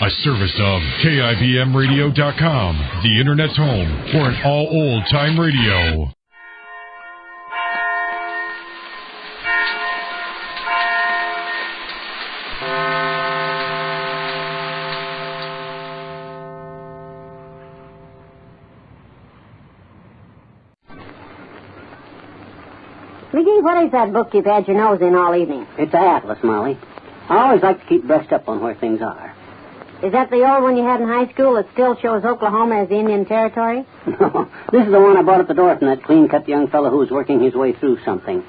A service of KIBMradio.com, the Internet's home for an all-old-time radio. McGee, what is that book you've had your nose in all evening? It's an atlas, Molly. I always like to keep brushed up on where things are. Is that the old one you had in high school that still shows Oklahoma as the Indian Territory? No, this is the one I bought at the door from that clean-cut young fellow who was working his way through something.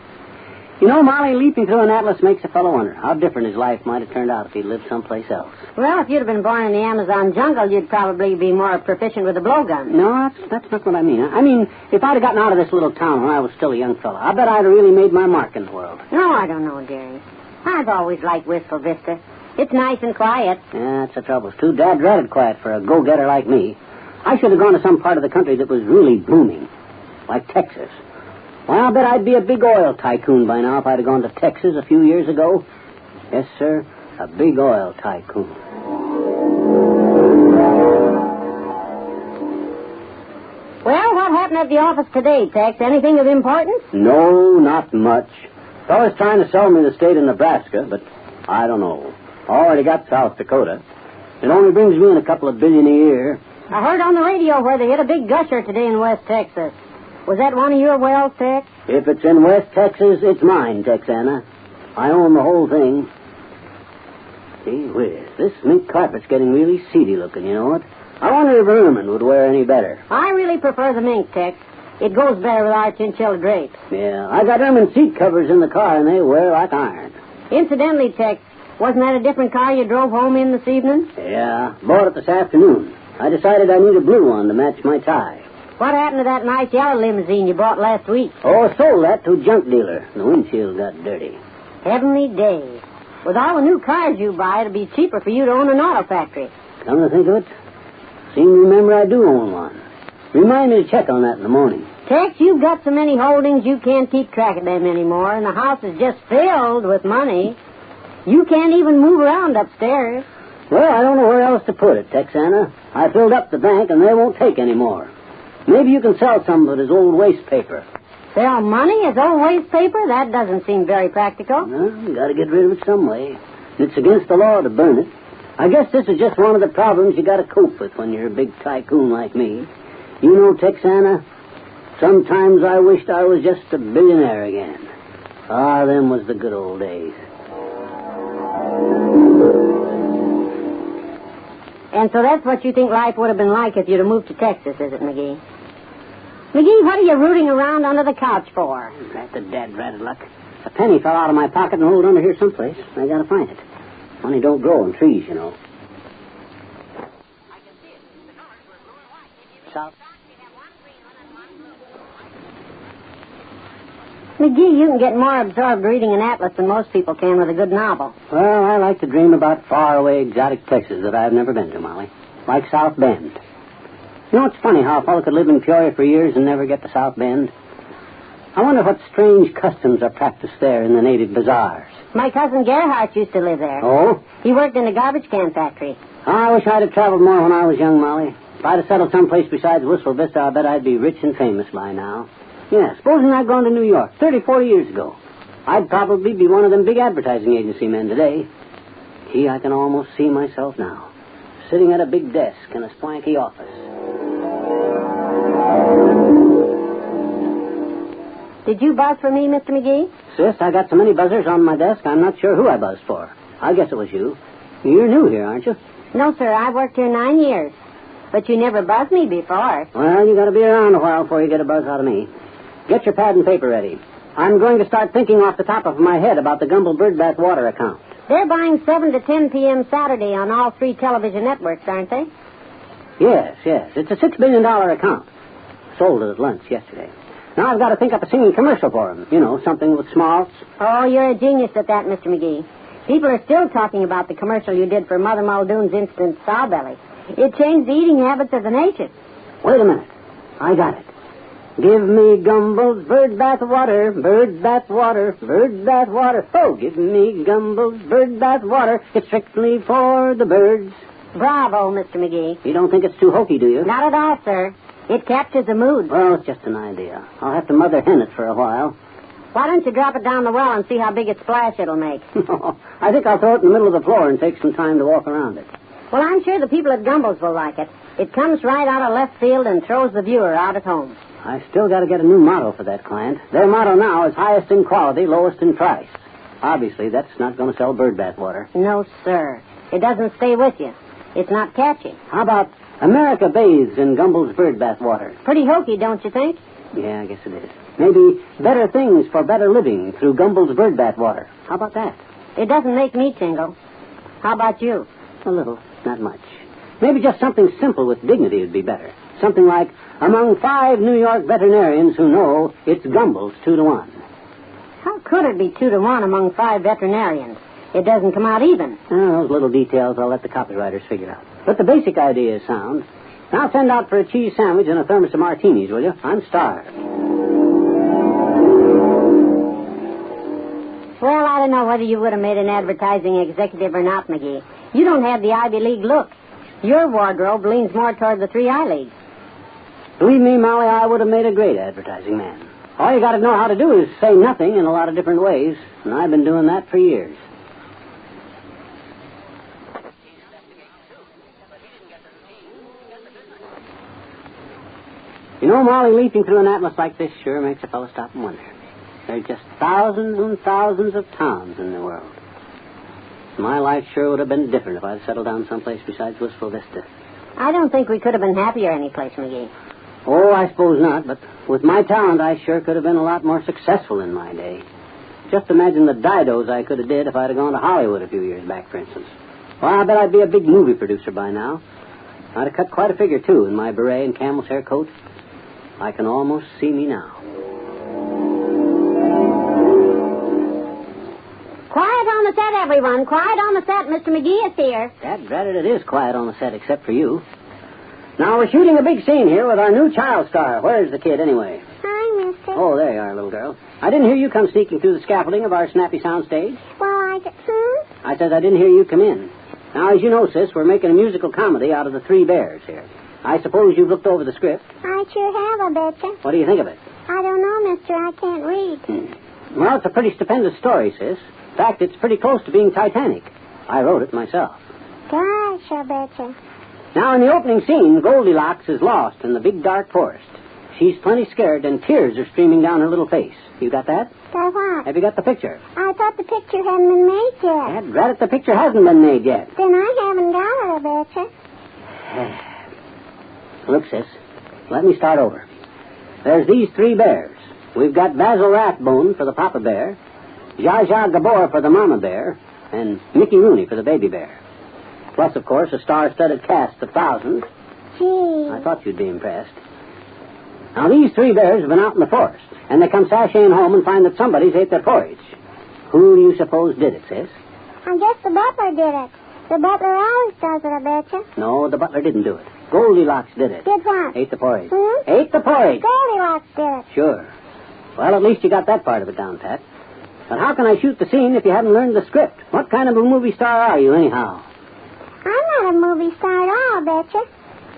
You know, Molly, leaping through an atlas makes a fellow wonder how different his life might have turned out if he'd lived someplace else. Well, if you'd have been born in the Amazon jungle, you'd probably be more proficient with a blowgun. No, that's not what I mean. I mean, if I'd have gotten out of this little town when I was still a young fellow, I bet I'd have really made my mark in the world. No, I don't know, dearie. I've always liked Wistful Vista. It's nice and quiet. Yeah, that's the trouble. It's too dad-dreaded quiet for a go-getter like me. I should have gone to some part of the country that was really booming, like Texas. Well, I'll bet I'd be a big oil tycoon by now if I'd have gone to Texas a few years ago. Yes, sir, a big oil tycoon. Well, what happened at the office today, Tex? Anything of importance? No, not much. Fellow's trying to sell me the state of Nebraska, but I don't know. Already got South Dakota. It only brings me in a couple of billion a year. I heard on the radio where they hit a big gusher today in West Texas. Was that one of your wells, Tex? If it's in West Texas, it's mine, Texana. I own the whole thing. Gee whiz, this mink carpet's getting really seedy looking, you know what? I wonder if ermine would wear any better. I really prefer the mink, Tex. It goes better with our chinchilla drapes. Yeah, I got ermine seat covers in the car, and they wear like iron. Incidentally, Tex, wasn't that a different car you drove home in this evening? Yeah, bought it this afternoon. I decided I need a blue one to match my tie. What happened to that nice yellow limousine you bought last week? Oh, sold that to a junk dealer. The windshield got dirty. Heavenly days. With all the new cars you buy, it'll be cheaper for you to own an auto factory. Come to think of it, seem to remember I do own one. Remind me to check on that in the morning. Tex, you've got so many holdings you can't keep track of them anymore, and the house is just filled with money. You can't even move around upstairs. Well, I don't know where else to put it, Texana. I filled up the bank, and they won't take any more. Maybe you can sell some of it as old waste paper. Sell money as old waste paper? That doesn't seem very practical. Well, you got to get rid of it some way. It's against the law to burn it. I guess this is just one of the problems you got to cope with when you're a big tycoon like me. You know, Texana, sometimes I wished I was just a billionaire again. Ah, them was the good old days. And so that's what you think life would have been like if you'd have moved to Texas, is it, McGee? McGee, what are you rooting around under the couch for? That's the dad-ratted luck. A penny fell out of my pocket and rolled under here someplace. I got to find it. Money don't grow in trees, you know. I can see it. The colors were blue and white. South. McGee, you can get more absorbed reading an atlas than most people can with a good novel. Well, I like to dream about faraway, exotic places that I've never been to, Molly. Like South Bend. You know, it's funny how a fellow could live in Peoria for years and never get to South Bend. I wonder what strange customs are practiced there in the native bazaars. My cousin Gerhardt used to live there. Oh? He worked in a garbage can factory. I wish I'd have traveled more when I was young, Molly. If I'd have settled someplace besides Wistful Vista, I bet I'd be rich and famous by now. Yeah, supposing I'd gone to New York 30, 40 years ago. I'd probably be one of them big advertising agency men today. Gee, I can almost see myself now, sitting at a big desk in a swanky office. Did you buzz for me, Mr. McGee? Sis, I got so many buzzers on my desk, I'm not sure who I buzzed for. I guess it was you. You're new here, aren't you? No, sir. I've worked here 9 years. But you never buzzed me before. Well, you got to be around a while before you get a buzz out of me. Get your pad and paper ready. I'm going to start thinking off the top of my head about the Gumble Birdbath water account. They're buying 7 to 10 p.m. Saturday on all 3 television networks, aren't they? Yes. It's a $6 billion account. Sold it at lunch yesterday. Now I've got to think up a singing commercial for them. You know, something with smalls. Oh, you're a genius at that, Mr. McGee. People are still talking about the commercial you did for Mother Muldoon's instant Sawbelly. It changed the eating habits of the nation. Wait a minute. I got it. Give me Gumble's bird bath water, bird bath water, bird bath water. Oh, give me Gumble's bird bath water. It's strictly for the birds. Bravo, Mr. McGee. You don't think it's too hokey, do you? Not at all, sir. It captures the mood. Well, it's just an idea. I'll have to mother hen it for a while. Why don't you drop it down the well and see how big a splash it'll make? I think I'll throw it in the middle of the floor and take some time to walk around it. Well, I'm sure the people at Gumbel's will like it. It comes right out of left field and throws the viewer out at home. I still got to get a new motto for that client. Their motto now is highest in quality, lowest in price. Obviously, that's not going to sell bird bath water. No, sir. It doesn't stay with you. It's not catchy. How about America bathes in Gumbel's bird bath water? Pretty hokey, don't you think? Yeah, I guess it is. Maybe better things for better living through Gumbel's bird bath water. How about that? It doesn't make me tingle. How about you? A little, not much. Maybe just something simple with dignity would be better. Something like, among 5 New York veterinarians who know, it's Gumbel's 2-to-1. How could it be 2-to-1 among 5 veterinarians? It doesn't come out even. Those little details I'll let the copywriters figure out. But the basic idea is sound. Now send out for a cheese sandwich and a thermos of martinis, will you? I'm starved. Well, I don't know whether you would have made an advertising executive or not, McGee. You don't have the Ivy League look. Your wardrobe leans more toward the 3I League. Believe me, Molly, I would have made a great advertising man. All you got to know how to do is say nothing in a lot of different ways, and I've been doing that for years. You know, Molly, leaping through an atlas like this sure makes a fellow stop and wonder. There's just thousands and thousands of towns in the world. My life sure would have been different if I'd settled down someplace besides Wistful Vista. I don't think we could have been happier anyplace, McGee. Oh, I suppose not, but with my talent, I sure could have been a lot more successful in my day. Just imagine the didos I could have did if I'd have gone to Hollywood a few years back, for instance. Well, I bet I'd be a big movie producer by now. I'd have cut quite a figure, too, in my beret and camel's hair coat. I can almost see me now. Quiet on the set, everyone. Quiet on the set. Mr. McGee is here. Dadgratted, it is quiet on the set, except for you. Now, we're shooting a big scene here with our new child star. Where's the kid, anyway? Hi, mister. Oh, there you are, little girl. I didn't hear you come sneaking through the scaffolding of our snappy sound stage. Well, I said I didn't hear you come in. Now, as you know, sis, we're making a musical comedy out of the 3 Bears here. I suppose you've looked over the script. I sure have, I betcha. What do you think of it? I don't know, mister. I can't read. Well, it's a pretty stupendous story, sis. In fact, it's pretty close to being Titanic. I wrote it myself. Gosh, I betcha. Now, in the opening scene, Goldilocks is lost in the big dark forest. She's plenty scared, and tears are streaming down her little face. You got that? Got what? Have you got the picture? I thought the picture hadn't been made yet. Dadgrat, the picture hasn't been made yet. Then I haven't got it, I betcha. Look, sis, let me start over. There's these 3 bears. We've got Basil Rathbone for the Papa Bear, Zsa Zsa Gabor for the Mama Bear, and Mickey Rooney for the Baby Bear. Plus, of course, a star-studded cast of thousands. Gee. I thought you'd be impressed. Now, these 3 bears have been out in the forest, and they come sashaying home and find that somebody's ate their porridge. Who do you suppose did it, sis? I guess the butler did it. The butler always does it, I betcha. No, the butler didn't do it. Goldilocks did it. Did what? Ate the porridge. Hmm? Ate the porridge. Goldilocks did it. Sure. Well, at least you got that part of it down, Pat. But how can I shoot the scene if you haven't learned the script? What kind of a movie star are you, anyhow? I'm not a movie star at all, I betcha.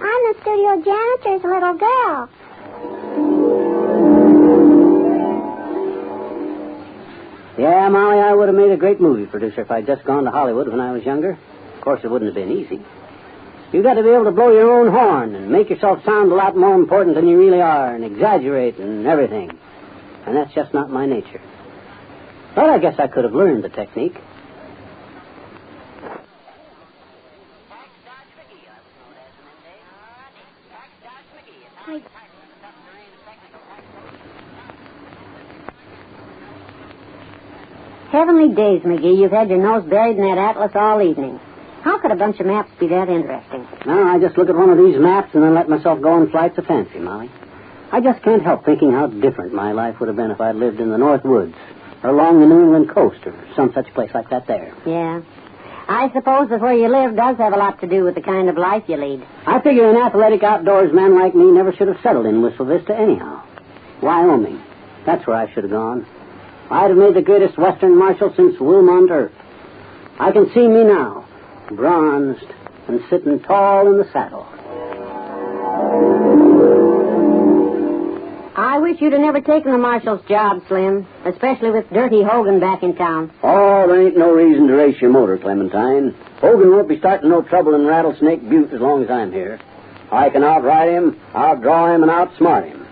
I'm the studio janitor's little girl. Yeah, Molly, I would have made a great movie producer if I'd just gone to Hollywood when I was younger. Of course, it wouldn't have been easy. You got to be able to blow your own horn and make yourself sound a lot more important than you really are and exaggerate and everything. And that's just not my nature. But I guess I could have learned the technique. Heavenly days, McGee. You've had your nose buried in that atlas all evening. How could a bunch of maps be that interesting? No, I just look at one of these maps and then let myself go on flights of fancy, Molly. I just can't help thinking how different my life would have been if I'd lived in the North Woods or along the New England coast or some such place like that there. Yeah. I suppose that where you live does have a lot to do with the kind of life you lead. I figure an athletic outdoors man like me never should have settled in Wistful Vista anyhow. Wyoming. That's where I should have gone. I'd have made the greatest Western marshal since Wilmont Earp. I can see me now, bronzed, and sitting tall in the saddle. I wish you'd have never taken the marshal's job, Slim, especially with Dirty Hogan back in town. Oh, there ain't no reason to race your motor, Clementine. Hogan won't be starting no trouble in Rattlesnake Butte as long as I'm here. I can outride him, outdraw him, and outsmart him.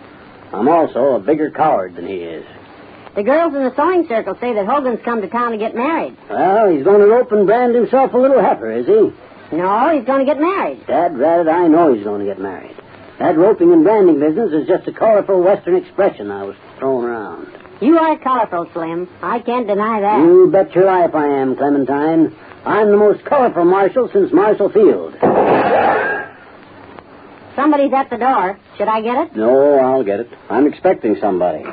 I'm also a bigger coward than he is. The girls in the sewing circle say that Hogan's come to town to get married. Well, he's going to rope and brand himself a little heifer, is he? No, he's going to get married. Dad ratted, I know he's going to get married. That roping and branding business is just a colorful Western expression I was throwing around. You are colorful, Slim. I can't deny that. You bet your life I am, Clementine. I'm the most colorful marshal since Marshall Field. Somebody's at the door. Should I get it? No, I'll get it. I'm expecting somebody.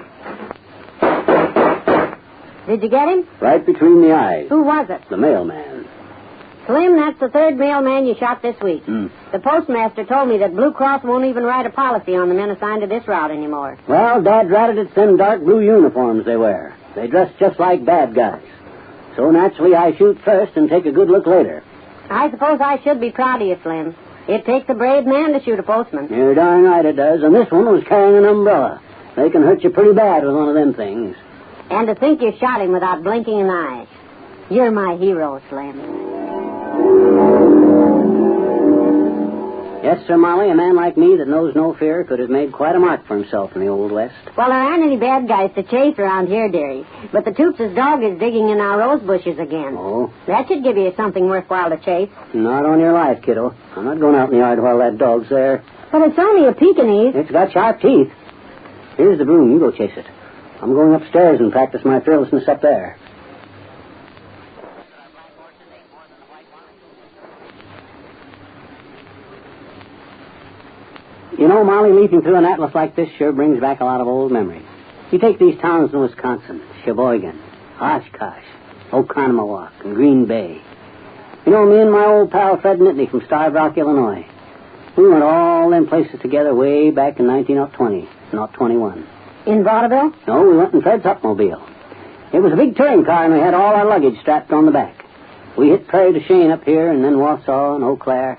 Did you get him? Right between the eyes. Who was it? The mailman. Slim, that's the third mailman you shot this week. The postmaster told me that Blue Cross won't even write a policy on the men assigned to this route anymore. Well, Dad ratted it's them dark blue uniforms they wear. They dress just like bad guys. So naturally I shoot first and take a good look later. I suppose I should be proud of you, Slim. It takes a brave man to shoot a postman. You're darn right it does. And this one was carrying an umbrella. They can hurt you pretty bad with one of them things. And to think you shot him without blinking an eye. You're my hero, Slim. Yes, Sir Molly, a man like me that knows no fear could have made quite a mark for himself in the Old West. Well, there aren't any bad guys to chase around here, dearie. But the Toops' dog is digging in our rose bushes again. Oh? That should give you something worthwhile to chase. Not on your life, kiddo. I'm not going out in the yard while that dog's there. But it's only a Pekingese. It's got sharp teeth. Here's the broom. You go chase it. I'm going upstairs and practice my fearlessness up there. You know, Molly, leafing through an atlas like this sure brings back a lot of old memories. You take these towns in Wisconsin, Sheboygan, Oshkosh, Oconomowoc, and Green Bay. You know, me and my old pal Fred Nittany from Starved Rock, Illinois, we went all them places together way back in 1920, not 21. In vaudeville? No, we went in Fred's Upmobile. It was a big touring car, and we had all our luggage strapped on the back. We hit Prairie du Chien up here, and then Wausau and Eau Claire.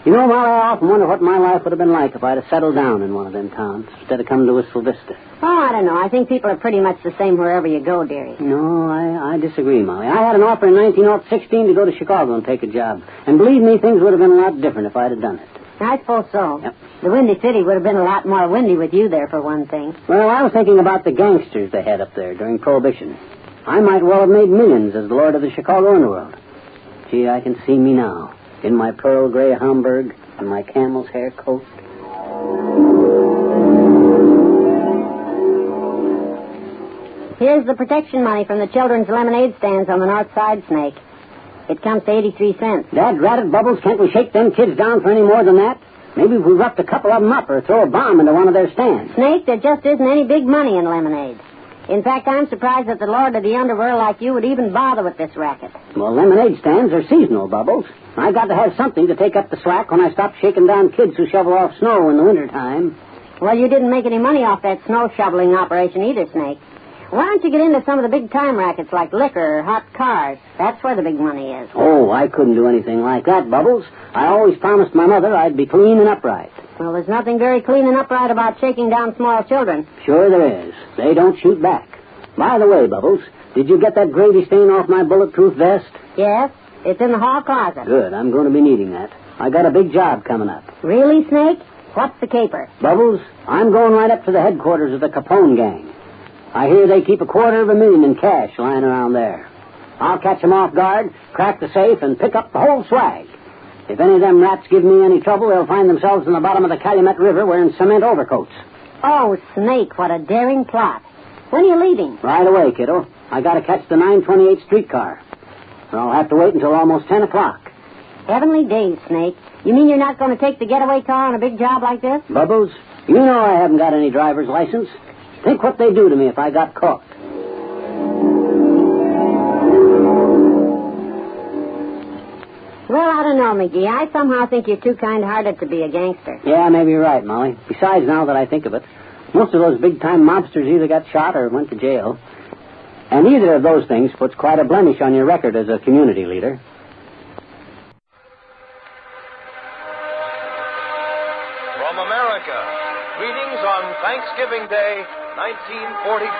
You know, Molly, I often wonder what my life would have been like if I'd have settled down in one of them towns instead of coming to Wistful Vista. Oh, I don't know. I think people are pretty much the same wherever you go, dearie. No, I disagree, Molly. I had an offer in 1916 to go to Chicago and take a job. And believe me, things would have been a lot different if I'd have done it. I suppose so. Yep. The Windy City would have been a lot more windy with you there, for one thing. Well, I was thinking about the gangsters they had up there during Prohibition. I might well have made millions as the Lord of the Chicago underworld. Gee, I can see me now, in my pearl gray Homburg and my camel's hair coat. Here's the protection money from the children's lemonade stands on the north side, Snake. It comes to 83 cents. Dad ratted Bubbles, can't we shake them kids down for any more than that? Maybe if we roughed a couple of them up or throw a bomb into one of their stands. Snake, there just isn't any big money in lemonade. In fact, I'm surprised that the Lord of the Underworld like you would even bother with this racket. Well, lemonade stands are seasonal, Bubbles. I got to have something to take up the slack when I stop shaking down kids who shovel off snow in the wintertime. Well, you didn't make any money off that snow shoveling operation either, Snake. Why don't you get into some of the big-time rackets like liquor or hot cars? That's where the big money is. Oh, I couldn't do anything like that, Bubbles. I always promised my mother I'd be clean and upright. Well, there's nothing very clean and upright about shaking down small children. Sure there is. They don't shoot back. By the way, Bubbles, did you get that gravy stain off my bulletproof vest? Yes, it's in the hall closet. Good, I'm going to be needing that. I got a big job coming up. Really, Snake? What's the caper? Bubbles, I'm going right up to the headquarters of the Capone gang. I hear they keep $250,000 in cash lying around there. I'll catch them off guard, crack the safe, and pick up the whole swag. If any of them rats give me any trouble, they'll find themselves in the bottom of the Calumet River wearing cement overcoats. Oh, Snake, what a daring plot. When are you leaving? Right away, kiddo. I got to catch the 928 streetcar. I'll have to wait until almost 10 o'clock. Heavenly days, Snake. You mean you're not going to take the getaway car on a big job like this? Bubbles, you know I haven't got any driver's license. Think what they'd do to me if I got caught. Well, I don't know, McGee. I somehow think you're too kind-hearted to be a gangster. Yeah, maybe you're right, Molly. Besides, now that I think of it, most of those big-time mobsters either got shot or went to jail. And either of those things puts quite a blemish on your record as a community leader. from America. Greetings on Thanksgiving Day, 1944.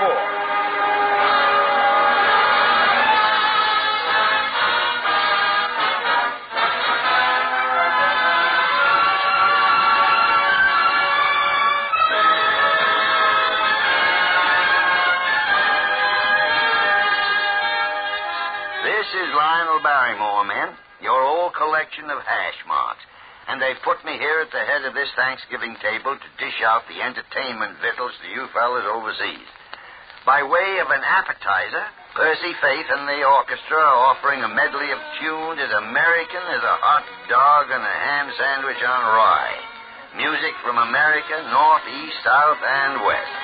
This is Lionel Barrymore, men, your old collection of hash marks. And they've put me here at the head of this Thanksgiving table to dish out the entertainment victuals to you fellas overseas. By way of an appetizer, Percy Faith and the orchestra are offering a medley of tunes as American as a hot dog and a ham sandwich on rye. Music from America, north, east, south, and west.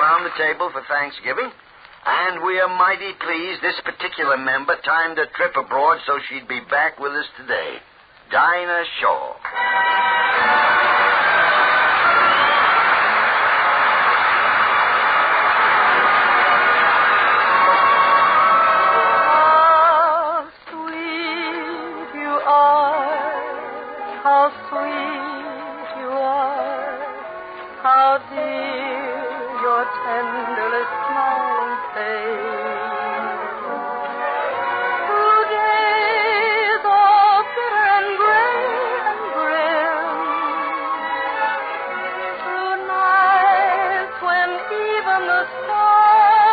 Around the table for Thanksgiving, and we are mighty pleased this particular member timed a trip abroad so she'd be back with us today. Dinah Shaw. how sweet you are, how dear your tenderly smiling face. Through days of bitter and gray and grim, through nights when even the stars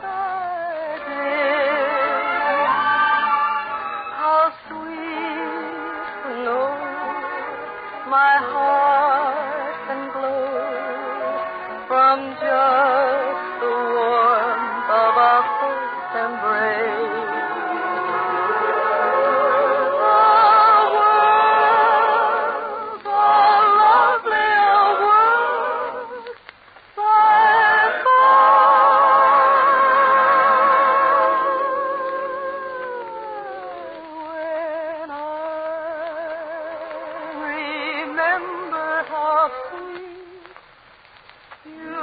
are dim, how sweet to know my heart can glow from just the warmth of our first embrace. The lovelier world by when I remember how sweet you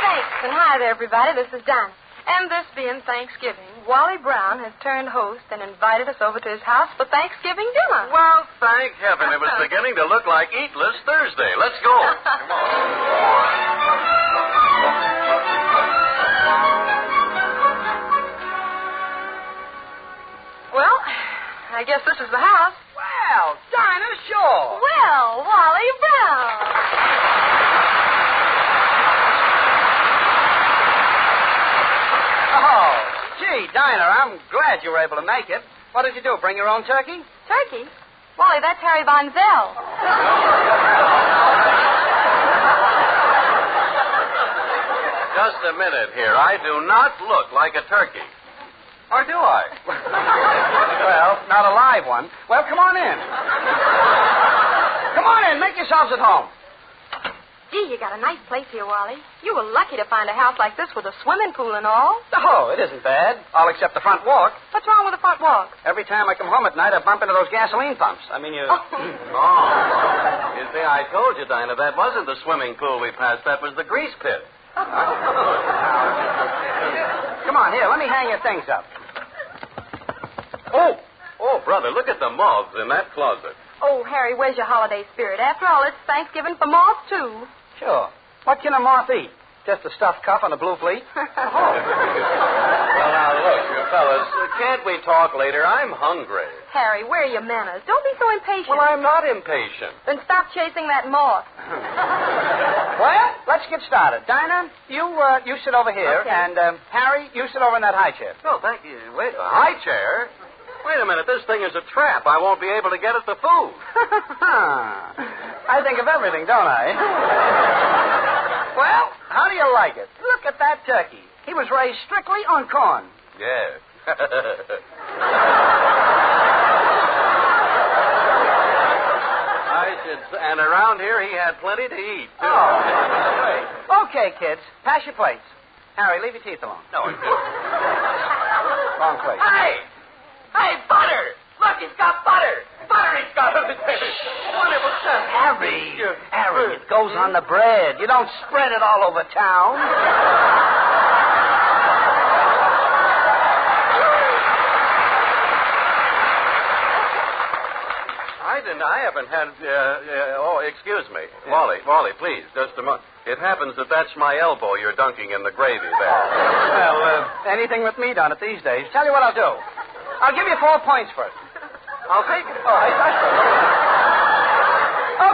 Thanks, and hi there, everybody. This is Dinah. And this being Thanksgiving, Wally Brown has turned host and invited us over to his house for Thanksgiving dinner. Well, thank heaven. It was beginning to look like Eatless Thursday. Let's go. Come on. Well, I guess this is the house. Well, Dinah, sure. Well, Wally Brown. Oh, gee, Dinah, I'm glad you were able to make it. What did you do, bring your own turkey? Turkey? Wally, that's Harry Von Zell. Just a minute here. I do not look like a turkey. Or do I? Well, not a live one. Well, come on in. Come on in, make yourselves at home. Gee, you got a nice place here, Wally. You were lucky to find a house like this with a swimming pool and all. Oh, it isn't bad. All except the front walk. What's wrong with the front walk? Every time I come home at night, I bump into those gasoline pumps. I mean, you... Oh. You see, I told you, Dinah, that wasn't the swimming pool we passed. That was the grease pit. Come on, here, let me hang your things up. Oh, brother, look at the moths in that closet. Oh, Harry, where's your holiday spirit? After all, it's Thanksgiving for moths, too. Sure. What can a moth eat? Just a stuffed cuff on a blue fleet? Well, now, look, fellas, can't we talk later? I'm hungry. Harry, where are your manners? Don't be so impatient. Well, I'm not impatient. Then stop chasing that moth. Well, let's get started. Dinah, you sit over here, Okay. and Harry, you sit over in that high chair. No, thank you. Wait, a high chair? Wait a minute, this thing is a trap. I won't be able to get at the food. I think of everything, don't I? Well, how do you like it? Look at that turkey. He was raised strictly on corn. Yes. And around here he had plenty to eat, too. Oh, great. Okay, kids, pass your plates. Harry, leave your teeth alone. No, it didn't. Wrong plate. Hey, butter! Look, he's got butter! Butter he's got on the table. Wonderful stuff. Harry, it goes on the bread. You don't spread it all over town. I haven't had, excuse me. Wally, please, just a moment. It happens that that's my elbow you're dunking in the gravy there. Well, anything with meat on it these days. Tell you what I'll do. I'll give you 4 points for it. I'll take it. All right, that's good.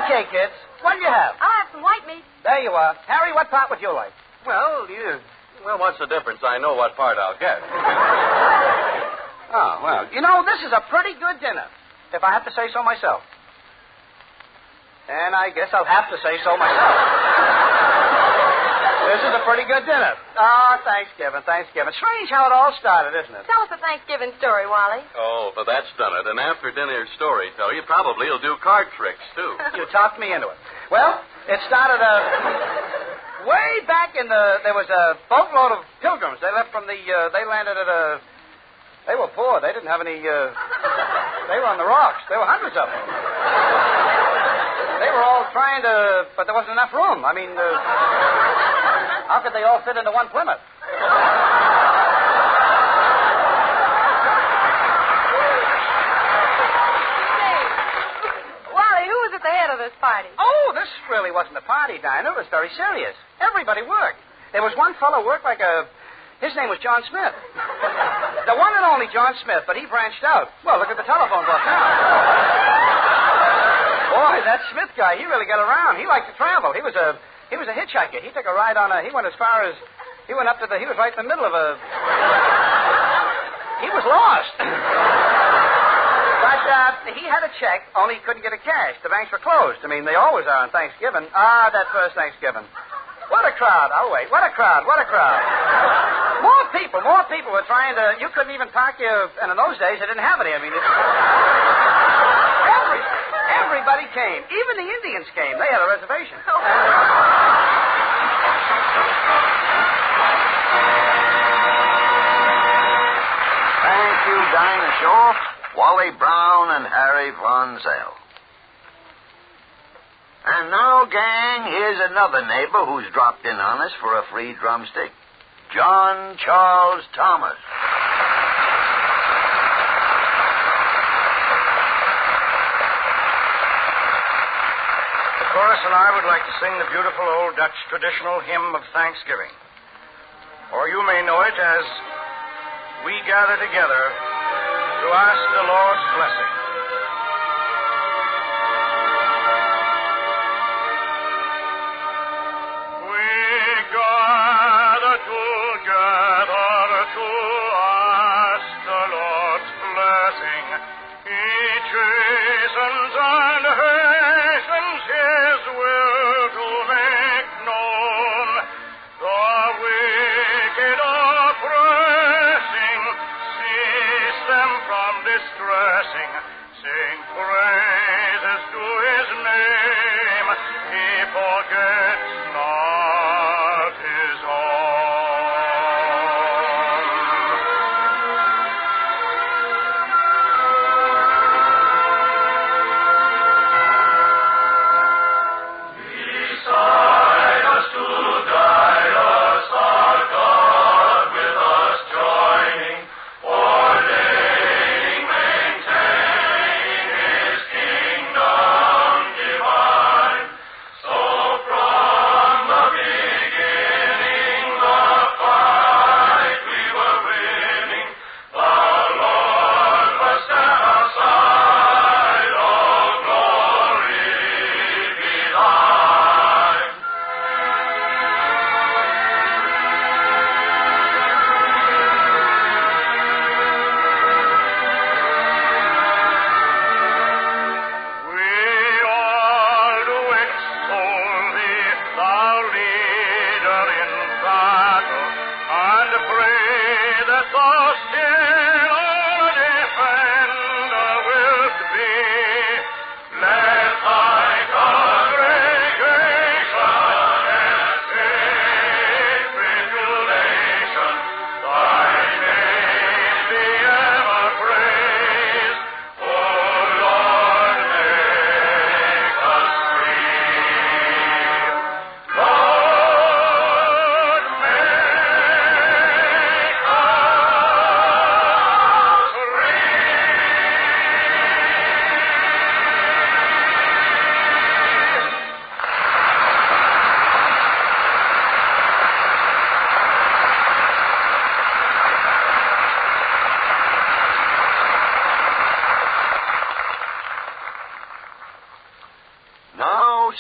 Okay, kids, what do you have? I'll have some white meat. There you are. Harry, what part would you like? Well, what's the difference? I know what part I'll get. Oh, well, you know, this is a pretty good dinner, if I have to say so myself. And I guess I'll have to say so myself. This is a pretty good dinner. Oh, Thanksgiving. Strange how it all started, isn't it? Tell us a Thanksgiving story, Wally. Oh, but that's done it. And after dinner storyteller, you probably will do card tricks, too. You talked me into it. Well, it started Way back there was a boatload of pilgrims. They left from they landed at they were poor. They didn't have any, they were on the rocks. There were hundreds of them. They were all trying to, but there wasn't enough room. I mean, how could they all fit into one Plymouth? Wally, who was at the head of this party? Oh, this really wasn't a party, Dinah. It was very serious. Everybody worked. There was one fellow worked like his name was John Smith. The one and only John Smith, but he branched out. Well, look at the telephone book now. Boy, that Smith guy, he really got around. He liked to travel. He was a hitchhiker. He took a ride he went as far as, he went up to he was right in the middle of he was lost. But he had a check, only he couldn't get it cashed. The banks were closed. I mean, they always are on Thanksgiving. That first Thanksgiving. What a crowd. I'll wait. What a crowd. More people were trying to, you couldn't even park and in those days, they didn't have any. I mean, everybody came. Even the Indians came. They had a reservation. Thank you, Dinah Shaw, Wally Brown, and Harry Von Zell. And now, gang, here's another neighbor who's dropped in on us for a free drumstick. John Charles Thomas. The chorus and I would like to sing the beautiful old Dutch traditional hymn of Thanksgiving. Or you may know it as We Gather Together to Ask the Lord's Blessing.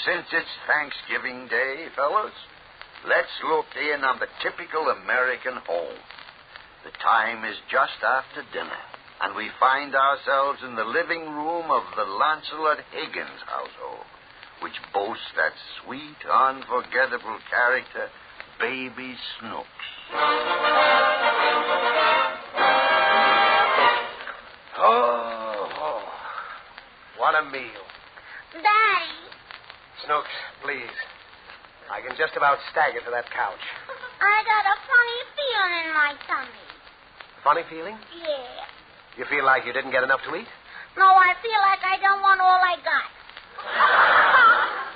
Since it's Thanksgiving Day, fellas, let's look in on the typical American home. The time is just after dinner, and we find ourselves in the living room of the Lancelot Higgins household, which boasts that sweet, unforgettable character, Baby Snooks. Oh, what a meal. Daddy. Snooks, please. I I can just about stagger to that couch. I got a funny feeling in my tummy. Funny feeling? Yeah. You feel like you didn't get enough to eat? No, I feel like I don't want all I got.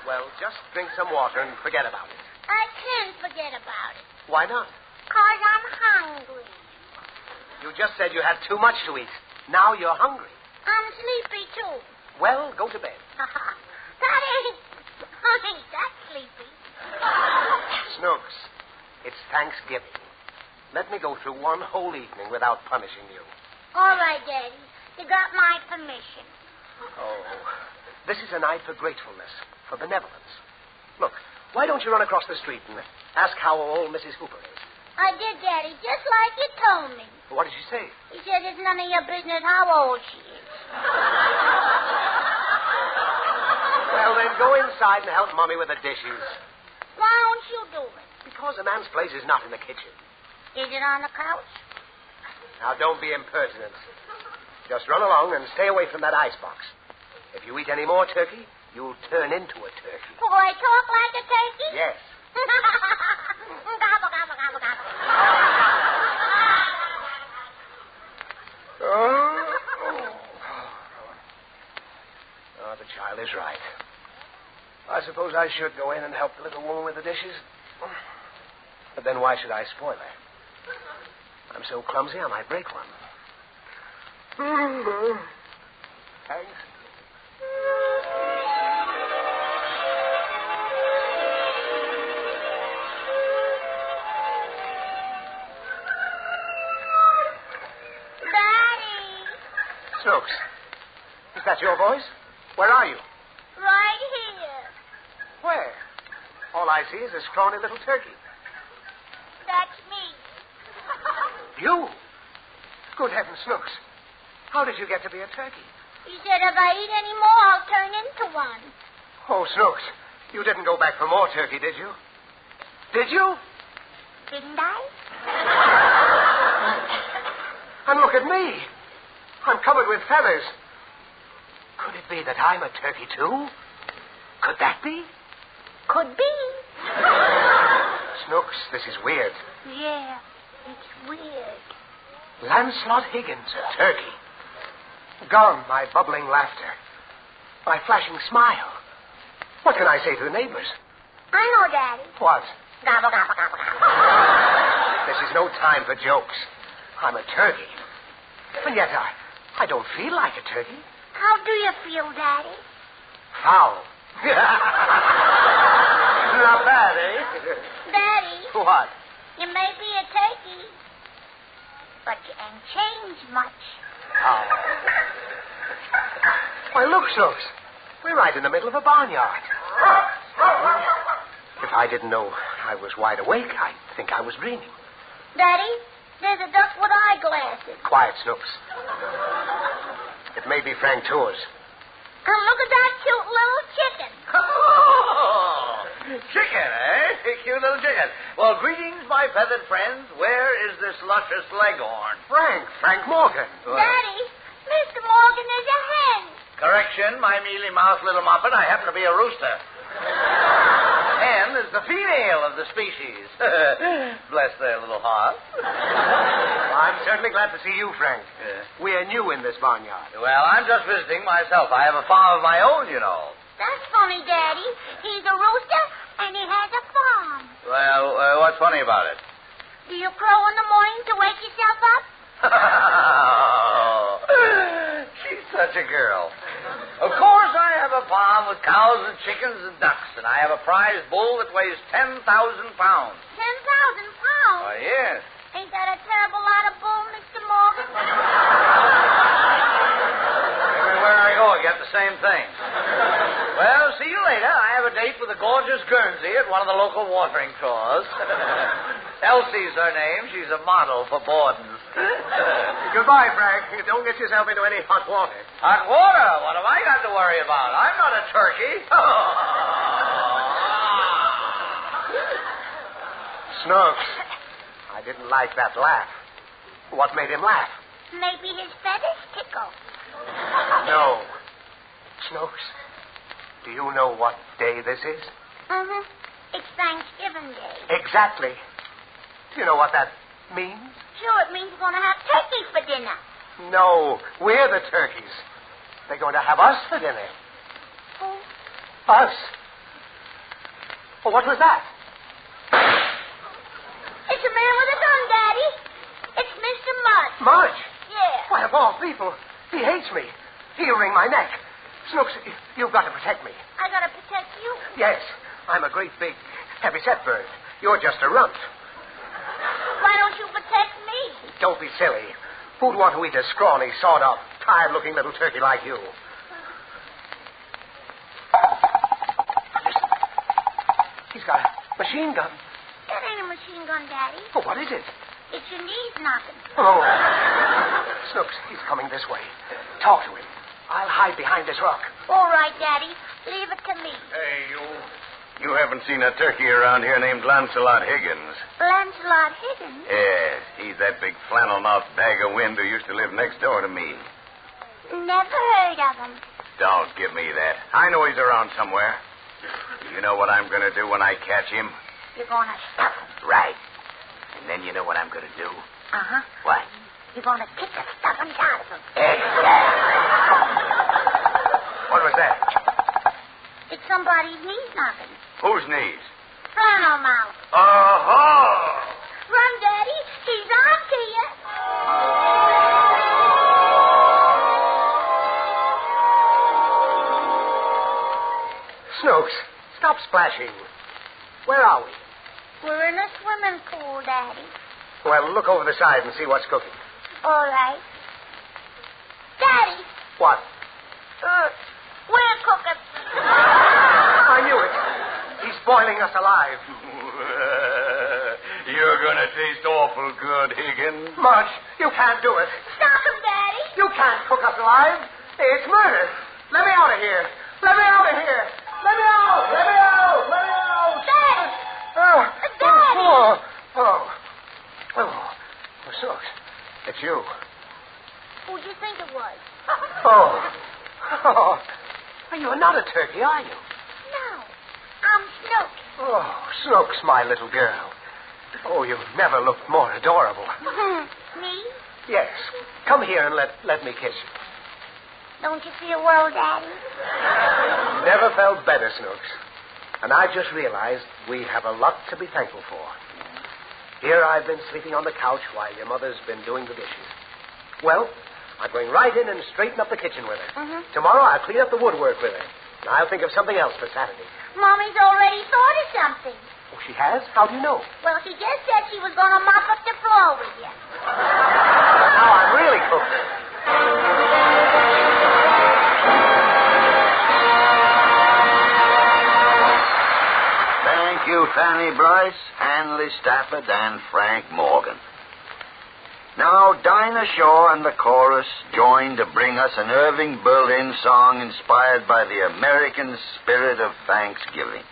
Well, just drink some water and forget about it. I can't forget about it. Why not? 'Cause I'm hungry. You just said you had too much to eat. Now you're hungry. I'm sleepy, too. Well, go to bed. I ain't that sleepy. Snooks, it's Thanksgiving. Let me go through one whole evening without punishing you. All right, Daddy. You got my permission. Oh, this is a night for gratefulness, for benevolence. Look, why don't you run across the street and ask how old Mrs. Hooper is? I did, Daddy, just like you told me. What did she say? He said it's none of your business how old she is. Well, then go inside and help Mommy with the dishes. Why don't you do it? Because a man's place is not in the kitchen. Is it on the couch? Now, don't be impertinent. Just run along and stay away from that icebox. If you eat any more turkey, you'll turn into a turkey. Will I talk like a turkey? Yes. Gobble, gobble, gobble, gobble. Oh, the child is right. I suppose I should go in and help the little woman with the dishes. But then why should I spoil her? I'm so clumsy I might break one. Thanks. Snooks, is that your voice? Where are you? Right here. Where? All I see is a scrawny little turkey. That's me. You? Good heavens, Snooks. How did you get to be a turkey? He said if I eat any more, I'll turn into one. Oh, Snooks, you didn't go back for more turkey, did you? Did you? Didn't I? And look at me. I'm covered with feathers. Could it be that I'm a turkey, too? Could that be? Could be. Snooks, this is weird. Yeah, it's weird. Lancelot Higgins, a turkey. Gone, my bubbling laughter. My flashing smile. What can I say to the neighbors? I know, Daddy. What? Gobble, gobble, gobble, gobble. This is no time for jokes. I'm a turkey. And yet I don't feel like a turkey. How do you feel, Daddy? Foul. Not bad, eh? Daddy. What? You may be a turkey, but you ain't changed much. Oh. Why, look, Snooks. We're right in the middle of a barnyard. If I didn't know I was wide awake, I'd think I was dreaming. Daddy, there's a duck with eyeglasses. Quiet, Snooks. It may be Frank Tours. And look at that cute little chicken. Oh, chicken, eh? Cute little chicken. Well, greetings, my feathered friends. Where is this luscious leghorn? Frank Morgan. Daddy, Mr. Morgan is a hen. Correction, my mealy-mouthed little muffin. I happen to be a rooster. Hen is the female of the species. Bless their little hearts. I'm certainly glad to see you, Frank. Yeah. We're new in this barnyard. Well, I'm just visiting myself. I have a farm of my own, you know. That's funny, Daddy. He's a rooster, and he has a farm. Well, what's funny about it? Do you crow in the morning to wake yourself up? She's such a girl. Of course, I have a farm with cows and chickens and ducks, and I have a prize bull that weighs 10,000 pounds. 10,000 pounds? Oh, yes. Ain't that a terrible lot of bull, Mr. Morgan? Everywhere I go, I get the same thing. Well, see you later. I have a date with a gorgeous Guernsey at one of the local watering trough. Elsie's her name. She's a model for Borden's. Goodbye, Frank. Don't get yourself into any hot water. Hot water? What have I got to worry about? I'm not a turkey. Snooks, I didn't like that laugh. What made him laugh? Maybe his feathers tickle. No. Snooks, do you know what day this is? Uh-huh. It's Thanksgiving Day. Exactly. Do you know what that means? Sure, it means we're going to have turkey for dinner. No, we're the turkeys. They're going to have us for dinner. Who? Us. Well, what was that? It's a man with a gun, Daddy. It's Mr. Mudge. Mudge? Yeah. Why, of all people, he hates me. He'll wring my neck. Snooks, you've got to protect me. I got to protect you. Yes, I'm a great big, heavy-set bird. You're just a runt. Why don't you protect me? Don't be silly. Who'd want to eat a scrawny, sawed-off, tired-looking little turkey like you? Listen. He's got a machine gun. That ain't a machine gun, Daddy. Oh, what is it? It's your knees knocking. Oh. Snooks, he's coming this way. Talk to him. I'll hide behind this rock. All right, Daddy. Leave it to me. Hey, you. You haven't seen a turkey around here named Lancelot Higgins. Lancelot Higgins? Yes, he's that big flannel-mouthed bag of wind who used to live next door to me. Never heard of him. Don't give me that. I know he's around somewhere. You know what I'm going to do when I catch him? You're going to stuff him. Right. And then you know what I'm going to do? Uh-huh. What? You're going to kick the stuffings out of him. Exactly. What was that? It's somebody's knees knocking. Whose knees? Flannel mouth. Oh! Run, Daddy. He's on to you. Snooks, stop splashing. Where are we? We're in a swimming pool, Daddy. Well, look over the side and see what's cooking. All right. Daddy. What? We're cooking. I knew it. He's boiling us alive. You're going to taste awful good, Higgins. Mudge, you can't do it. Stop him, Daddy. You can't cook us alive. It's murder. Let me out of here. Let me out of here. Let me out. Let me out. Let me out. Daddy. Daddy. Oh, Snooks, it's you. Who'd you think it was? Oh, you're not a turkey, are you? No. I'm Snooks. Oh, Snooks, my little girl. Oh, you've never looked more adorable. Me? Yes. Come here and let me kiss you. Don't you feel well, Daddy? Never felt better, Snooks. And I've just realized we have a lot to be thankful for. Here I've been sleeping on the couch while your mother's been doing the dishes. Well, I'm going right in and straighten up the kitchen with her. Mm-hmm. Tomorrow I'll clean up the woodwork with her. And I'll think of something else for Saturday. Mommy's already thought of something. Oh, she has? How do you know? Well, she just said she was going to mop up the floor with you. Now I'm really cooking. Thank you, Fanny Bryce, Hanley Stafford, and Frank Morgan. Now, Dinah Shaw and the chorus join to bring us an Irving Berlin song inspired by the American spirit of Thanksgiving.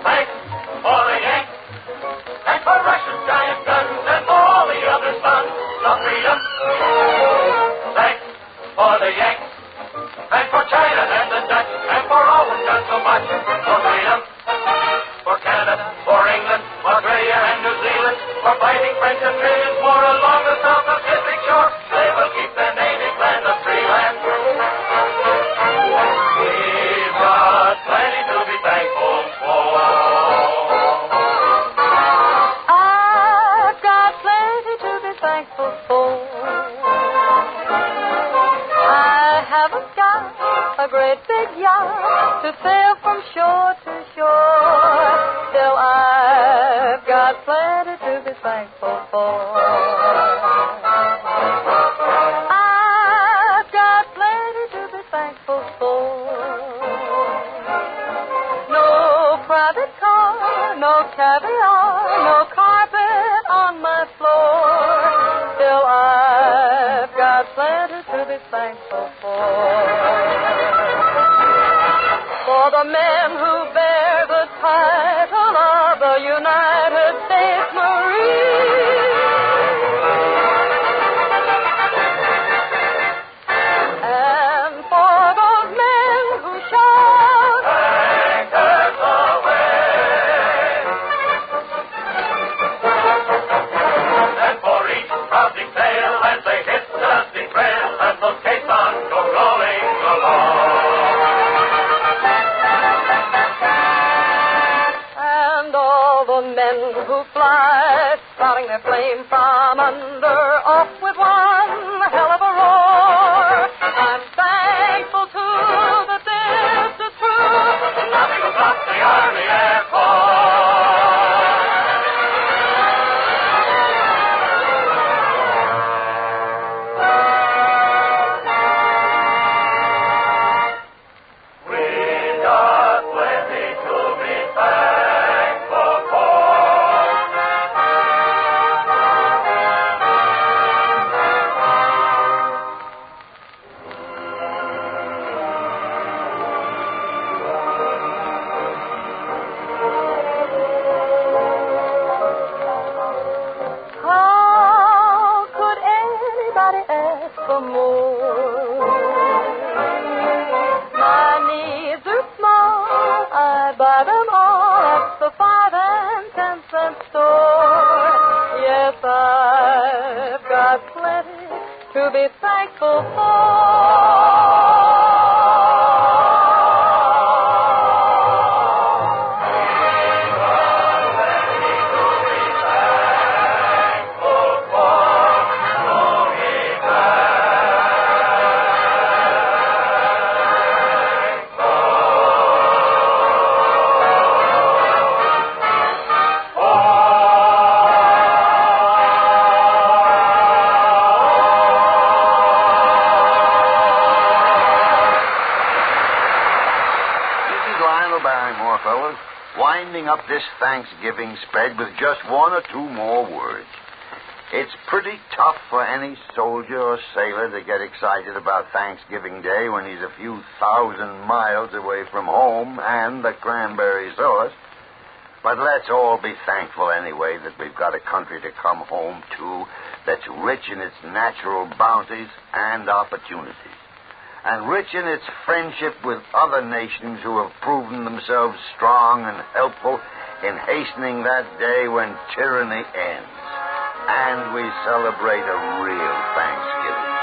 Thanks for the Yanks, and for Russian giant guns, and for all the other sons of freedom. Thanks for the Yanks, and for China and the Dutch, and for all who've done so much for freedom. For Canada, for England, Australia, and New Zealand, for fighting French and trillions more along the South Pacific shore, they will keep their native land a free land. We've got plenty to be thankful for. I've got plenty to be thankful for. I haven't got a great big yacht to sail from shore to shore. Still, I've got plenty to be thankful for. I've got plenty to be thankful for. No private car, no caviar, no carpet on my floor. Still, I've got plenty to be thankful for the men who bear the title of the United States Marine. for men who fly, spouting their flame from under, off with one hell of a roar. I'm thankful to that this is true. Nothing will stop the Army Air to be thankful winding up this Thanksgiving spread with just one or two more words. It's pretty tough for any soldier or sailor to get excited about Thanksgiving Day when he's a few thousand miles away from home and the cranberry sauce. But let's all be thankful anyway that we've got a country to come home to that's rich in its natural bounties and opportunities, and rich in its friendship with other nations who have proven themselves strong and helpful in hastening that day when tyranny ends, and we celebrate a real Thanksgiving.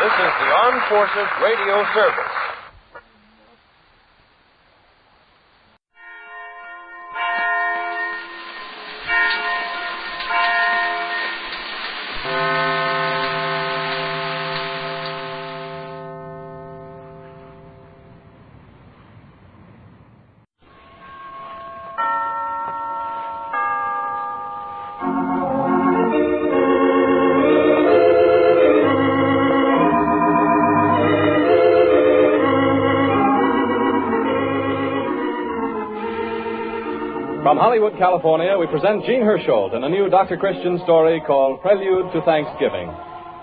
This is the Armed Forces Radio Service. From Hollywood, California, we present Gene Hersholt in a new Dr. Christian story called Prelude to Thanksgiving.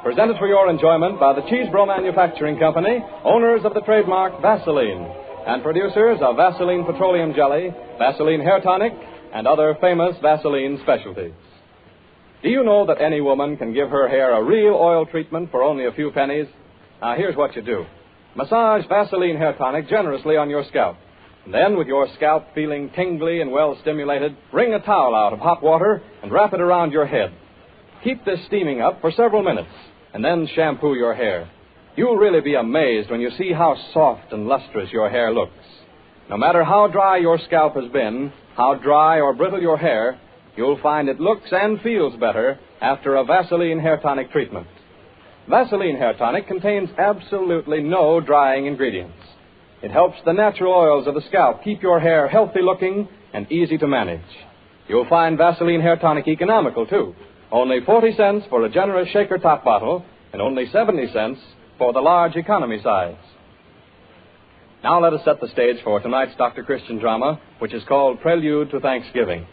Presented for your enjoyment by the Cheesebro Manufacturing Company, owners of the trademark Vaseline, and producers of Vaseline Petroleum Jelly, Vaseline Hair Tonic, and other famous Vaseline specialties. Do you know that any woman can give her hair a real oil treatment for only a few pennies? Now, here's what you do. Massage Vaseline Hair Tonic generously on your scalp. And then, with your scalp feeling tingly and well-stimulated, wring a towel out of hot water and wrap it around your head. Keep this steaming up for several minutes, and then shampoo your hair. You'll really be amazed when you see how soft and lustrous your hair looks. No matter how dry your scalp has been, how dry or brittle your hair, you'll find it looks and feels better after a Vaseline Hair Tonic treatment. Vaseline Hair Tonic contains absolutely no drying ingredients. It helps the natural oils of the scalp keep your hair healthy-looking and easy to manage. You'll find Vaseline Hair Tonic economical, too. Only 40 cents for a generous shaker top bottle and only 70 cents for the large economy size. Now let us set the stage for tonight's Dr. Christian drama, which is called Prelude to Thanksgiving.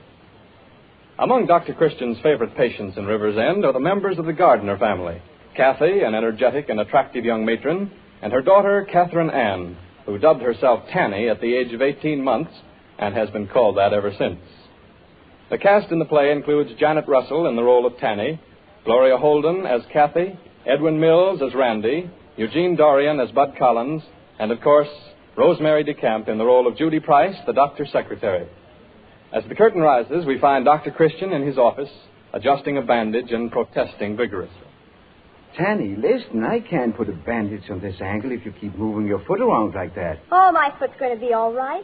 Among Dr. Christian's favorite patients in River's End are the members of the Gardner family, Kathy, an energetic and attractive young matron, and her daughter, Catherine Ann, who dubbed herself Tanny at the age of 18 months and has been called that ever since. The cast in the play includes Janet Russell in the role of Tanny, Gloria Holden as Kathy, Edwin Mills as Randy, Eugene Dorian as Bud Collins, and, of course, Rosemary DeCamp in the role of Judy Price, the doctor's secretary. As the curtain rises, we find Dr. Christian in his office, adjusting a bandage and protesting vigorously. Tanny, listen, I can't put a bandage on this ankle if you keep moving your foot around like that. Oh, my foot's going to be all right.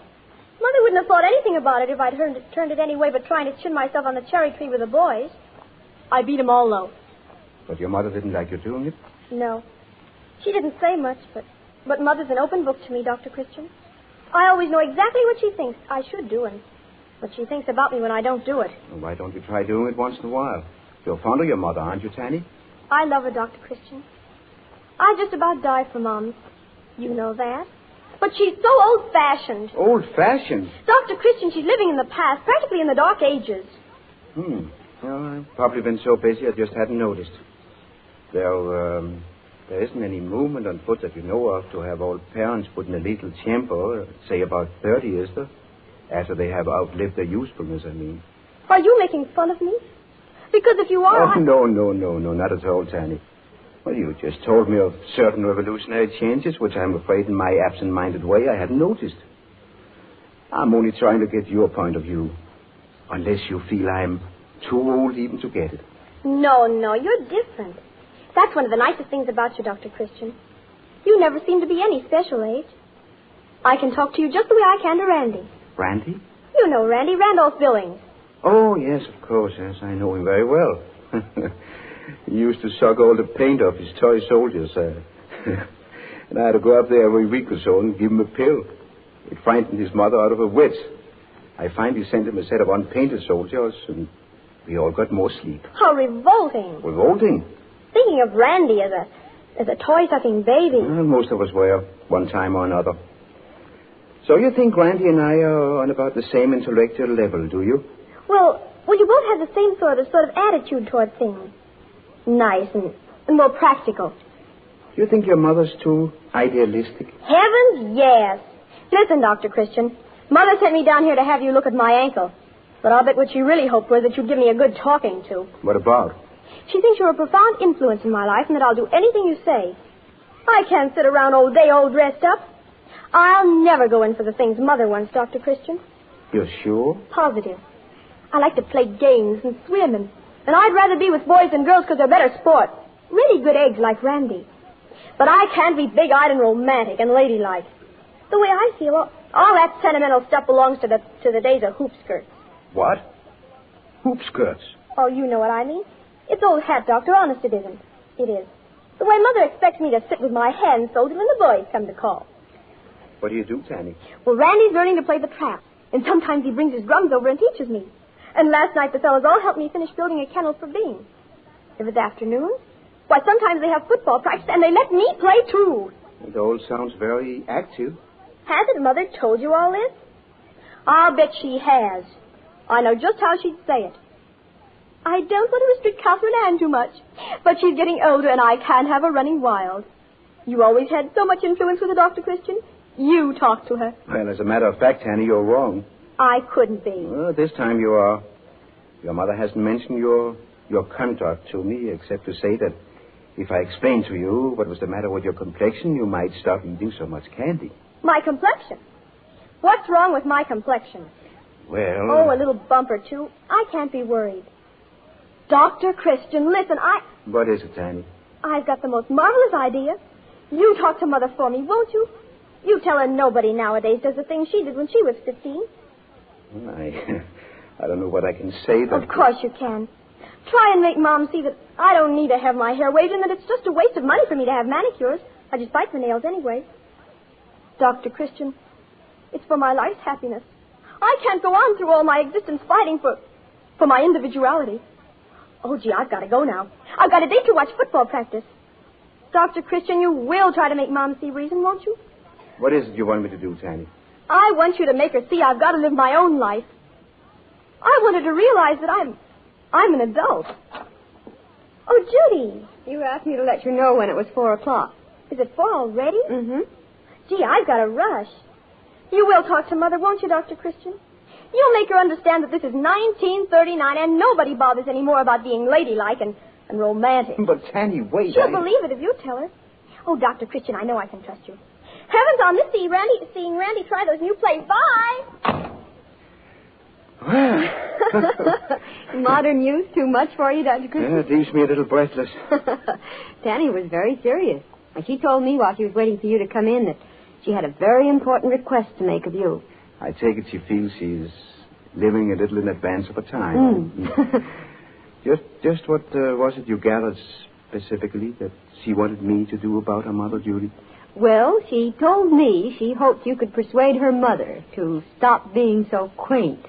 Mother wouldn't have thought anything about it if I'd turned it any way but trying to chin myself on the cherry tree with the boys. I beat 'em all, though. But your mother didn't like you doing it? No. She didn't say much, but Mother's an open book to me, Dr. Christian. I always know exactly what she thinks I should do and what she thinks about me when I don't do it. Well, why don't you try doing it once in a while? You're fond of your mother, aren't you, Tanny? I love her, Dr. Christian. I just about die for Mom. You know that. But she's so old-fashioned. Old-fashioned? Dr. Christian, she's living in the past, practically in the Dark Ages. Well, I've probably been so busy I just hadn't noticed. There isn't any movement on foot that you know of to have old parents put in a lethal chamber, say about 30, is there? After they have outlived their usefulness, I mean. Are you making fun of me? Because if you are... Oh, no, not at all, Tanny. Well, you just told me of certain revolutionary changes, which I'm afraid in my absent-minded way I hadn't noticed. I'm only trying to get your point of view. Unless you feel I'm too old even to get it. No, you're different. That's one of the nicest things about you, Dr. Christian. You never seem to be any special age. I can talk to you just the way I can to Randy. Randy? You know Randy, Randolph Billings. Oh, yes, of course, yes. I know him very well. He used to suck all the paint off his toy soldiers. And I had to go up there every week or so and give him a pill. It frightened his mother out of her wits. I finally sent him a set of unpainted soldiers, and we all got more sleep. How revolting. Revolting? Thinking of Randy as a toy-sucking baby. Well, most of us were, one time or another. So you think Randy and I are on about the same intellectual level, do you? Well, you both have the same sort of attitude toward things. Nice and more practical. Do you think your mother's too idealistic? Heavens, yes. Listen, Dr. Christian. Mother sent me down here to have you look at my ankle. But I'll bet what she really hoped was that you'd give me a good talking to. What about? She thinks you're a profound influence in my life and that I'll do anything you say. I can't sit around all day all dressed up. I'll never go in for the things Mother wants, Dr. Christian. You're sure? Positive. I like to play games and swim, and I'd rather be with boys than girls because they're better sport. Really good eggs like Randy. But I can't be big-eyed and romantic and ladylike. The way I feel, all that sentimental stuff belongs to the days of hoop skirts. What? Hoop skirts? Oh, you know what I mean. It's old hat, Doctor. Honest, it isn't. It is. The way Mother expects me to sit with my hands folded when the boys come to call. What do you do, Tanny? Well, Randy's learning to play the trap, and sometimes he brings his drums over and teaches me. And last night the fellows all helped me finish building a kennel for Bean. If it's afternoon, why, sometimes they have football practice, and they let me play, too. It all sounds very active. Hasn't Mother told you all this? I'll bet she has. I know just how she'd say it. I don't want to restrict Catherine Ann too much, but she's getting older, and I can't have her running wild. You always had so much influence with her, Dr. Christian. You talk to her. Well, as a matter of fact, Tanny, you're wrong. I couldn't be. Well, this time you are. Your mother hasn't mentioned your conduct to me, except to say that if I explained to you what was the matter with your complexion, you might stop eating so much candy. My complexion? What's wrong with my complexion? Well... Oh, a little bump or two. I can't be worried. Dr. Christian, listen, What is it, Tanny? I've got the most marvelous idea. You talk to Mother for me, won't you? You tell her nobody nowadays does the things she did when she was 15. I don't know what I can say that... Of course you can. Try and make Mom see that I don't need to have my hair waved and that it's just a waste of money for me to have manicures. I just bite my nails anyway. Dr. Christian, it's for my life's happiness. I can't go on through all my existence fighting for my individuality. Oh, gee, I've got to go now. I've got a date to watch football practice. Dr. Christian, you will try to make Mom see reason, won't you? What is it you want me to do, Tanny? I want you to make her see I've got to live my own life. I wanted to realize that I'm an adult. Oh, Judy. You asked me to let you know when it was 4 o'clock. Is it 4 already? Mm-hmm. Gee, I've got a rush. You will talk to Mother, won't you, Dr. Christian? You'll make her understand that this is 1939 and nobody bothers any more about being ladylike and romantic. But, Tanny, wait. She'll believe it if you tell her. Oh, Dr. Christian, I know I can trust you. Heavens on this, seeing Randy try those new plays. Bye! Modern youth too much for you, Dr. Christian? Yeah, it leaves me a little breathless. Tanny was very serious. And she told me while she was waiting for you to come in that she had a very important request to make of you. I take it she feels she's living a little in advance of her time. Just what was it you gathered specifically that she wanted me to do about her mother, Judy? Well, she told me she hoped you could persuade her mother to stop being so quaint.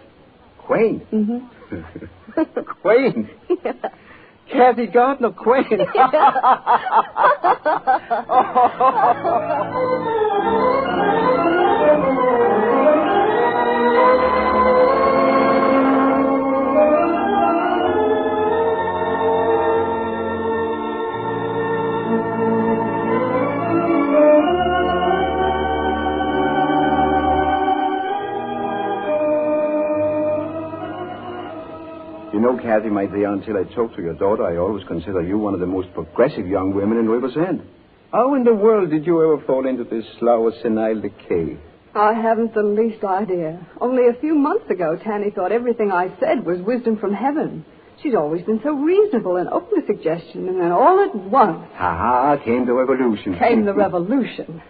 Quaint? Mm-hmm. Quaint? Kathy Gardner, quaint. You know, Kathy, my dear, until I talked to your daughter, I always consider you one of the most progressive young women in River's End. How in the world did you ever fall into this slow, senile decay? I haven't the least idea. Only a few months ago, Tanny thought everything I said was wisdom from heaven. She's always been so reasonable and open to suggestion, and then all at once... Ha-ha, came the revolution. Came the revolution.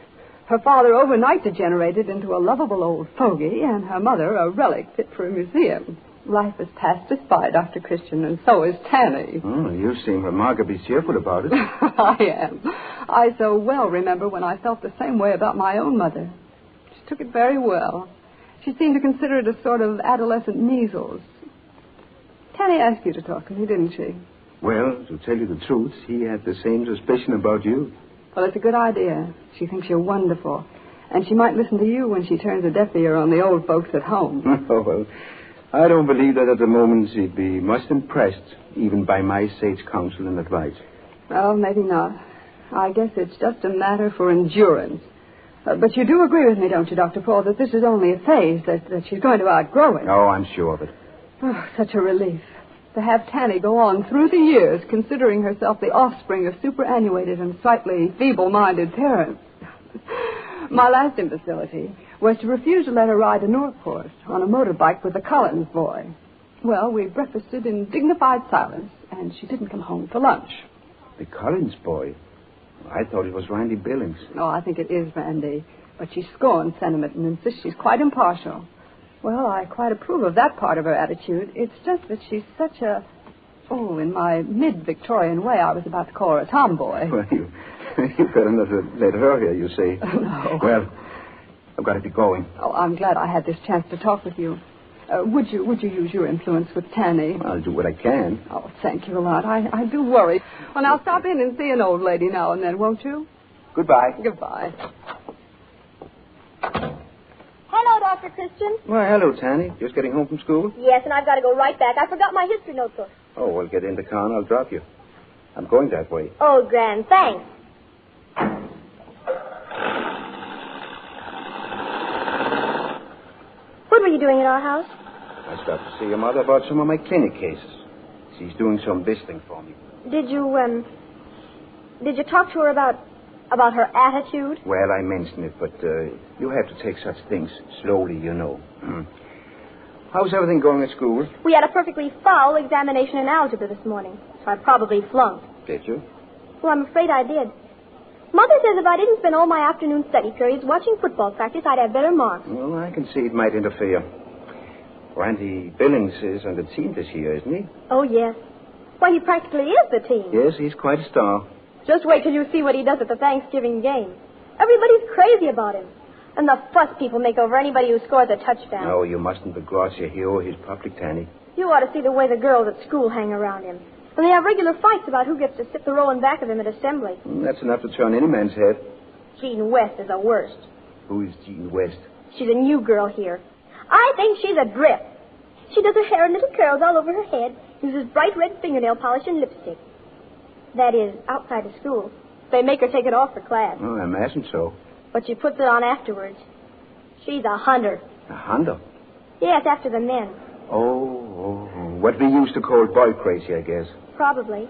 Her father overnight degenerated into a lovable old fogey, and her mother a relic fit for a museum. Life has passed us by, Dr. Christian, and so is Tanny. Oh, you seem remarkably cheerful about it. I am. I so well remember when I felt the same way about my own mother. She took it very well. She seemed to consider it a sort of adolescent measles. Tanny asked you to talk to me, didn't she? Well, to tell you the truth, she had the same suspicion about you. Well, it's a good idea. She thinks you're wonderful. And she might listen to you when she turns a deaf ear on the old folks at home. Oh, well, I don't believe that at the moment she'd be much impressed, even by my sage counsel and advice. Well, maybe not. I guess it's just a matter for endurance. But you do agree with me, don't you, Dr. Paul, that this is only a phase, that she's going to outgrow it? Oh, I'm sure of it. Oh, such a relief. To have Tanny go on through the years considering herself the offspring of superannuated and slightly feeble-minded parents. My last imbecility was to refuse to let her ride to Northport on a motorbike with the Collins boy. Well, we breakfasted in dignified silence, and she didn't come home for lunch. The Collins boy? I thought it was Randy Billings. Oh, I think it is Randy. But she scorns sentiment and insists she's quite impartial. Well, I quite approve of that part of her attitude. It's just that she's such a... Oh, in my mid-Victorian way, I was about to call her a tomboy. Well, you better not let her hear you say. No. Well, I've got to be going. Oh, I'm glad I had this chance to talk with you. Would you use your influence with Tanny? I'll do what I can. Oh, thank you a lot. I do worry. Well, now stop in and see an old lady now and then, won't you? Goodbye. Goodbye. Hello, Dr. Christian. Well, hello, Tanny. Just getting home from school? Yes, and I've got to go right back. I forgot my history notebook. Oh, well, get in the car and I'll drop you. I'm going that way. Oh, grand. Thanks. What were you doing at our house? I stopped to see your mother about some of my clinic cases. She's doing some visiting for me. Did you talk to her about her attitude? Well, I mentioned it, but you have to take such things slowly, you know. How's everything going at school? We had a perfectly foul examination in algebra this morning, so I probably flunked. Did you? Well, I'm afraid I did. Mother says if I didn't spend all my afternoon study periods watching football practice, I'd have better marks. Well, I can see it might interfere. Randy Billings is on the team this year, isn't he? Oh, yes. Why, he practically is the team. Yes, he's quite a star. Just wait till you see what he does at the Thanksgiving game. Everybody's crazy about him. And the fuss people make over anybody who scores a touchdown. No, you mustn't begrudge your hero his public, Tanny. You ought to see the way the girls at school hang around him. And they have regular fights about who gets to sit the row in back of him at assembly. That's enough to turn any man's head. Jean West is the worst. Who is Jean West? She's a new girl here. I think she's a drip. She does her hair in little curls all over her head, uses bright red fingernail polish and lipstick. That is, outside of school. They make her take it off for class. Oh, I imagine so. But she puts it on afterwards. She's a hunter. A Honda? Yes, after the men. Oh. What we used to call boy crazy, I guess. Probably.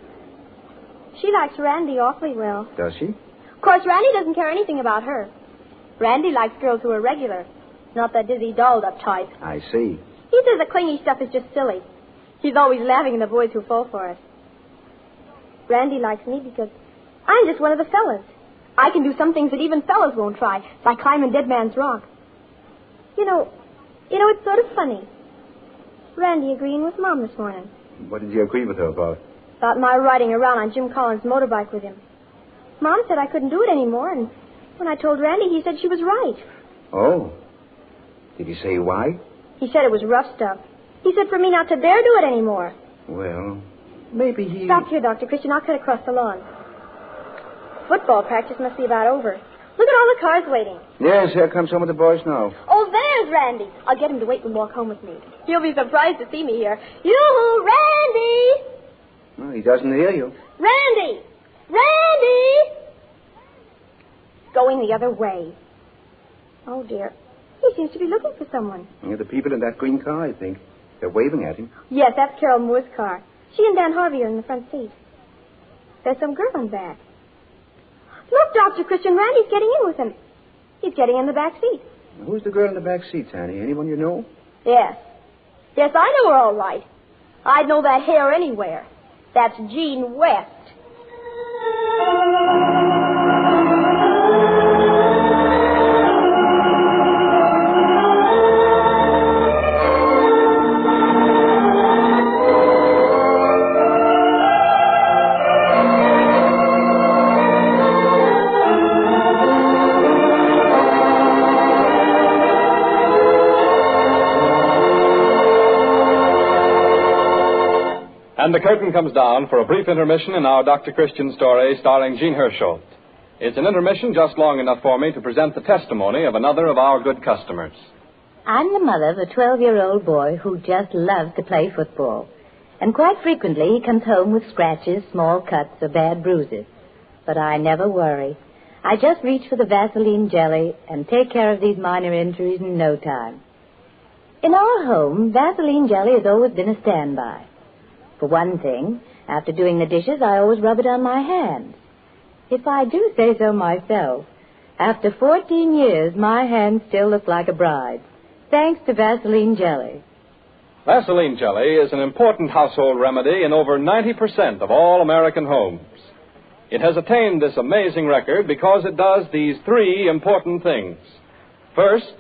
She likes Randy awfully well. Does she? Of course, Randy doesn't care anything about her. Randy likes girls who are regular, not that dizzy dolled-up type. I see. He says the clingy stuff is just silly. He's always laughing at the boys who fall for it. Randy likes me because I'm just one of the fellas. I can do some things that even fellas won't try, like climbing Dead Man's Rock. You know, it's sort of funny. Randy agreeing with Mom this morning. What did you agree with her about? About my riding around on Jim Collins' motorbike with him. Mom said I couldn't do it anymore, and when I told Randy, he said she was right. Oh. Did he say why? He said it was rough stuff. He said for me not to dare do it anymore. Well, maybe he... Stop here, Dr. Christian. I'll cut across the lawn. Football practice must be about over. Look at all the cars waiting. Yes, here come some of the boys now. Oh, there's Randy. I'll get him to wait and walk home with me. He'll be surprised to see me here. Yoo-hoo, Randy! Well, he doesn't hear you. Randy! Randy! Going the other way. Oh, dear. He seems to be looking for someone. Yeah, the people in that green car, I think. They're waving at him. Yes, that's Carol Moore's car. She and Dan Harvey are in the front seat. There's some girl in back. Look, Dr. Christian, Randy's getting in with him. He's getting in the back seat. Who's the girl in the back seat, Tanny? Anyone you know? Yes. Yes, I know her all right. I'd know that hair anywhere. That's Jean West. And the curtain comes down for a brief intermission in our Dr. Christian story starring Jean Hersholt. It's an intermission just long enough for me to present the testimony of another of our good customers. I'm the mother of a 12-year-old boy who just loves to play football. And quite frequently he comes home with scratches, small cuts, or bad bruises. But I never worry. I just reach for the Vaseline jelly and take care of these minor injuries in no time. In our home, Vaseline jelly has always been a standby. For one thing, after doing the dishes, I always rub it on my hands. If I do say so myself, after 14 years, my hands still look like a bride's, thanks to Vaseline jelly. Vaseline jelly is an important household remedy in over 90% of all American homes. It has attained this amazing record because it does these three important things. First,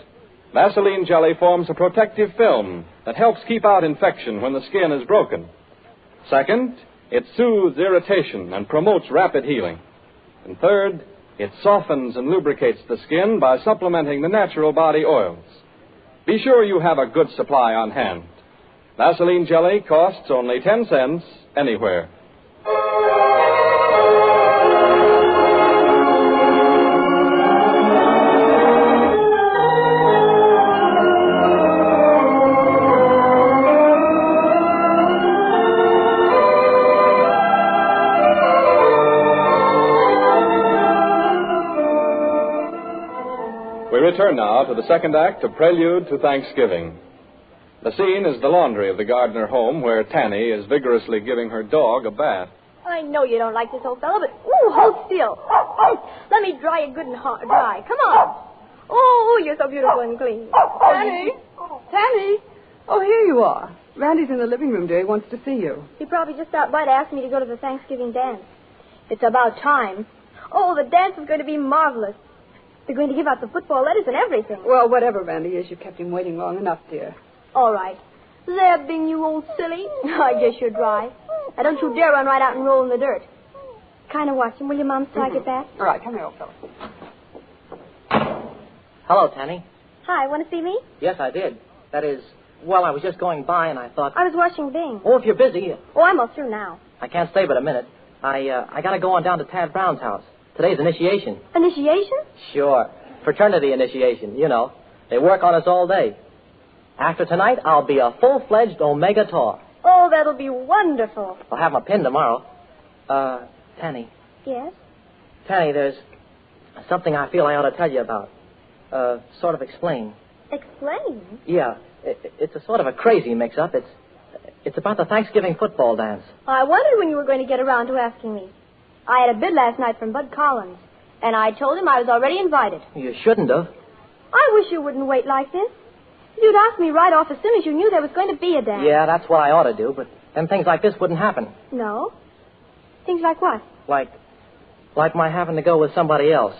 Vaseline jelly forms a protective film that helps keep out infection when the skin is broken. Second, it soothes irritation and promotes rapid healing. And third, it softens and lubricates the skin by supplementing the natural body oils. Be sure you have a good supply on hand. Vaseline jelly costs only 10 cents anywhere. We return now to the second act of Prelude to Thanksgiving. The scene is the laundry of the Gardner home where Tanny is vigorously giving her dog a bath. I know you don't like this old fellow, but, hold still. Let me dry you good and dry. Come on. Oh, you're so beautiful and clean. Tanny! Tanny! Oh, here you are. Randy's in the living room, dear. He wants to see you. He probably just stopped by to ask me to go to the Thanksgiving dance. It's about time. Oh, the dance is going to be marvelous. They're going to give out the football letters and everything. Well, whatever Randy is, you kept him waiting long enough, dear. All right. There, Bing, you old silly. I guess you're dry. Now, don't you dare run right out and roll in the dirt. Kind of watch him, will you, Mom, till I get back? All right, come here, old fellow. Hello, Tanny. Hi, want to see me? Yes, I did. That is, well, I was just going by and I thought... I was watching Bing. Oh, if you're busy... Oh, I'm all through now. I can't stay but a minute. I got to go on down to Tad Brown's house. Today's initiation. Initiation? Sure. Fraternity initiation, you know. They work on us all day. After tonight, I'll be a full-fledged Omega Tau. Oh, that'll be wonderful. I'll have my pin tomorrow. Tanny. Yes? Tanny, there's something I feel I ought to tell you about. Sort of explain. Explain? Yeah. It's a sort of a crazy mix-up. It's about the Thanksgiving football dance. I wondered when you were going to get around to asking me. I had a bid last night from Bud Collins, and I told him I was already invited. You shouldn't have. I wish you wouldn't wait like this. You'd ask me right off as soon as you knew there was going to be a dance. Yeah, that's what I ought to do, but then things like this wouldn't happen. No? Things like what? Like my having to go with somebody else.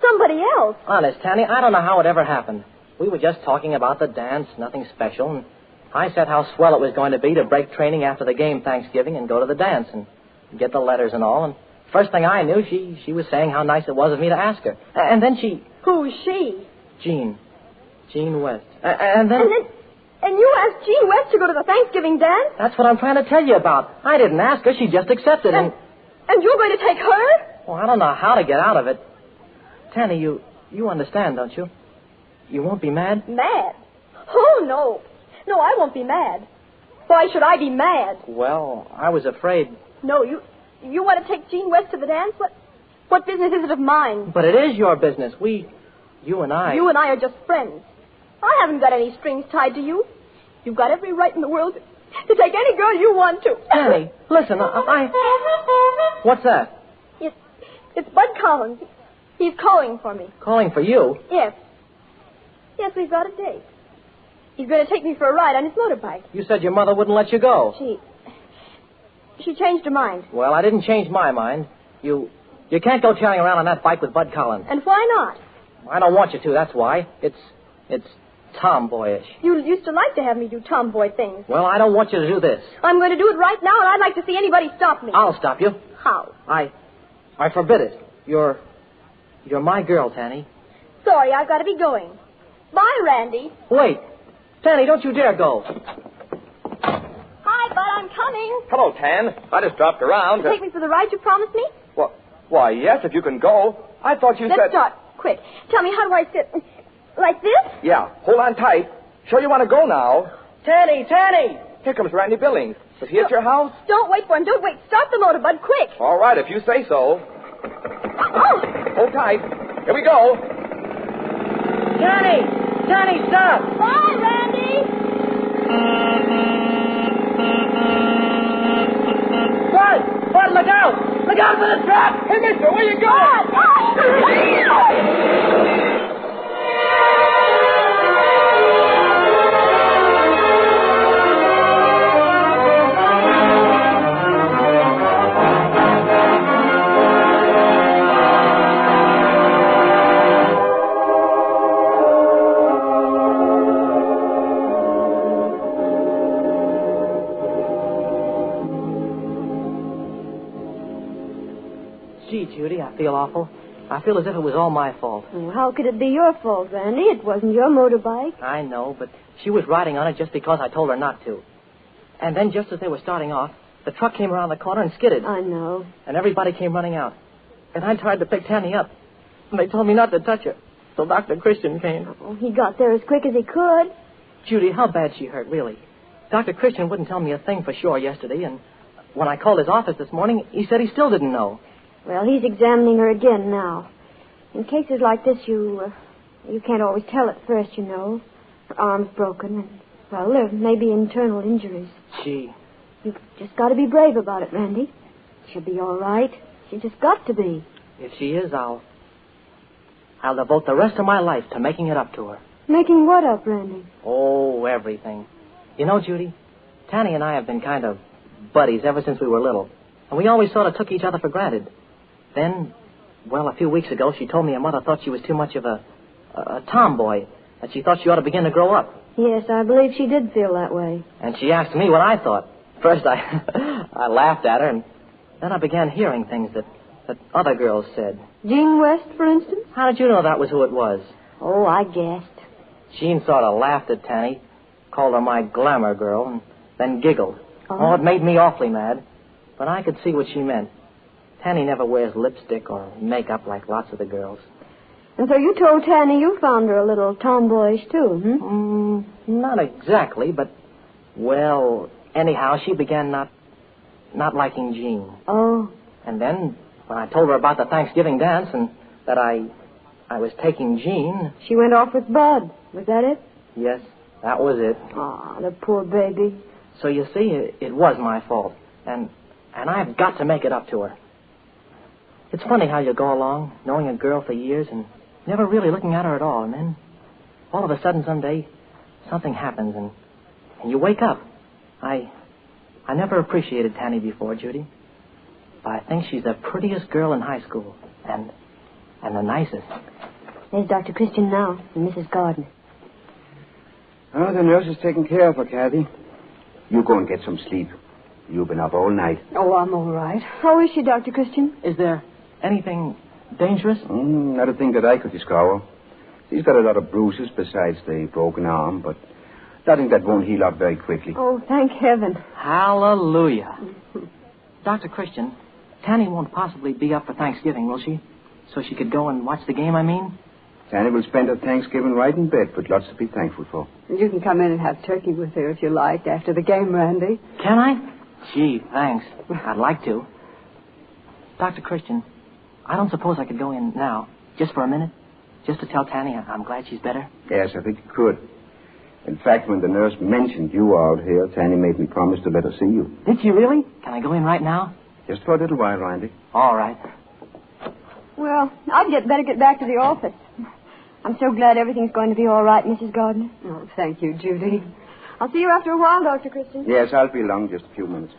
Somebody else? Honest, Tanny, I don't know how it ever happened. We were just talking about the dance, nothing special, and I said how swell it was going to be to break training after the game Thanksgiving and go to the dance and get the letters and all, and first thing I knew, she was saying how nice it was of me to ask her. And then she... Who's she? Jean West. And then... And you asked Jean West to go to the Thanksgiving dance? That's what I'm trying to tell you about. I didn't ask her. She just accepted. And you're going to take her? Well, I don't know how to get out of it. Tanny, you understand, don't you? You won't be mad? Mad? Oh, no. No, I won't be mad. Why should I be mad? Well, I was afraid... No, you want to take Jean West to the dance? What business is it of mine? But it is your business. You and I... You and I are just friends. I haven't got any strings tied to you. You've got every right in the world to take any girl you want to. Tanny, listen, What's that? It's Bud Collins. He's calling for me. Calling for you? Yes. Yes, we've got a date. He's going to take me for a ride on his motorbike. You said your mother wouldn't let you go. She changed her mind. Well, I didn't change my mind. You can't go tearing around on that bike with Bud Collins. And why not? I don't want you to, that's why. It's tomboyish. You used to like to have me do tomboy things. Well, I don't want you to do this. I'm going to do it right now, and I'd like to see anybody stop me. I'll stop you. How? I forbid it. You're my girl, Tanny. Sorry, I've got to be going. Bye, Randy. Wait. Tanny, don't you dare go. Hi, Bud, I'm coming. Hello, Tan. I just dropped around. Take me for the ride you promised me? Why, yes, if you can go. I thought you said... Let's start. Quick. Tell me, how do I sit? Like this? Yeah. Hold on tight. Sure you want to go now? Tanny! Here comes Randy Billings. Is he at your house? Don't wait for him. Don't wait. Start the motor, Bud, quick. All right, if you say so. Oh! Hold tight. Here we go. Tanny, stop! Bye, Randy! Bud, look out! Look out for the trap! Hey, mister, where you going? Gee, Judy, I feel awful. I feel as if it was all my fault. Well, how could it be your fault, Randy? It wasn't your motorbike. I know, but she was riding on it just because I told her not to. And then just as they were starting off, the truck came around the corner and skidded. I know. And everybody came running out. And I tried to pick Tanny up. And they told me not to touch her. So Dr. Christian came. Oh, he got there as quick as he could. Judy, how bad she hurt, really. Dr. Christian wouldn't tell me a thing for sure yesterday, and when I called his office this morning, he said he still didn't know. Well, he's examining her again now. In cases like this, you can't always tell at first, you know. Her arm's broken, and, well, there may be internal injuries. Gee. You've just got to be brave about it, Randy. She'll be all right. She just got to be. If she is, I'll devote the rest of my life to making it up to her. Making what up, Randy? Oh, everything. You know, Judy, Tanny and I have been kind of buddies ever since we were little. And we always sort of took each other for granted. Then, well, a few weeks ago, she told me her mother thought she was too much of a tomboy, that she thought she ought to begin to grow up. Yes, I believe she did feel that way. And she asked me what I thought. First, I laughed at her, and then I began hearing things that other girls said. Jean West, for instance? How did you know that was who it was? Oh, I guessed. Jean sort of laughed at Tanny, called her my glamour girl, and then giggled. Oh, it made me awfully mad. But I could see what she meant. Tanny never wears lipstick or makeup like lots of the girls. And so you told Tanny you found her a little tomboyish, too, Not exactly, but, well, anyhow, she began not liking Jean. Oh. And then, when I told her about the Thanksgiving dance and that I was taking Jean... She went off with Bud. Was that it? Yes, that was it. Ah, the poor baby. So you see, it was my fault. And I've got to make it up to her. It's funny how you go along, knowing a girl for years and never really looking at her at all. And then, all of a sudden, someday, something happens and you wake up. I never appreciated Tanny before, Judy. But I think she's the prettiest girl in high school. And the nicest. There's Dr. Christian now and Mrs. Gardner. Oh, the nurse is taking care of her, Kathy. You go and get some sleep. You've been up all night. Oh, I'm all right. How is she, Dr. Christian? Is there anything dangerous? Not a thing that I could discover. She's got a lot of bruises besides the broken arm, but nothing that won't heal up very quickly. Oh, thank heaven. Hallelujah. Dr. Christian, Tanny won't possibly be up for Thanksgiving, will she? So she could go and watch the game, I mean? Tanny will spend her Thanksgiving right in bed, with lots to be thankful for. You can come in and have turkey with her if you like after the game, Randy. Can I? Gee, thanks. I'd like to. Dr. Christian, I don't suppose I could go in now, just for a minute, just to tell Tanny I'm glad she's better? Yes, I think you could. In fact, when the nurse mentioned you out here, Tanny made me promise to let her see you. Did she really? Can I go in right now? Just for a little while, Randy. All right. Well, I'd better get back to the office. I'm so glad everything's going to be all right, Mrs. Gardner. Oh, thank you, Judy. I'll see you after a while, Dr. Christian. Yes, I'll be along just a few minutes.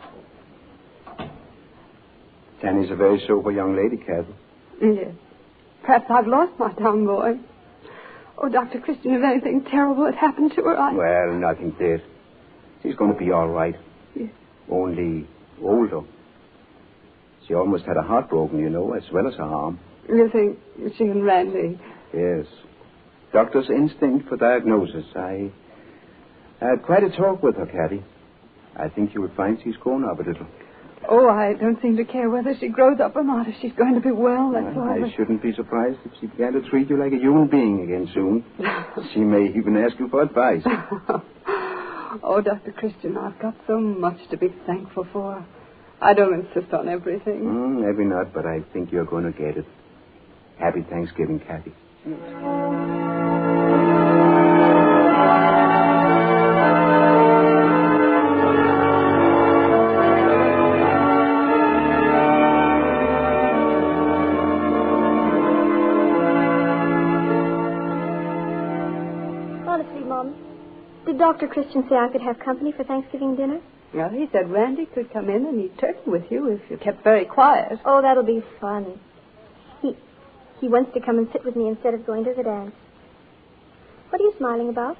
Tanny's a very sober young lady, Kathy. Yes. Perhaps I've lost my tomboy. Oh, Dr. Christian, if anything terrible had happened to her, Well, nothing did. She's going to be all right. Yes. Only older. She almost had her heart broken, you know, as well as her arm. You think she and Randy... Yes. Doctor's instinct for diagnosis. I had quite a talk with her, Kathy. I think you would find she's grown up a little. Oh, I don't seem to care whether she grows up or not. If she's going to be well, that's all. I shouldn't be surprised if she began to treat you like a human being again soon. She may even ask you for advice. Oh, Dr. Christian, I've got so much to be thankful for. I don't insist on everything. Maybe not, but I think you're going to get it. Happy Thanksgiving, Kathy. Honestly, Mom, did Dr. Christian say I could have company for Thanksgiving dinner? Well, he said Randy could come in and eat turkey with you if you kept very quiet. Oh, that'll be fun. He wants to come and sit with me instead of going to the dance. What are you smiling about?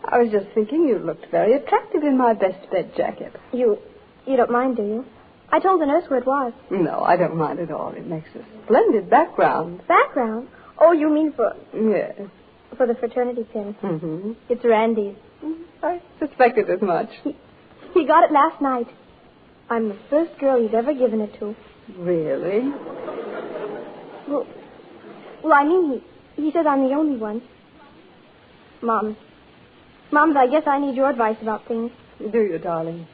I was just thinking you looked very attractive in my best bed jacket. You don't mind, do you? I told the nurse where it was. No, I don't mind at all. It makes a splendid background. Background? Oh, you mean for... Yes. For the fraternity pin. Mm-hmm. It's Randy's. I suspected as much. He got it last night. I'm the first girl he's ever given it to. Really? Well, I mean, he says I'm the only one. Moms, I guess I need your advice about things. Do you, darling?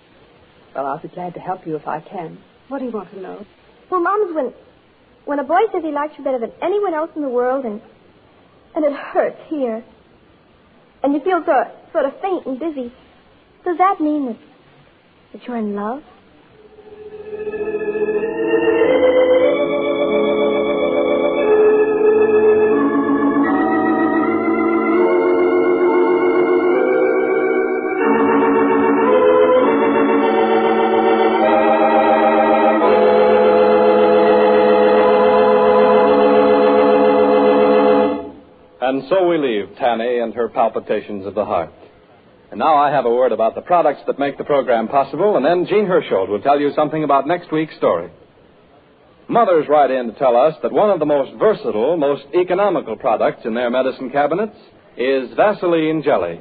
Well, I'll be glad to help you if I can. What do you want to know? Well, Moms, when a boy says he likes you better than anyone else in the world, and it hurts here, and you feel sort of faint and dizzy, does that mean that you're in love? And so we leave Tanny and her palpitations of the heart. And now I have a word about the products that make the program possible, and then Gene Hersholt will tell you something about next week's story. Mothers write in to tell us that one of the most versatile, most economical products in their medicine cabinets is Vaseline Jelly.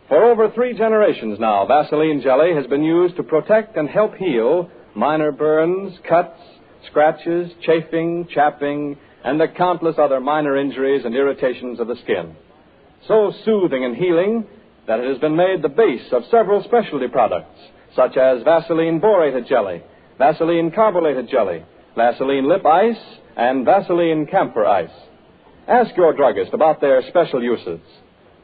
For over 3 generations now, Vaseline Jelly has been used to protect and help heal minor burns, cuts, scratches, chafing, chapping, and the countless other minor injuries and irritations of the skin. So soothing and healing that it has been made the base of several specialty products, such as Vaseline borated jelly, Vaseline carbolated jelly, Vaseline lip ice, and Vaseline camphor ice. Ask your druggist about their special uses.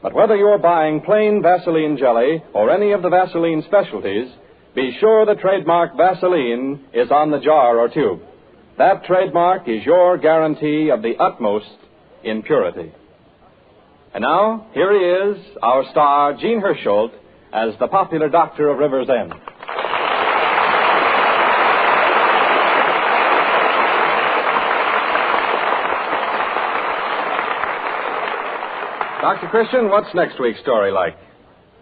But whether you're buying plain Vaseline jelly or any of the Vaseline specialties, be sure the trademark Vaseline is on the jar or tube. That trademark is your guarantee of the utmost in purity. And now, here he is, our star, Gene Hersholt, as the popular doctor of River's End. Dr. Christian, what's next week's story like?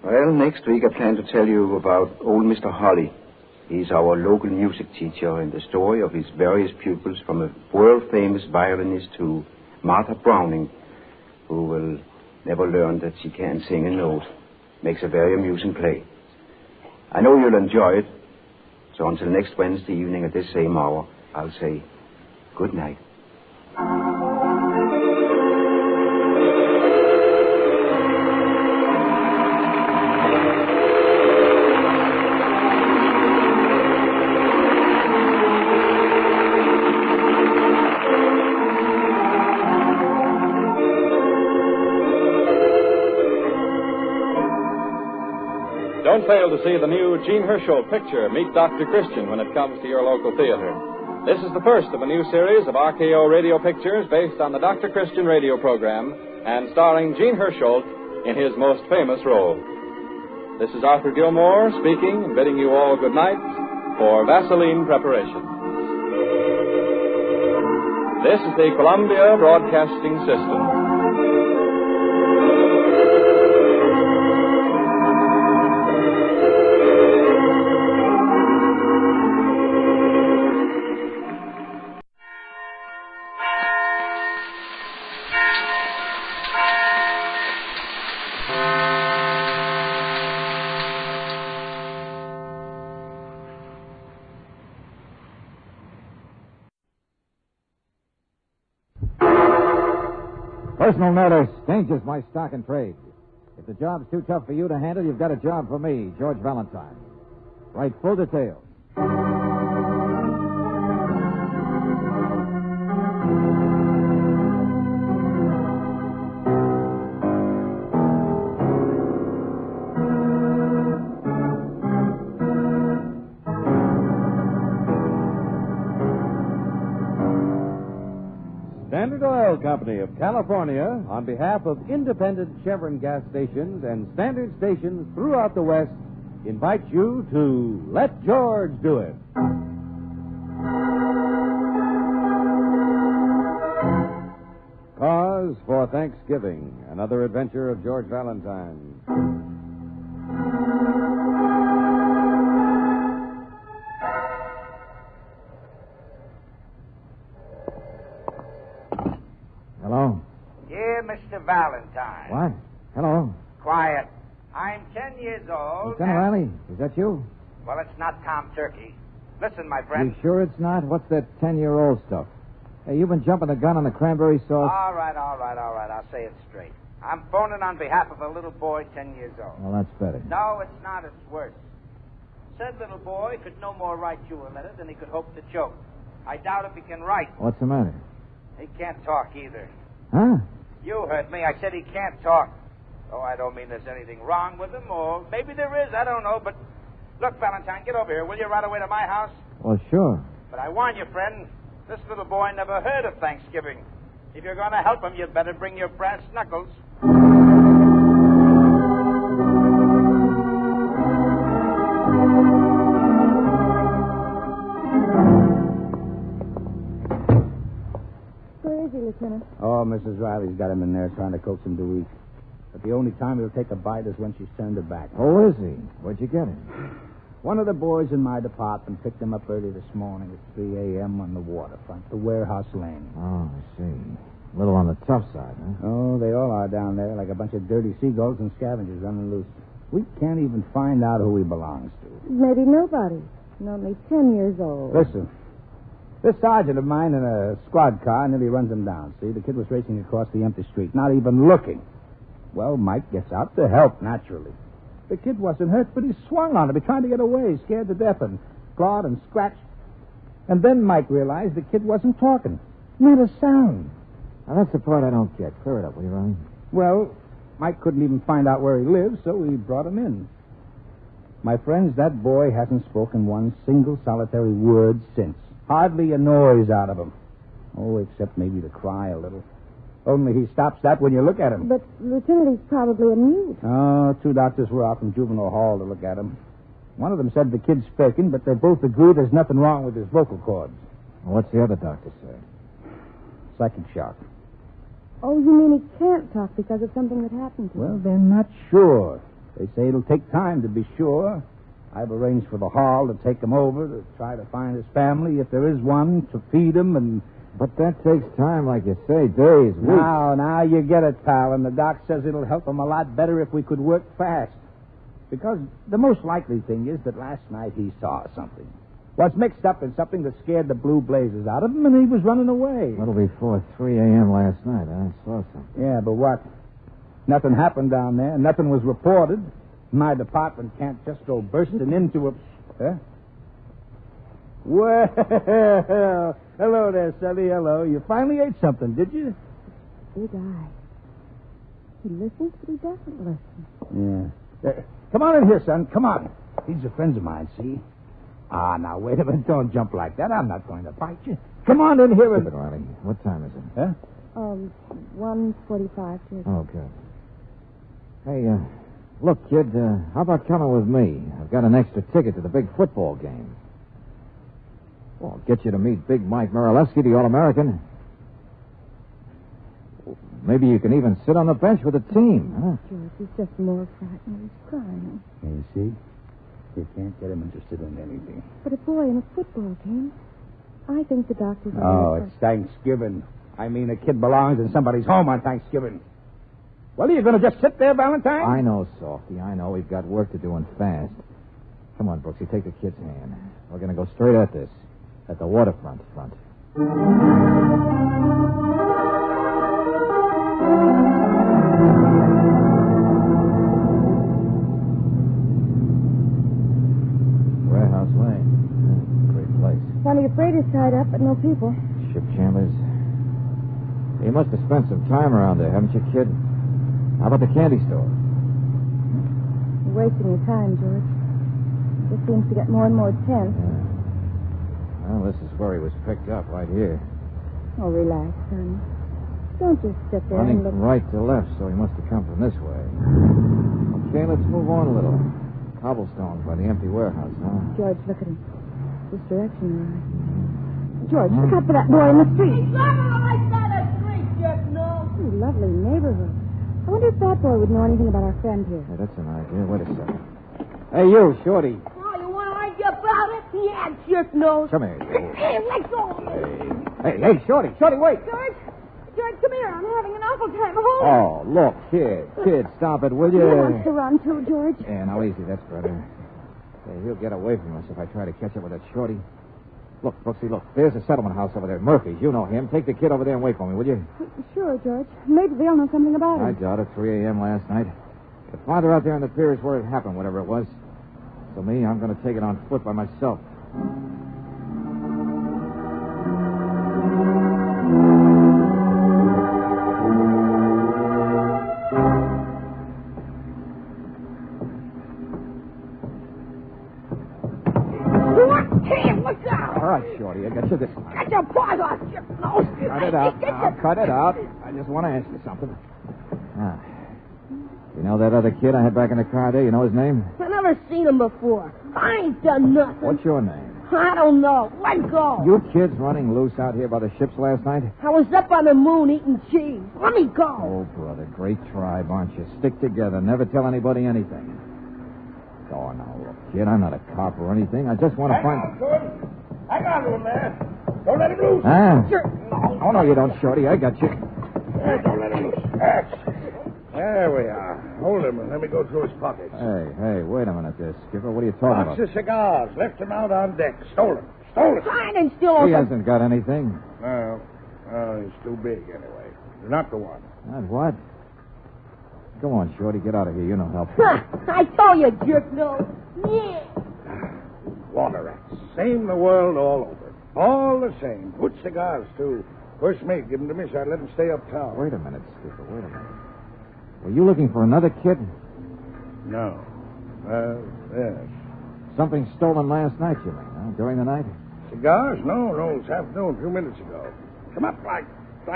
Well, next week I plan to tell you about old Mr. Holly. He's our local music teacher, and the story of his various pupils, from a world-famous violinist to Martha Browning, who will never learn that she can't sing a note, makes a very amusing play. I know you'll enjoy it, so until next Wednesday evening at this same hour, I'll say good night. Don't fail to see the new Gene Hersholt picture, Meet Dr. Christian, when it comes to your local theater. This is the first of a new series of RKO radio pictures based on the Dr. Christian radio program and starring Gene Hersholt in his most famous role. This is Arthur Gilmore speaking and bidding you all good night for Vaseline Preparation. This is the Columbia Broadcasting System. Personal notice changes my stock and trade. If the job's too tough for you to handle, you've got a job for me, George Valentine. Write full details. Standard Oil Company of California, on behalf of independent Chevron gas stations and standard stations throughout the West, invites you to Let George Do It. Cause for Thanksgiving, another adventure of George Valentine. Hello? Dear Mr. Valentine. What? Hello? Quiet. I'm 10 years old. Lieutenant Riley, is that you? Well, it's not Tom Turkey. Listen, my friend. You sure it's not? What's that 10-year-old stuff? Hey, you've been jumping the gun on the cranberry sauce? All right. I'll say it straight. I'm phoning on behalf of a little boy 10 years old. Well, that's better. No, it's not. It's worse. Said little boy could no more write you a letter than he could hope to choke. I doubt if he can write. What's the matter? He can't talk either. Huh? You heard me. I said he can't talk. Oh, I don't mean there's anything wrong with him, or maybe there is. I don't know, but... Look, Valentine, get over here, will you? Right away to my house. Well, sure. But I warn you, friend, this little boy never heard of Thanksgiving. If you're going to help him, you'd better bring your brass knuckles. Where is he, Lieutenant? Oh, Mrs. Riley's got him in there trying to coax him to eat. But the only time he'll take a bite is when she's turned her back. Oh, is he? Where'd you get him? One of the boys in my department picked him up early this morning at 3 a.m. on the waterfront, the warehouse lane. Oh, I see. A little on the tough side, huh? Oh, they all are down there, like a bunch of dirty seagulls and scavengers running loose. We can't even find out who he belongs to. Maybe nobody. And only 10 years old. Listen, This sergeant of mine in a squad car nearly runs him down. See, the kid was racing across the empty street, not even looking. Well, Mike gets out to help, naturally. The kid wasn't hurt, but he swung on him. He tried to get away, scared to death, and clawed and scratched. And then Mike realized the kid wasn't talking. Not a sound. Now, that's the part I don't get. Clear it up, will you, Ronnie? Well, Mike couldn't even find out where he lives, so we brought him in. My friends, that boy hasn't spoken one single solitary word since. Hardly a noise out of him. Oh, except maybe to cry a little. Only he stops that when you look at him. But, Lieutenant, he's probably a mute. Oh, 2 doctors were out from juvenile hall to look at him. One of them said the kid's faking, but they both agree there's nothing wrong with his vocal cords. What's the other doctor say? Psychic shock. Oh, you mean he can't talk because of something that happened to him? Well, they're not sure. They say it'll take time to be sure. I've arranged for the hall to take him over to try to find his family, if there is one, to feed him and... But that takes time, like you say, days, weeks. Now you get it, pal, and the doc says it'll help him a lot better if we could work fast. Because the most likely thing is that last night he saw something. Was mixed up in something that scared the blue blazes out of him, and he was running away. A little before 3 a.m. last night, I saw something. Yeah, but what? Nothing happened down there. Nothing was reported. My department can't just go bursting into a... Huh? Well, hello there, Sonny. Hello. You finally ate something, did you? Big eye. He listens, but he doesn't listen. Yeah. Come on in here, son. Come on. These are friends of mine, see? Now, wait a minute. Don't jump like that. I'm not going to bite you. Come on in here and... Stupid, Riley. What time is it? Huh? 1:45. Oh, good. Hey, look, kid, how about coming with me? I've got an extra ticket to the big football game. Well, I'll get you to meet Big Mike Moralewski, the All-American. Maybe you can even sit on the bench with the team, huh? George, he's just more frightened. He's crying. You see? You can't get him interested in anything. But a boy in a football game, I think the doctor's... Oh, it's Thanksgiving. I mean, a kid belongs in somebody's home on Thanksgiving. Well, are you going to just sit there, Valentine? I know, Softy. I know. We've got work to do and fast. Come on, Brooksy, take the kid's hand. We're going to go straight at this. At the waterfront front. Warehouse Lane. Great place. Plenty of freighters tied up, but no people. Ship chambers. You must have spent some time around there, haven't you, kid? How about the candy store? You're wasting your time, George. It seems to get more and more tense. Yeah. Well, this is where he was picked up, right here. Oh, relax, son. Don't just sit there Running and look... from right to left, so he must have come from this way. Okay, let's move on a little. Cobblestones by the empty warehouse, huh? George, look at him. This direction, all right. George, look out for that boy in the street. Oh, lovely neighborhood. I wonder if that boy would know anything about our friend here. Hey, that's an idea. Wait a second. Hey, you, Shorty. Oh, you want to argue about it? Yeah, jerk nose. Come here, you. Hey, let go. Hey, Shorty. Shorty, wait. George, come here. I'm having an awful time. Hold on. Oh, look, kid, stop it, will you? He wants to run, too, George. Yeah, now easy, that's better. Hey, he'll get away from us if I try to catch up with that Shorty. Look, Brooksy, look. There's a settlement house over there. Murphy's. You know him. Take the kid over there and wait for me, will you? Sure, George. Maybe they'll know something about I it. doubt it. 3 a.m. last night. The farther out there on the pier is where it happened, whatever it was. So me, I'm going to take it on foot by myself. Look out! All right, Shorty, I got you this time. Get your paws off, jerk nose. Cut it out. Now, cut it out. I just want to ask you something. Ah. You know that other kid I had back in the car there? You know his name? I never seen him before. I ain't done nothing. What's your name? I don't know. Let go. You kids running loose out here by the ships last night? I was up on the moon eating cheese. Let me go. Oh, brother, great tribe, aren't you? Stick together. Never tell anybody anything. Oh, now, look, kid, I'm not a cop or anything. I just want to find... Hang on, little man. Don't let him loose. Ah? Sure. Oh, no, you don't, Shorty. I got you. Don't let him loose. There we are. Hold him and let me go through his pockets. Hey, wait a minute there, Skipper. What are you talking Box about? of cigars. Left him out on deck. Stole him. Fine and still He hasn't got anything. No. He's too big, anyway. You're not the one. Not what? Go on, Shorty. Get out of here. You know help. I told you, jerk nose. Yeah. Water rats. Same the world all over. All the same. Good cigars, too. First mate, give them to me so I'd let him stay uptown. Wait a minute, Skipper. Wait a minute. Were you looking for another kid? No. Yes. Something stolen last night, you mean, huh? During the night? Cigars? No. It's afternoon, a few minutes ago. Come up like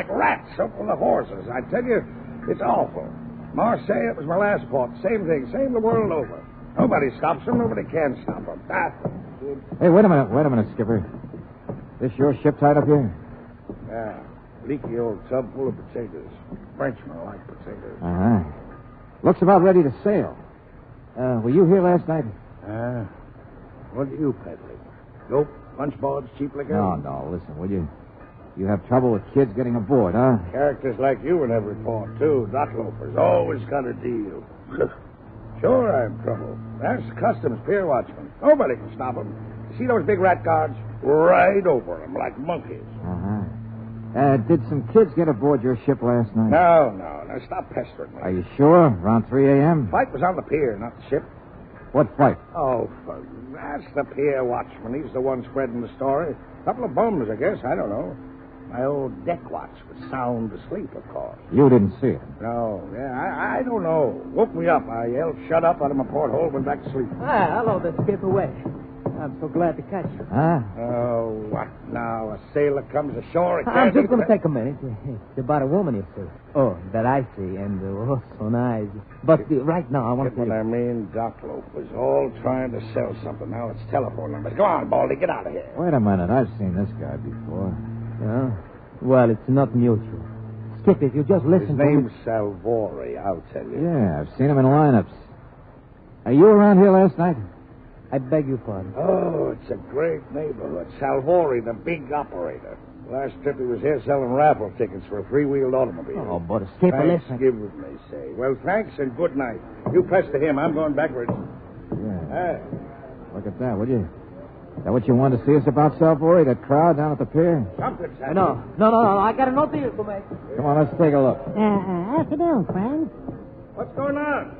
rats up on the horses. I tell you, it's awful. Marseille, it was my last port. Same thing. Same the world over. Nobody stops them. Nobody can stop them. Hey, wait a minute, Skipper. This your ship tied up here? Yeah. Leaky old tub full of potatoes. Frenchmen like potatoes. Uh-huh. Looks about ready to sail. Were you here last night? What are you peddling? Dope, lunchboards, cheap liquor? No. Listen, will you? You have trouble with kids getting aboard, huh? Characters like you in every port, too. Dock loafers. Always got a deal. Sure, I'm trouble. That's customs pier watchmen. Nobody can stop them. See those big rat guards? Right over them like monkeys. Uh-huh. Did some kids get aboard your ship last night? No. Now stop pestering me. Are you sure? Around 3 a.m.? Fight was on the pier, not the ship. What fight? Oh, that's the pier watchman. He's the one spreading the story. A couple of bums, I guess. I don't know. My old deck watch was sound asleep, of course. You didn't see it? No. Yeah, I don't know. Woke me up. I yelled, shut up, out of my porthole, went back to sleep. Hello there, Skipper West. I'm so glad to catch you. Huh? Oh, what now? A sailor comes ashore. I'm just going to take a minute. It's about a woman, you see. Oh, that I see, and so nice. But right now, I want to Get what I mean? Dock loafers all trying to sell something. Now it's telephone numbers. Go on, Baldy, get out of here. Wait a minute. I've seen this guy before. Yeah? Well, it's not mutual. Skip, if you just listen His name's Salvori, I'll tell you. Yeah, I've seen him in lineups. Are you around here last night? I beg your pardon. Oh, it's a great neighborhood. Salvori, the big operator. Last trip he was here selling raffle tickets for a three-wheeled automobile. Oh, but Skipper, listen. Thanksgiving, they say. Well, thanks and good night. You pester him. I'm going backwards. Yeah. Hey. Look at that, would you? Is that what you wanted to see us about, Salvori? That crowd down at the pier? Something's happening. No. I got a note to you to make. Come on, let's take a look. Afternoon, friends. What's going on?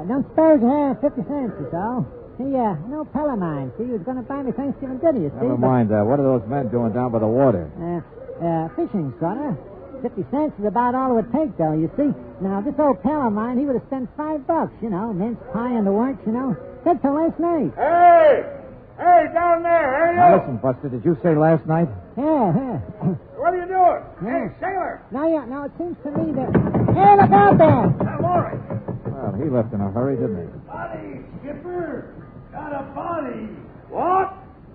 Don't suppose you have 50 cents or so? He, no pal of mine. See, he was going to buy me Thanksgiving dinner, you see. Never mind that. What are those men doing down by the water? Fishing, sort of. 50 cents is about all it would take, though, you see. Now, this old pal of mine, he would have spent $5, you know, mince pie and the works, you know. That's till last night. Hey, down there, hey, Now, you! listen, Buster, did you say last night? Yeah. What are you doing? Yeah. Hey, sailor! Now, it seems to me that... Hey, look out there! Salvori! Well, he left in a hurry, didn't he? Body, Skipper. Got a body. What?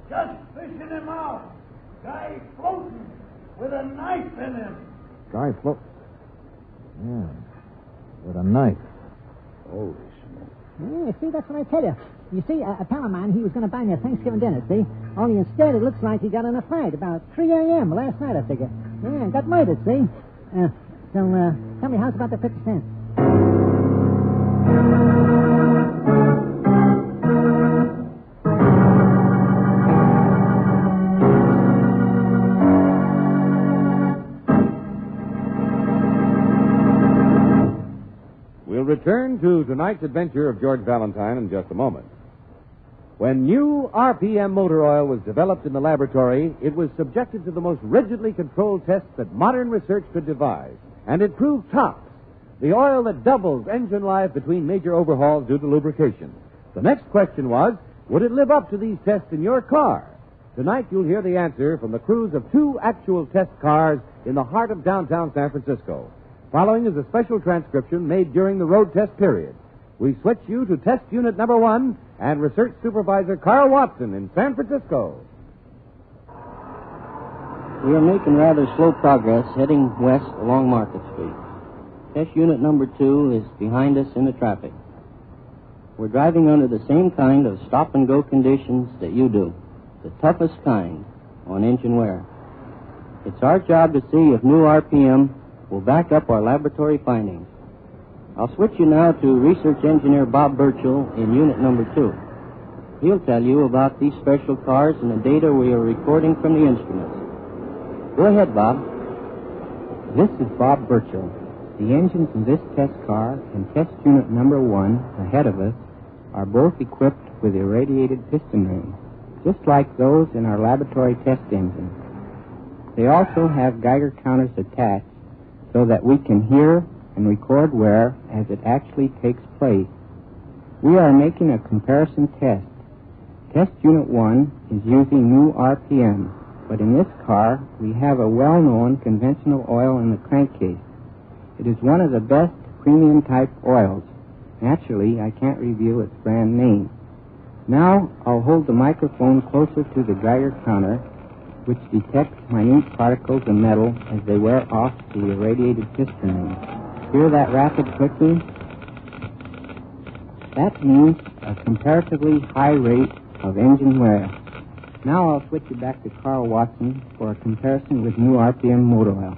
Just fishing him out. Guy floating with a knife in him. Guy float. Yeah. With a knife. Holy smoke. Yeah, see, that's what I tell you. You see, a pal of mine, he was going to buy me a Thanksgiving dinner, see? Only instead, it looks like he got in a fight about 3 a.m. last night, I figure. Yeah, got murdered, see? So, tell me, how's about the 50 cents? We'll return to tonight's adventure of George Valentine in just a moment. When new RPM motor oil was developed in the laboratory, it was subjected to the most rigidly controlled tests that modern research could devise, and it proved tops, the oil that doubles engine life between major overhauls due to lubrication. The next question was, would it live up to these tests in your car? Tonight you'll hear the answer from the crews of 2 actual test cars in the heart of downtown San Francisco. Following is a special transcription made during the road test period. We switch you to test unit number 1 and research supervisor Carl Watson in San Francisco. We are making rather slow progress heading west along Market Street. Test unit number 2 is behind us in the traffic. We're driving under the same kind of stop-and-go conditions that you do, the toughest kind on engine wear. It's our job to see if new RPM will back up our laboratory findings. I'll switch you now to Research Engineer Bob Burchell in Unit Number 2. He'll tell you about these special cars and the data we are recording from the instruments. Go ahead, Bob. This is Bob Burchell. The engines in this test car and test unit number 1 ahead of us are both equipped with irradiated piston rings, just like those in our laboratory test engine. They also have Geiger counters attached so that we can hear and record wear as it actually takes place. We are making a comparison test. Test Unit 1 is using new RPM, but in this car we have a well-known conventional oil in the crankcase. It is one of the best premium type oils. Naturally, I can't reveal its brand name. Now I'll hold the microphone closer to the Geiger counter, which detects minute particles of metal as they wear off the irradiated piston ring. Hear that rapid clicking? That means a comparatively high rate of engine wear. Now I'll switch you back to Carl Watson for a comparison with new RPM motor oil.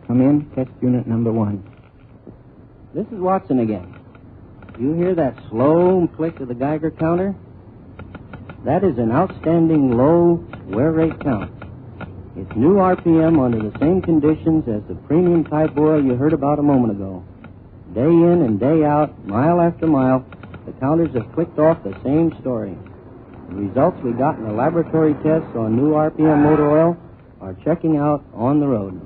Come in, test unit number 1. This is Watson again. You hear that slow click of the Geiger counter? That is an outstanding low wear rate count. It's new RPM under the same conditions as the premium type oil you heard about a moment ago. Day in and day out, mile after mile, the counters have clicked off the same story. The results we got in the laboratory tests on new RPM motor oil are checking out on the road.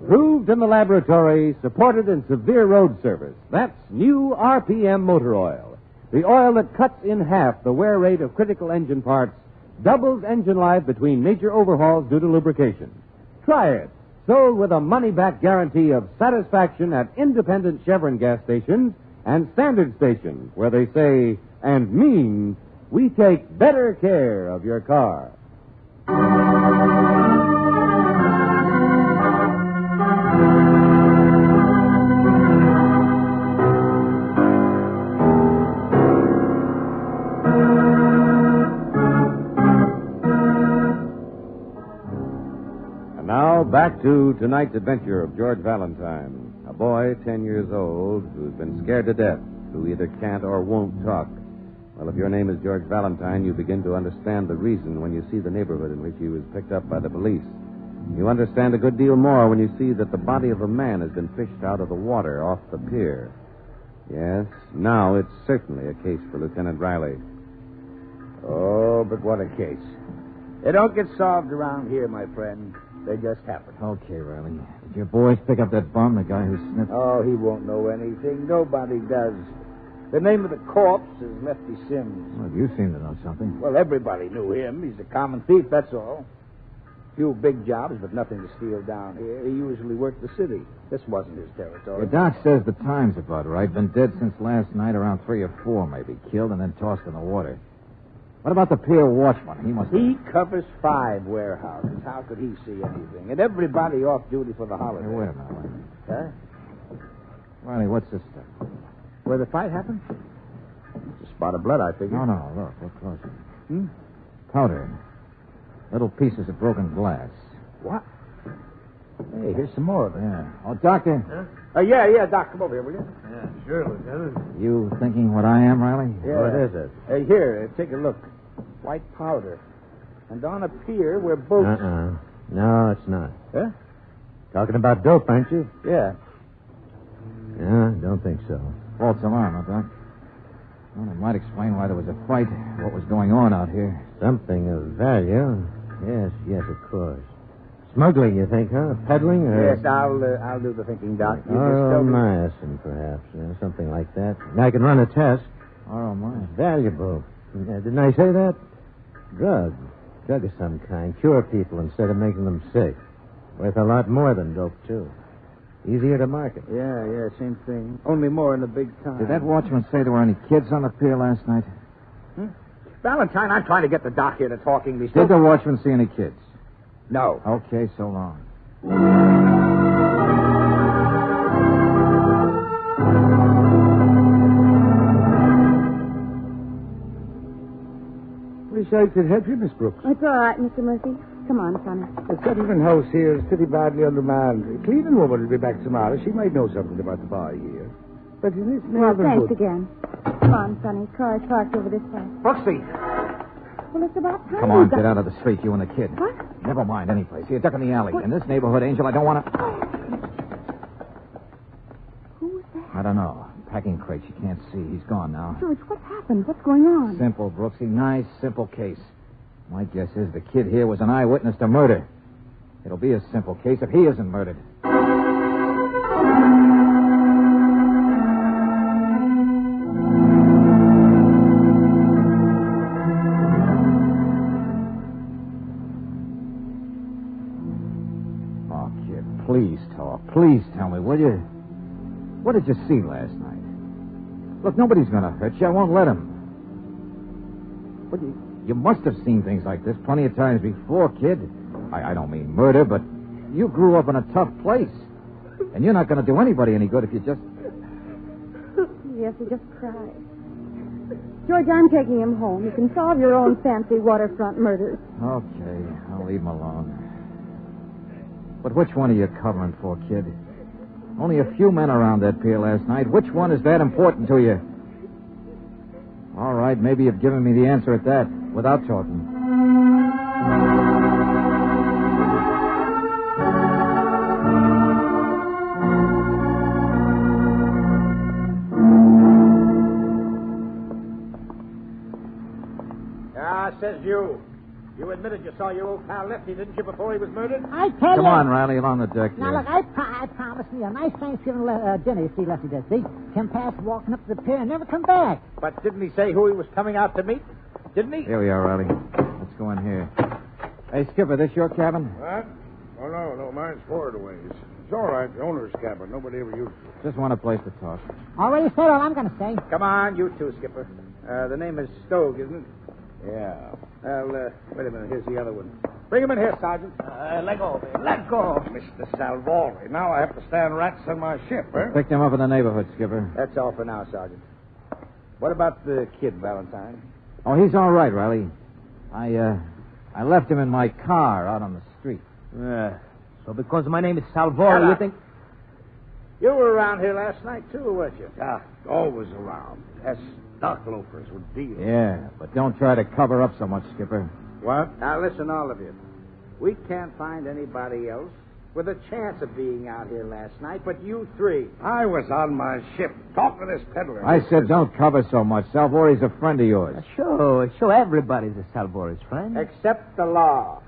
Proved in the laboratory, supported in severe road service. That's new RPM motor oil. The oil that cuts in half the wear rate of critical engine parts, doubles engine life between major overhauls due to lubrication. Try it. Sold with a money-back guarantee of satisfaction at independent Chevron gas stations and standard stations, where they say and mean, we take better care of your car. Back to tonight's adventure of George Valentine, a boy 10 years old who's been scared to death, who either can't or won't talk. Well, if your name is George Valentine, you begin to understand the reason when you see the neighborhood in which he was picked up by the police. You understand a good deal more when you see that the body of a man has been fished out of the water off the pier. Yes, now it's certainly a case for Lieutenant Riley. Oh, but what a case. They don't get solved around here, my friend. They just happen. Okay, Riley. Did your boys pick up that bum, the guy who sniffed? Oh, he won't know anything. Nobody does. The name of the corpse is Lefty Sims. Well, you seem to know something. Well, everybody knew him. He's a common thief, that's all. Few big jobs, but nothing to steal down here. He usually worked the city. This wasn't his territory. Your doc says the time's about right. Been dead since last night, around 3 or 4, maybe. Killed and then tossed in the water. What about the pier watchman? He covers 5 warehouses. How could he see anything? And everybody off duty for the holiday. Hey, wait a minute. Huh? Riley, what's this stuff? Where the fight happened? It's a spot of blood, I figure. No, look. Look closer. Powder. Little pieces of broken glass. What? Hey, here's some more of it. Yeah. Oh, Doctor. Huh? Yeah, Doc, come over here, will you? Yeah, sure, Lieutenant. You thinking what I am, Riley? Yeah. What is it? Hey, here, take a look. White powder. And on a pier where boats... No, it's not. Huh? Talking about dope, aren't you? Yeah. Yeah, don't think so. False alarm, huh, Doc? Well, it might explain why there was a fight, what was going on out here. Something of value. Yes, of course. Smuggling, you think, huh? Peddling? Or... Yes, I'll do the thinking, Doc. You myosin, perhaps. Something like that. I can run a test. Oh, my. Valuable. Didn't I say that? Drug. Drug of some kind. Cure people instead of making them sick. Worth a lot more than dope, too. Easier to market. Yeah, same thing. Only more in the big time. Did that watchman say there were any kids on the pier last night? Valentine, I'm trying to get the doc here to talking me. Did the watchman see any kids? No. Okay, so long. Wish I could help you, Miss Brooks. It's all right, Mr. Murphy. Come on, Sonny. The settlement house here is pretty badly undermanned. The cleaning woman will be back tomorrow. She might know something about the bar here. but in this Well, neighborhood... thanks again. Come on, Sonny. Car's parked over this way. Brooksy! Well, it's about time. Come on, get out of the street, you and the kid. What? Never mind, any place. Here, duck in the alley. In this neighborhood, Angel, I don't want to... Who's that? I don't know. Packing crate, you can't see. He's gone now. George, what's happened? What's going on? Simple, Brooksy. Nice, simple case. My guess is the kid here was an eyewitness to murder. It'll be a simple case if he isn't murdered. Oh, kid, please talk. Please tell me, will you? What did you see last night? Look, nobody's going to hurt you. I won't let him. But you must have seen things like this plenty of times before, kid. I don't mean murder, but you grew up in a tough place. And you're not going to do anybody any good if you just... Yes, he just cried. George, I'm taking him home. You can solve your own fancy waterfront murders. Okay, I'll leave him alone. But which one are you covering for, kid? Only a few men around that pier last night. Which one is that important to you? All right, maybe you've given me the answer at that, without talking. Says you. You admitted you saw your old pal Lefty, didn't you, before he was murdered? I tell you. Come on, Riley, along the deck Now, here. look, I promised me a nice Thanksgiving dinner, you see, Lefty does, see? Come past walking up to the pier and never come back. But didn't he say who he was coming out to meet? Didn't he? Here we are, Riley. Let's go in here. Hey, Skipper, this your cabin? What? Oh, no, mine's forward a ways. It's all right, the owner's cabin. Nobody ever used it. Just want a place to talk. Already said all I'm going to say. Come on, you two, Skipper. The name is Stogue, isn't it? Yeah. Well, wait a minute. Here's the other one. Bring him in here, Sergeant. Let go, baby. Let go. Mr. Salvori. Now I have to stand rats on my ship, eh? Picked him up in the neighborhood, Skipper. That's all for now, Sergeant. What about the kid, Valentine? Oh, he's all right, Riley. I left him in my car out on the street. So because my name is Salvori, you think... You were around here last night, too, weren't you? Yeah, always around. Us dock loafers with deals. Yeah, but don't try to cover up so much, Skipper. What? Now, listen, all of you. We can't find anybody else with a chance of being out here last night but you three. I was on my ship talking to this peddler. I said don't cover so much. Salvori's a friend of yours. Sure, everybody's a Salvori's friend. Except the law.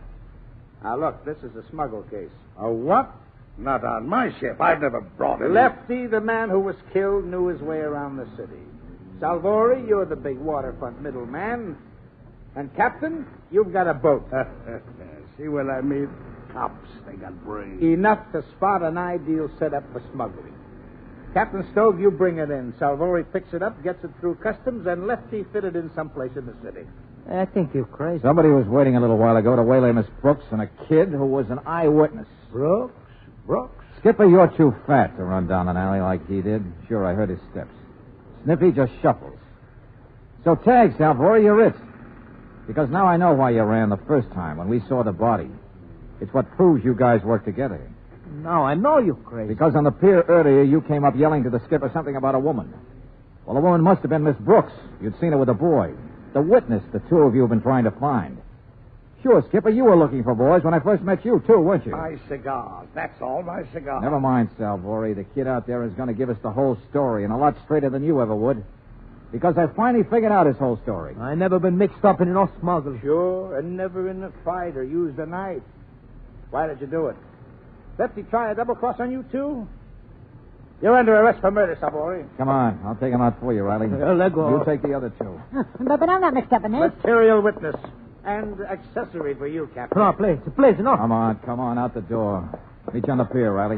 Now, look, this is a smuggle case. A what? Not on my ship. I've never brought it. Lefty, the man who was killed, knew his way around the city. Salvori, you're the big waterfront middleman. And, Captain, you've got a boat. See what I mean? Cops, they got brains. Enough to spot an ideal setup for smuggling. Captain Stogue, you bring it in. Salvori picks it up, gets it through customs, and Lefty fit it in someplace in the city. I think you're crazy. Somebody was waiting a little while ago to waylay Miss Brooks and a kid who was an eyewitness. Brooks? Skipper, you're too fat to run down an alley like he did. Sure, I heard his steps. Sniffy just shuffles. So tag, Salvori, you're it. Because now I know why you ran the first time when we saw the body. It's what proves you guys work together. No, I know you're crazy. Because on the pier earlier, you came up yelling to the skipper something about a woman. Well, the woman must have been Miss Brooks. You'd seen her with a boy. The witness the two of you have been trying to find. Sure, Skipper, you were looking for boys when I first met you, too, weren't you? My cigars. That's all, my cigars. Never mind, Salvori. The kid out there is going to give us the whole story, and a lot straighter than you ever would. Because I finally figured out his whole story. I never been mixed up in no smuggle. Sure, and never in a fight or used a knife. Why did you do it? Lefty try a double cross on you, too? You're under arrest for murder, Salvori. Come on, I'll take him out for you, Riley. Let go. You take the other two. But I'm not mixed up in this. Material witness. And accessory for you, Captain. No, please, no. Come on, out the door. Meet you on the pier, Riley.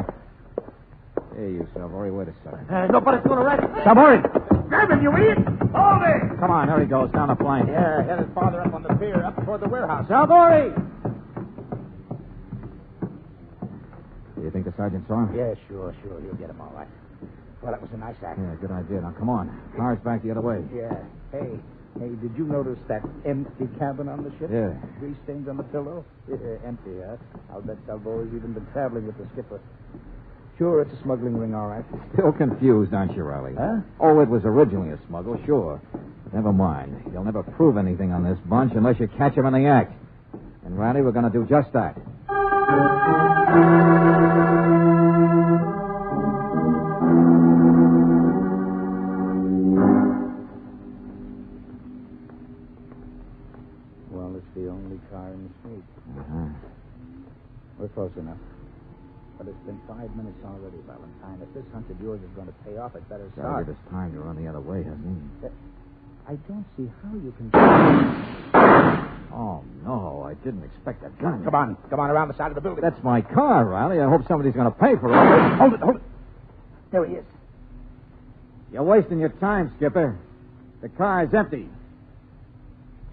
Hey, you, Salvori, wait a second. Nobody's going to arrest. Salvori! Grab him, you idiot! Hold it! Come on, there he goes, down the plank. Yeah, headed farther up on the pier, up toward the warehouse. Salvori! Do you think the sergeant saw him? Yeah, sure. He'll get him all right. Well, that was a nice act. Yeah, good idea. Now, come on. Car's back the other way. Yeah. Hey, did you notice that empty cabin on the ship? Yeah. Grease stains on the pillow? Yeah, empty, huh? I'll bet Salvori's even been traveling with the skipper. Sure, it's a smuggling ring, all right. Still confused, aren't you, Riley? Huh? Oh, it was originally a smuggle, sure. But never mind. You'll never prove anything on this bunch unless you catch him in the act. And, Riley, we're going to do just that. Well, it's the only car in the street. Uh-huh. We're close enough. But it's been 5 minutes already, Valentine. If this hunch of yours is going to pay off, it better Gotta start. give us time to run the other way, hasn't he? I don't see how you can... Oh, no, I didn't expect a gun. Come on, around the side of the building. That's my car, Riley. I hope somebody's going to pay for it. Hold it. There he is. You're wasting your time, Skipper. The car is empty.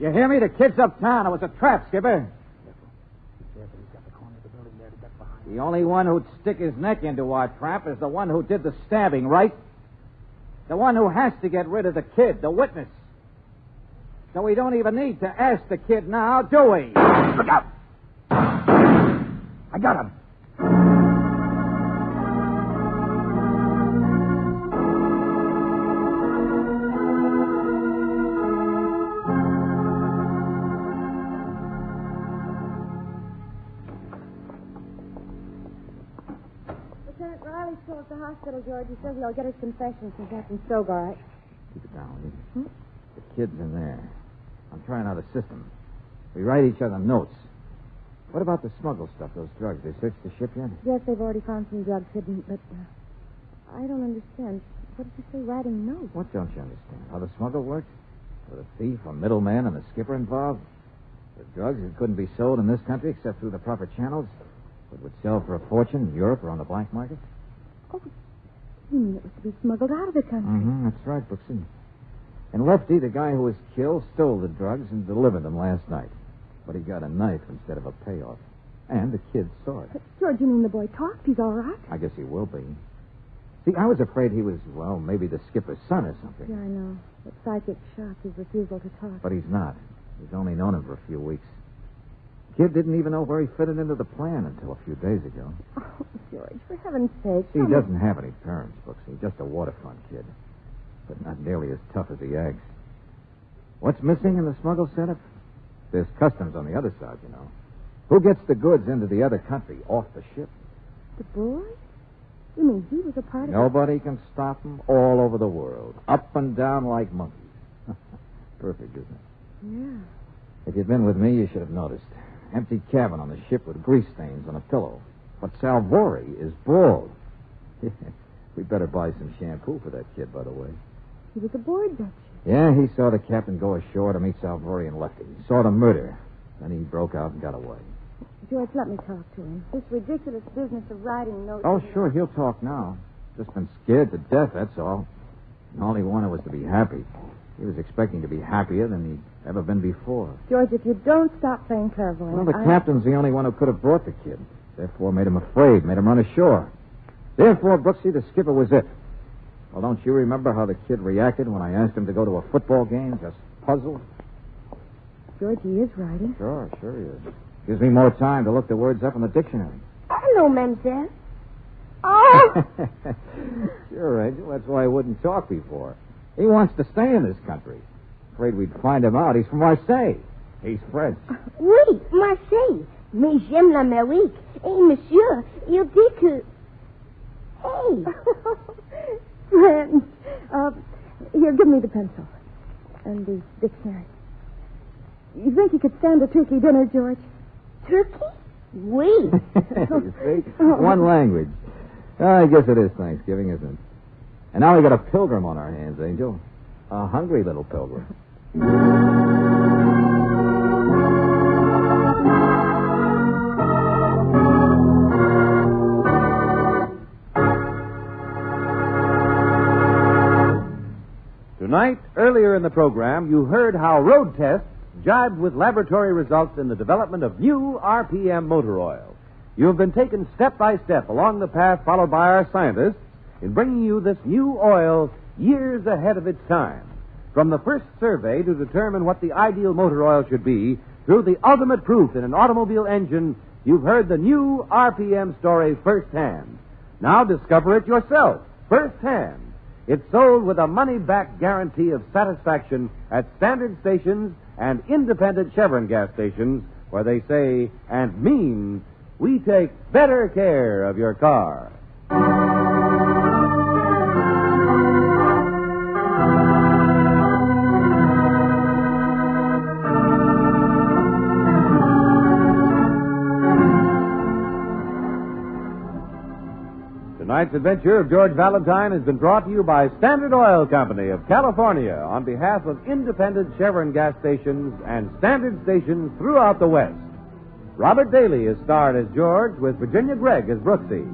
You hear me? The kid's uptown. It was a trap, Skipper. Careful, he's got the corner of the building there to get behind. The only one who'd stick his neck into our trap is the one who did the stabbing, right? The one who has to get rid of the kid, the witness. So we don't even need to ask the kid now, do we? Look out! I got him. Lieutenant Riley's still at the hospital, George. He says he'll get his confession from Captain Stoke, all right? Keep it down, will you? The kid's in there. I'm trying out a system. We write each other notes. What about the smuggle stuff, those drugs? They searched the ship yet? Yes, they've already found some drugs hidden, but I don't understand. What did you say, writing notes? What don't you understand? How the smuggle works? With a thief, a middleman, and a skipper involved? The drugs that couldn't be sold in this country except through the proper channels, but would sell for a fortune in Europe or on the black market? Oh, you mean it was to be smuggled out of the country? Mm-hmm, that's right, Brooksy. And Lefty, the guy who was killed, stole the drugs and delivered them last night. But he got a knife instead of a payoff. And the kid saw it. But, George, you mean the boy talked? He's all right? I guess he will be. See, I was afraid he was, well, maybe the skipper's son or something. Yeah, I know. But psychic shock, his refusal to talk. But he's not. He's only known him for a few weeks. Kid didn't even know where he fitted into the plan until a few days ago. Oh, George, for heaven's sake. He doesn't have any parents, Brooksy. Just a waterfront kid. But not nearly as tough as he acts. What's missing in the smuggle setup? There's customs on the other side, you know. Who gets the goods into the other country, off the ship? The boy? You mean he was a part of Nobody can stop him all over the world. Up and down like monkeys. Perfect, isn't it? Yeah. If you'd been with me, you should have noticed. Empty cabin on the ship with grease stains on a pillow. But Salvori is bald. We'd better buy some shampoo for that kid, by the way. He was aboard that ship. Yeah, he saw the captain go ashore to meet Salvori and Lefty. He saw the murder. Then he broke out and got away. George, let me talk to him. This ridiculous business of writing notes... Oh, sure, he'll talk now. Just been scared to death, that's all. And all he wanted was to be happy. He was expecting to be happier than he'd ever been before. George, if you don't stop playing clairvoyant... Well, the captain's the only one who could have brought the kid. Therefore, made him afraid, made him run ashore. Therefore, Brooksy, the skipper was it. Well, don't you remember how the kid reacted when I asked him to go to a football game? Just puzzled? George, he is writing. Sure he is. Gives me more time to look the words up in the dictionary. Hello, mademoiselle. Oh! Sure, Angel. That's why I wouldn't talk before. He wants to stay in this country. Afraid we'd find him out. He's from Marseille. He's French. Oui, Marseille. Mais j'aime l'Amérique. Et monsieur, il dit que... Hey! Friends. Here, give me the pencil. And the dictionary. You think you could stand a turkey dinner, George? Turkey? Oui. You see? One language. I guess it is Thanksgiving, isn't it? And now we got a pilgrim on our hands, Angel. A hungry little pilgrim. Tonight, earlier in the program, you heard how road tests jibed with laboratory results in the development of new RPM motor oil. You have been taken step by step along the path followed by our scientists in bringing you this new oil years ahead of its time. From the first survey to determine what the ideal motor oil should be, through the ultimate proof in an automobile engine, you've heard the new RPM story firsthand. Now discover it yourself, firsthand. It's sold with a money-back guarantee of satisfaction at standard stations and independent Chevron gas stations, where they say and mean, we take better care of your car. Tonight's adventure of George Valentine has been brought to you by Standard Oil Company of California on behalf of independent Chevron gas stations and standard stations throughout the West. Robert Daly is starred as George with Virginia Gregg as Brooksy.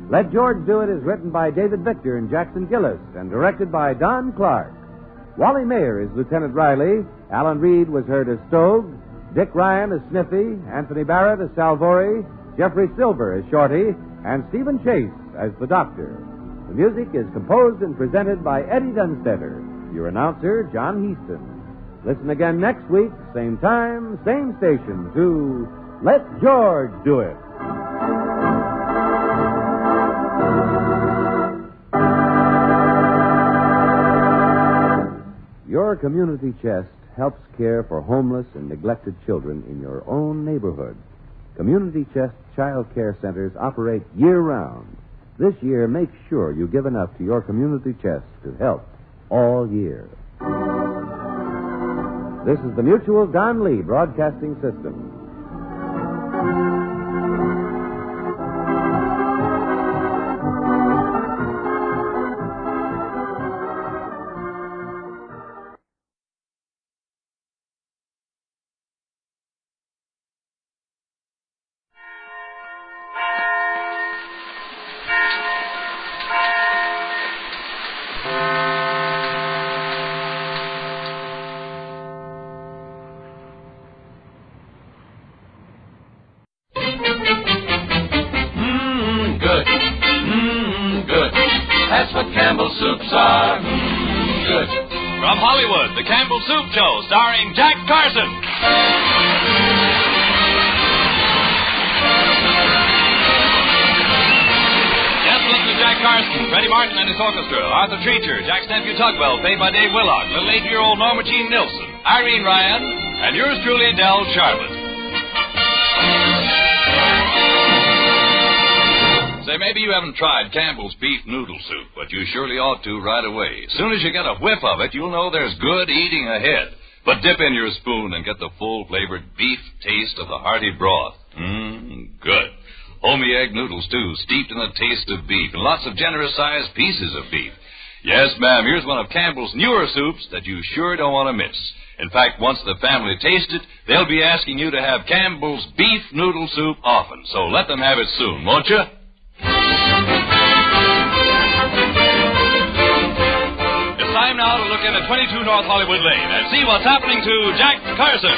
Let George Do It is written by David Victor and Jackson Gillis and directed by Don Clark. Wally Mayer is Lieutenant Riley. Alan Reed was heard as Stogue. Dick Ryan as Sniffy. Anthony Barrett as Salvori. Jeffrey Silver as Shorty. And Stephen Chase as the Doctor. The music is composed and presented by Eddie Dunstetter. Your announcer, John Heaston. Listen again next week, same time, same station, to Let George Do It. Your community chest helps care for homeless and neglected children in your own neighborhood. Community Chest Child Care Centers operate year-round. This year, make sure you give enough to your community chest to help all year. This is the Mutual Don Lee Broadcasting System. That's what Campbell soups are. Good. From Hollywood, The Campbell Soup Show, starring Jack Carson. Yes, listen to Jack Carson, Freddie Martin and his orchestra, Arthur Treacher, Jack's nephew Tugwell, played by Dave Willock, little 8-year-old Norma Jean Nilsson, Irene Ryan, and yours truly, Del Charlotte. Say, maybe you haven't tried Campbell's beef noodle soup, but you surely ought to right away. As soon as you get a whiff of it, you'll know there's good eating ahead. But dip in your spoon and get the full-flavored beef taste of the hearty broth. Good. Homey egg noodles, too, steeped in the taste of beef, and lots of generous-sized pieces of beef. Yes, ma'am, here's one of Campbell's newer soups that you sure don't want to miss. In fact, once the family tastes it, they'll be asking you to have Campbell's beef noodle soup often. So let them have it soon, won't you? It's time now to look in at 22 North Hollywood Lane and see what's happening to Jack Carson.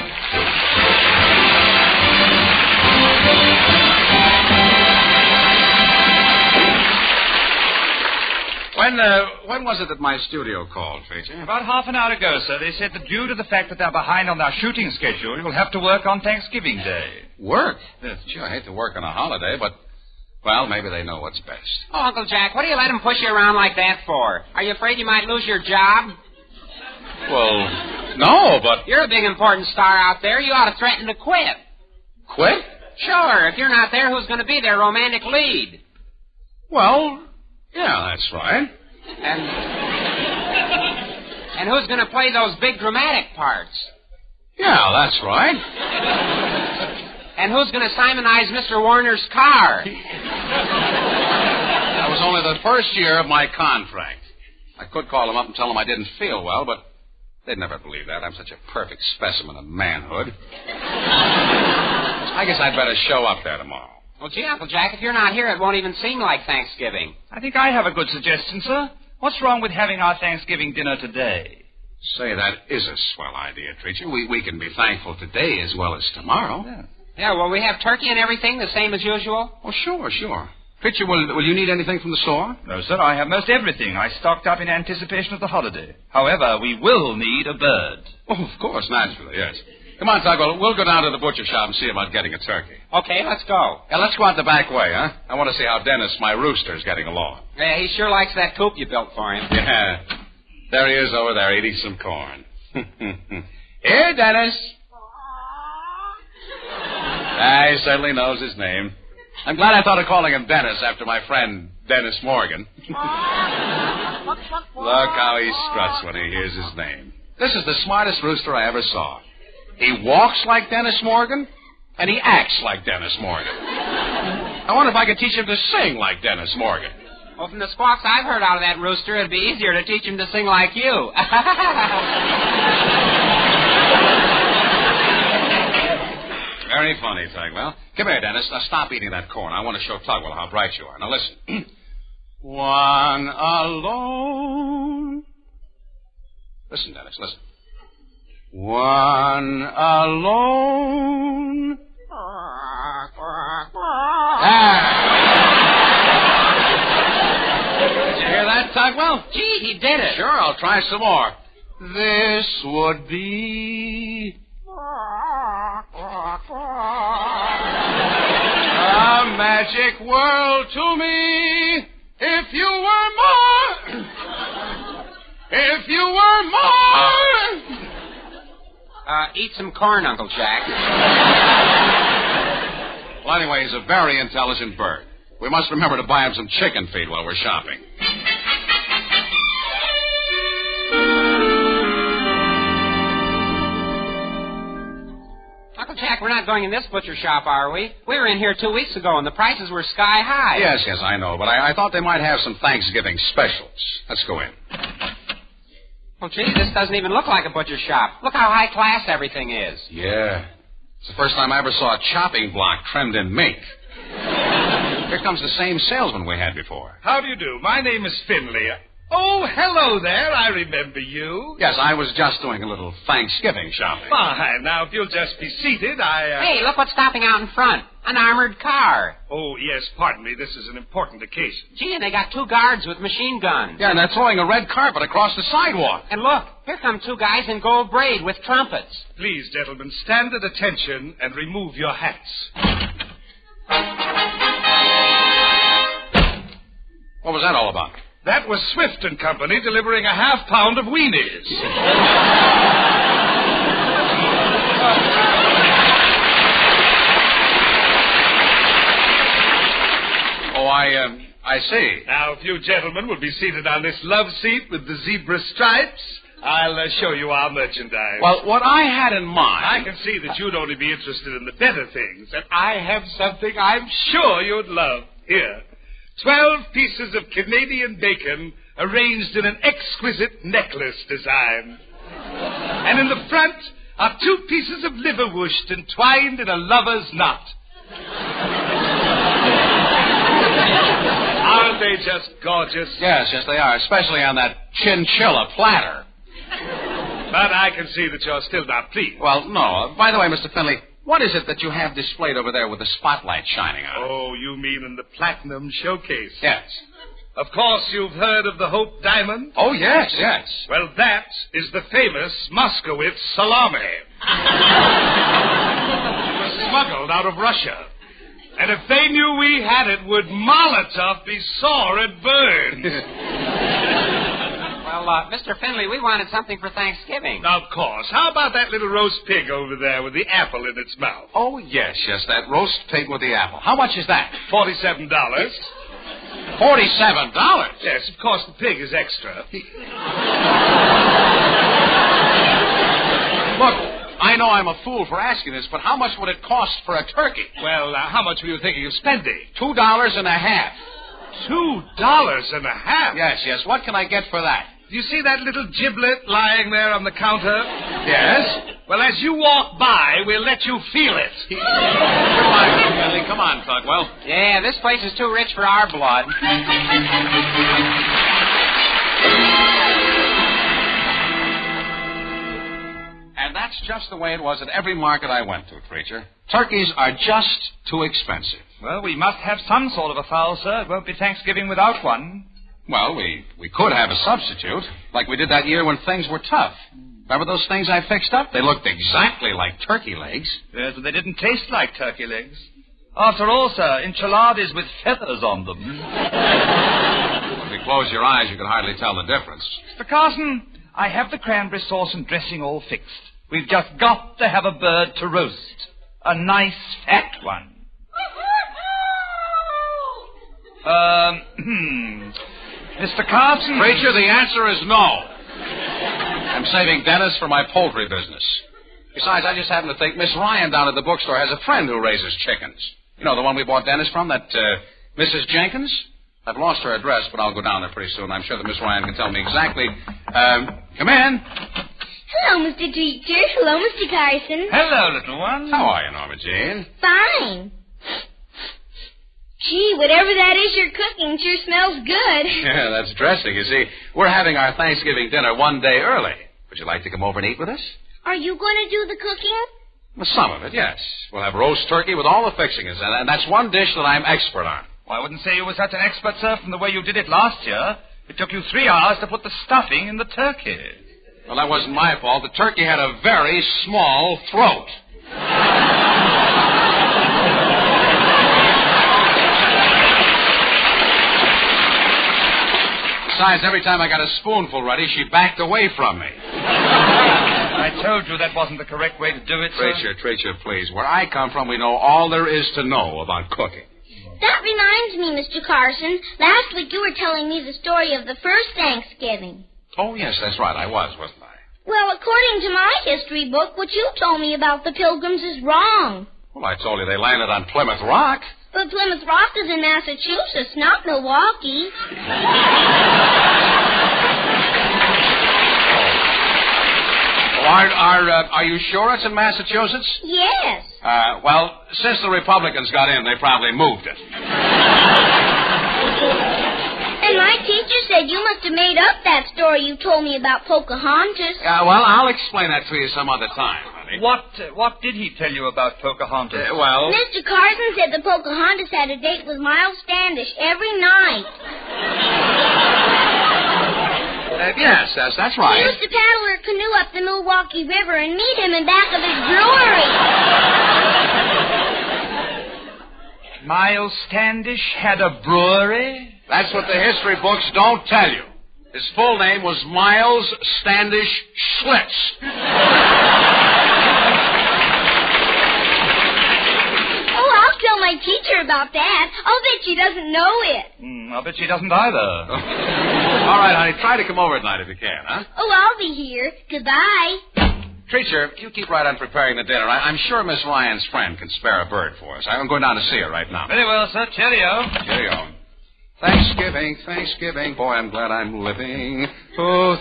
When was it that my studio called, Treacher? About half an hour ago, sir. They said that due to the fact that they're behind on their shooting schedule, you'll have to work on Thanksgiving Day. Work? Sure, I hate to work on a holiday, but, well, maybe they know what's best. Oh, Uncle Jack, what do you let him push you around like that for? Are you afraid you might lose your job? Well, no, but... You're a big important star out there. You ought to threaten to quit. Quit? Sure. If you're not there, who's going to be their romantic lead? Well, yeah, that's right. And who's going to play those big dramatic parts? Yeah, that's right. And who's going to Simonize Mr. Warner's car? That was only the first year of my contract. I could call them up and tell them I didn't feel well, but they'd never believe that. I'm such a perfect specimen of manhood. I guess I'd better show up there tomorrow. Well, gee, Uncle Jack, if you're not here, it won't even seem like Thanksgiving. I think I have a good suggestion, sir. What's wrong with having our Thanksgiving dinner today? Say, that is a swell idea, Treacher. We can be thankful today as well as tomorrow. Yeah, will we have turkey and everything the same as usual? Oh, sure. Treacher, will you need anything from the store? No, sir, I have most everything. I stocked up in anticipation of the holiday. However, we will need a bird. Oh, of course, naturally, yes. Come on, Tugwell. We'll go down to the butcher shop and see about getting a turkey. Okay, let's go. Yeah, let's go out the back way, huh? I want to see how Dennis, my rooster, is getting along. Yeah, he sure likes that coop you built for him. Yeah. There he is over there eating some corn. Here, Dennis. He certainly knows his name. I'm glad I thought of calling him Dennis after my friend Dennis Morgan. Look how he struts when he hears his name. This is the smartest rooster I ever saw. He walks like Dennis Morgan, and he acts like Dennis Morgan. I wonder if I could teach him to sing like Dennis Morgan. Well, from the squawks I've heard out of that rooster, it'd be easier to teach him to sing like you. Very funny, Tugwell. Come here, Dennis. Now stop eating that corn. I want to show Tugwell how bright you are. Now listen. One alone. Listen, Dennis, listen. One alone. Did you hear that, Tugwell? Gee, he did it. Sure, I'll try some more. This would be a magic world to me if you were more. If you were more. Eat some corn, Uncle Jack. Well, anyway, he's a very intelligent bird. We must remember to buy him some chicken feed while we're shopping. Uncle Jack, we're not going in this butcher shop, are we? We were in here 2 weeks ago, and the prices were sky high. Yes, I know, but I thought they might have some Thanksgiving specials. Let's go in. Well, gee, this doesn't even look like a butcher shop. Look how high class everything is. Yeah. It's the first time I ever saw a chopping block trimmed in mink. Here comes the same salesman we had before. How do you do? My name is Finley. Oh, hello there. I remember you. Yes, I was just doing a little Thanksgiving shopping. Fine. Now, if you'll just be seated, Hey, look what's stopping out in front. An armored car. Oh, yes, pardon me. This is an important occasion. Gee, and they got 2 guards with machine guns. Yeah, and they're throwing a red carpet across the sidewalk. And look, here come 2 guys in gold braid with trumpets. Please, gentlemen, stand at attention and remove your hats. What was that all about? That was Swift and Company delivering a half-pound of weenies. Oh, I see. Now, if you gentlemen will be seated on this love seat with the zebra stripes, I'll show you our merchandise. Well, what I had in mind... I can see that you'd only be interested in the better things, and I have something I'm sure you'd love. Here. 12 pieces of Canadian bacon arranged in an exquisite necklace design. And in the front are 2 pieces of liverwurst entwined in a lover's knot. Aren't they just gorgeous? Yes, they are, especially on that chinchilla platter. But I can see that you're still not pleased. Well, no. By the way, Mr. Finley, what is it that you have displayed over there with the spotlight shining on it? Oh, you mean in the platinum showcase? Yes. Of course, you've heard of the Hope Diamond? Oh, yes. Well, that is the famous Moskowitz salami. It was smuggled out of Russia. And if they knew we had it, would Molotov be sore and burned? Well, Mr. Finley, we wanted something for Thanksgiving. Of course. How about that little roast pig over there with the apple in its mouth? Oh, yes, that roast pig with the apple. How much is that? $47. $47? Yes, of course, the pig is extra. Look, I know I'm a fool for asking this, but how much would it cost for a turkey? Well, how much were you thinking of spending? $2.50. $2.50? Yes. What can I get for that? Do you see that little giblet lying there on the counter? Yes. Well, as you walk by, we'll let you feel it. Come on, Tugwell. Yeah, this place is too rich for our blood. And that's just the way it was at every market I went to, Preacher. Turkeys are just too expensive. Well, we must have some sort of a fowl, sir. It won't be Thanksgiving without one. Well, we could have a substitute, like we did that year when things were tough. Remember those things I fixed up? They looked exactly like turkey legs. Yes, but they didn't taste like turkey legs. After all, sir, enchiladas with feathers on them. If you close your eyes, you can hardly tell the difference. Mr. Carson, I have the cranberry sauce and dressing all fixed. We've just got to have a bird to roast. A nice fat one. Mr. Carson... Preacher, the answer is no. I'm saving Dennis for my poultry business. Besides, I just happen to think Miss Ryan down at the bookstore has a friend who raises chickens. You know, the one we bought Dennis from, that Mrs. Jenkins? I've lost her address, but I'll go down there pretty soon. I'm sure that Miss Ryan can tell me exactly. Come in. Hello, Mr. Teacher. Hello, Mr. Carson. Hello, little one. How are you, Norma Jean? Fine. Gee, whatever that is you're cooking sure smells good. Yeah, that's dressing. You see, we're having our Thanksgiving dinner one day early. Would you like to come over and eat with us? Are you going to do the cooking? Well, some of it, yes. We'll have roast turkey with all the fixings, and that's one dish that I'm expert on. Well, I wouldn't say you were such an expert, sir, from the way you did it last year. It took you 3 hours to put the stuffing in the turkey. Well, that wasn't my fault. The turkey had a very small throat. Besides, every time I got a spoonful ready, she backed away from me. I told you that wasn't the correct way to do it, sir. Treacher, please. Where I come from, we know all there is to know about cooking. That reminds me, Mr. Carson. Last week you were telling me the story of the first Thanksgiving. Oh, yes, that's right. I wasn't I? Well, according to my history book, what you told me about the Pilgrims is wrong. Well, I told you they landed on Plymouth Rock. But Plymouth Rock is in Massachusetts, not Milwaukee. Are you sure it's in Massachusetts? Yes. Well, since the Republicans got in, they probably moved it. And my teacher said you must have made up that story you told me about Pocahontas. Well, I'll explain that to you some other time, honey. What did he tell you about Pocahontas? Mr. Carson said that Pocahontas had a date with Miles Standish every night. Yes, that's right. He used to paddle her canoe up the Milwaukee River and meet him in back of his brewery. Miles Standish had a brewery? That's what the history books don't tell you. His full name was Miles Standish Schlitz. Oh, I'll tell my teacher about that. I'll bet she doesn't know it. I'll bet she doesn't either. All right, honey, try to come over tonight if you can, huh? Oh, I'll be here. Goodbye. Treacher, you keep right on preparing the dinner. I'm sure Miss Ryan's friend can spare a bird for us. I'm going down to see her right now. Very well, sir. Cheerio. Cheerio. Thanksgiving. Boy, I'm glad I'm living. Oh,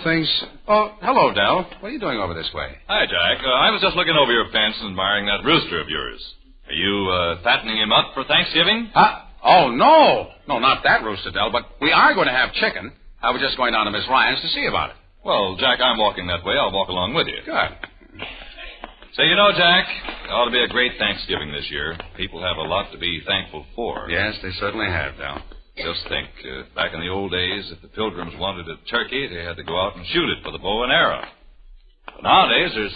hello, Del. What are you doing over this way? Hi, Jack. I was just looking over your fence and admiring that rooster of yours. Are you fattening him up for Thanksgiving? Oh, no. No, not that rooster, Del, but we are going to have chicken. I was just going down to Miss Ryan's to see about it. Well, Jack, I'm walking that way. I'll walk along with you. Good. So, you know, Jack, it ought to be a great Thanksgiving this year. People have a lot to be thankful for. Yes, they certainly have, Del. Just think, back in the old days, if the Pilgrims wanted a turkey, they had to go out and shoot it with a bow and arrow. But nowadays, there's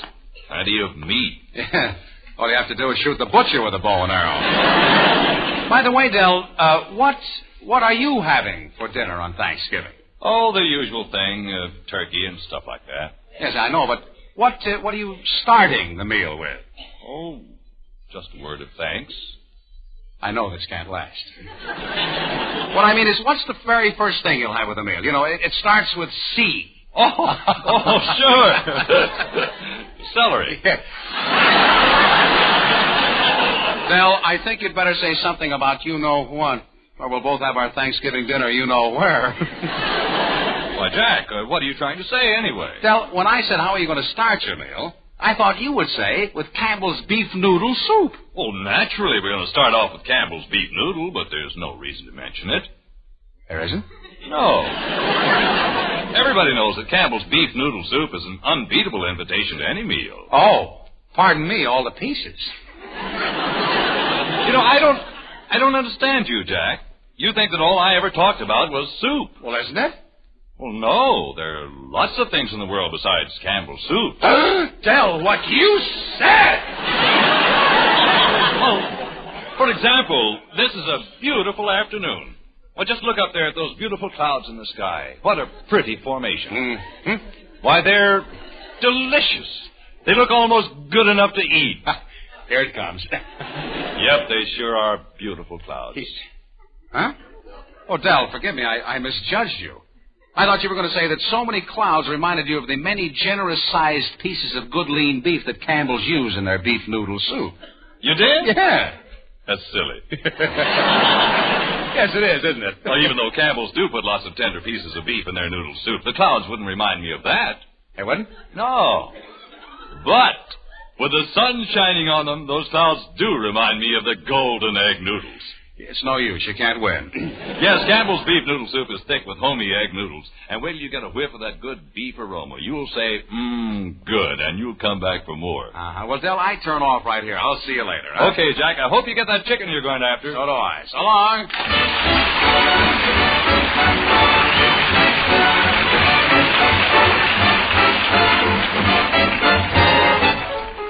plenty of meat. Yeah. All you have to do is shoot the butcher with a bow and arrow. By the way, Del, what are you having for dinner on Thanksgiving? Oh, the usual thing, turkey and stuff like that. Yes, I know, but what are you starting the meal with? Oh, just a word of thanks. I know this can't last. What I mean is, what's the very first thing you'll have with a meal? You know, it starts with C. Oh, sure. Celery. Yeah. Del, I think you'd better say something about you-know-what, or we'll both have our Thanksgiving dinner you-know-where. Why, Jack, what are you trying to say anyway? Del, when I said, how are you going to start your meal, I thought you would say, with Campbell's beef noodle soup. Oh, naturally, we're going to start off with Campbell's beef noodle, but there's no reason to mention it. There isn't? No. Everybody knows that Campbell's beef noodle soup is an unbeatable invitation to any meal. Oh, pardon me, all the pieces. You know, I don't understand you, Jack. You think that all I ever talked about was soup. Well, isn't it? Well, no. There are lots of things in the world besides Campbell's soup. Tell what you said! Well, for example, this is a beautiful afternoon. Well, just look up there at those beautiful clouds in the sky. What a pretty formation. Mm-hmm. Why, they're delicious. They look almost good enough to eat. Here it comes. Yep, they sure are beautiful clouds. Huh? Oh, Del, forgive me. I misjudged you. I thought you were going to say that so many clouds reminded you of the many generous-sized pieces of good lean beef that Campbell's use in their beef noodle soup. You did? Yeah. That's silly. Yes, it is, isn't it? Well, even though Campbell's do put lots of tender pieces of beef in their noodle soup, the clouds wouldn't remind me of that. They wouldn't? No. But with the sun shining on them, those clouds do remind me of the golden egg noodles. It's no use. You can't win. Yes, Campbell's beef noodle soup is thick with homey egg noodles. And wait till you get a whiff of that good beef aroma. You'll say, good, and you'll come back for more. Uh-huh. Well, Del, I turn off right here. I'll see you later. Huh? Okay, Jack. I hope you get that chicken you're going after. So do I. So long.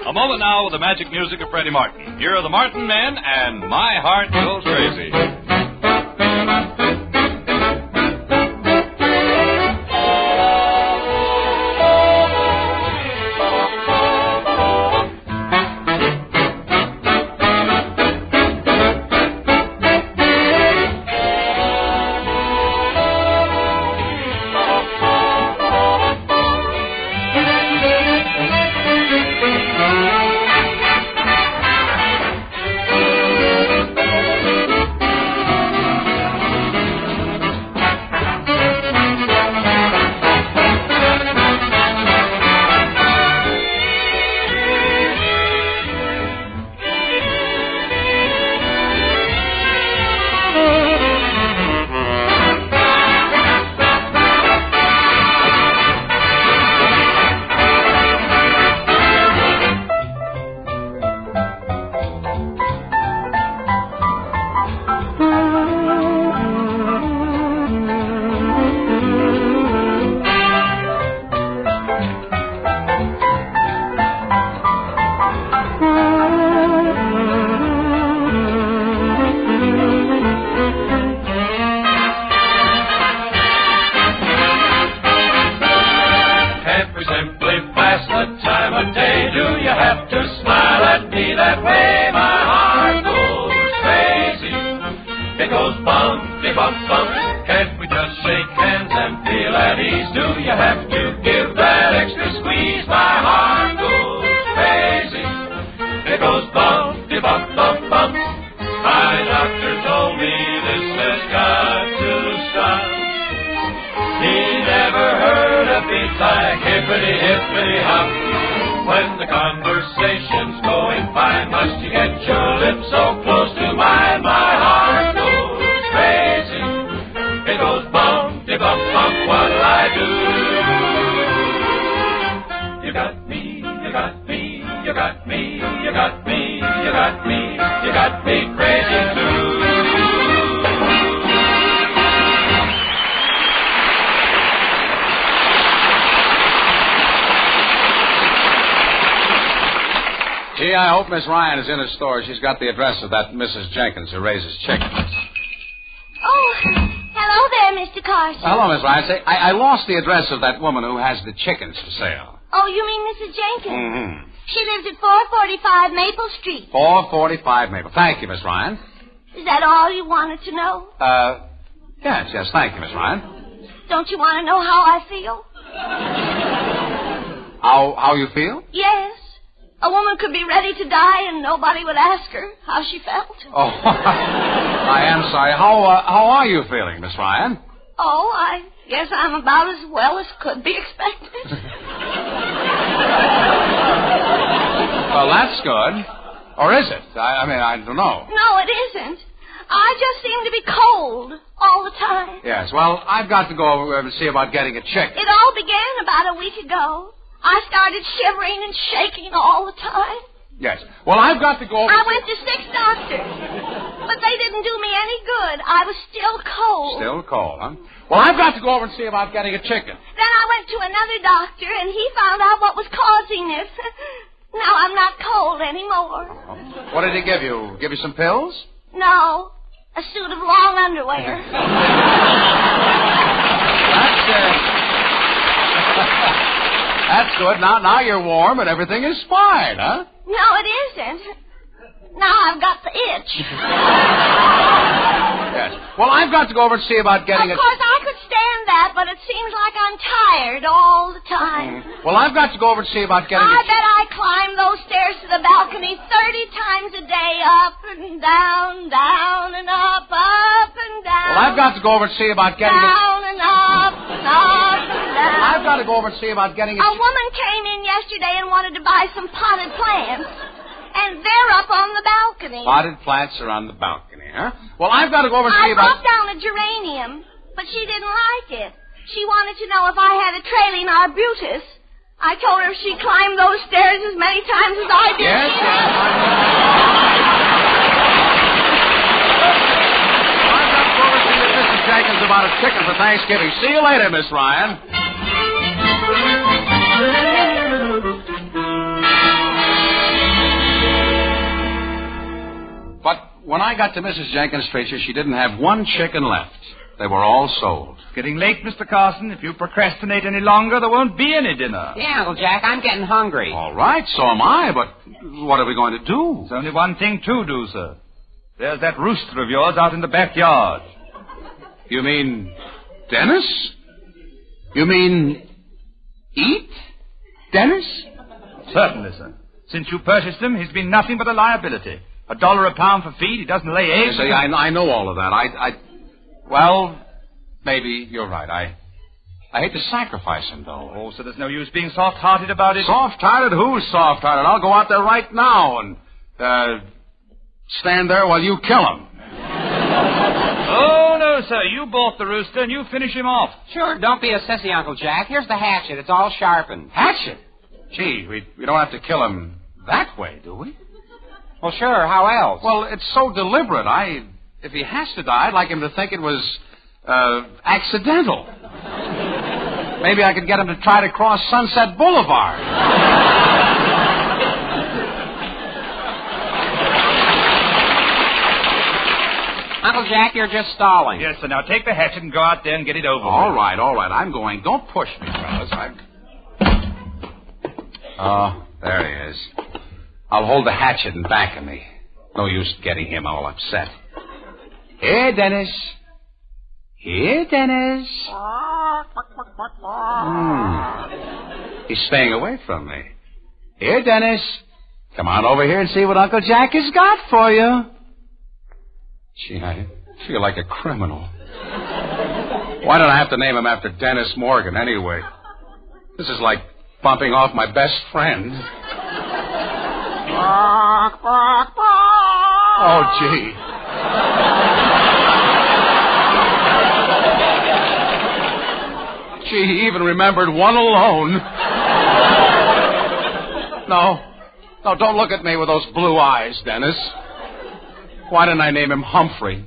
A moment now with the magic music of Freddie Martin. Here are the Martin Men and My Heart Goes Crazy. Gee, I hope Miss Ryan is in her store. She's got the address of that Mrs. Jenkins who raises chickens. Oh, hello there, Mr. Carson. Hello, Miss Ryan. Say, I lost the address of that woman who has the chickens for sale. Oh, you mean Mrs. Jenkins? Mm-hmm. She lives at 445 Maple Street. 445 Maple. Thank you, Miss Ryan. Is that all you wanted to know? Yes. Thank you, Miss Ryan. Don't you want to know how I feel? How you feel? Yes. A woman could be ready to die and nobody would ask her how she felt. Oh, I am sorry. How are you feeling, Miss Ryan? Oh, I guess I'm about as well as could be expected. Well, that's good. Or is it? I mean, I don't know. No, it isn't. I just seem to be cold all the time. Yes, well, I've got to go over and see about getting a chicken. It all began about a week ago. I started shivering and shaking all the time. Yes. Well, I've got to go over... I went to 6 doctors, but they didn't do me any good. I was still cold. Still cold, huh? Well, I've got to go over and see about getting a chicken. Then I went to another doctor, and he found out what was causing this. Now I'm not cold anymore. What did he give you? Give you some pills? No, a suit of long underwear. That's good. Now you're warm and everything is fine, huh? No, it isn't. Now I've got the itch. Yes. Well, I've got to go over and see about getting Of course, I could stand that, but it seems like I'm tired all the time. Well, I've got to go over and see about getting I bet I climb those stairs to the balcony 30 times a day, up and down, down and up and down. Well, I've got to go over and see about getting down and up and up and down. I've got to go over and see about getting A woman came in yesterday and wanted to buy some potted plants. And they're up on the balcony. Potted plants are on the balcony, huh? Well, I've got to go over and see I brought down a geranium, but she didn't like it. She wanted to know if I had a trailing arbutus. I told her if she climbed those stairs as many times as I did. Yes, yes. I've got to go over and see Mrs. Jenkins about a chicken for Thanksgiving. See you later, Miss Ryan. But when I got to Mrs. Jenkins' Tracer, she didn't have one chicken left. They were all sold. It's getting late, Mr. Carson. If you procrastinate any longer, there won't be any dinner. Yeah, Uncle Jack, I'm getting hungry. All right, so am I, but what are we going to do? There's only one thing to do, sir. There's that rooster of yours out in the backyard. You mean Dennis? You mean eat Dennis? Certainly, sir. Since you purchased him, he's been nothing but a liability. $1 a pound for feed. He doesn't lay eggs. You see, I know all of that. Well, maybe you're right. I hate to sacrifice him, though. Oh, so there's no use being soft-hearted about it? Soft-hearted? Who's soft-hearted? I'll go out there right now and stand there while you kill him. Oh, no, sir. You bought the rooster and you finish him off. Sure, don't be a sissy, Uncle Jack. Here's the hatchet. It's all sharpened. Hatchet? Gee, we don't have to kill him that way, do we? Well, sure. How else? Well, it's so deliberate. If he has to die, I'd like him to think it was accidental. Maybe I could get him to try to cross Sunset Boulevard. Uncle Jack, you're just stalling. Yes, sir. Now take the hatchet and go out there and get it over with. All right. I'm going. Don't push me, fellas. Oh, there he is. I'll hold the hatchet in back of me. No use getting him all upset. Here, Dennis. Here, Dennis. He's staying away from me. Here, Dennis. Come on over here and see what Uncle Jack has got for you. Gee, I feel like a criminal. Why did I have to name him after Dennis Morgan, anyway? This is like bumping off my best friend. Oh, gee. Gee, he even remembered one alone. No, don't look at me with those blue eyes, Dennis. Why didn't I name him Humphrey?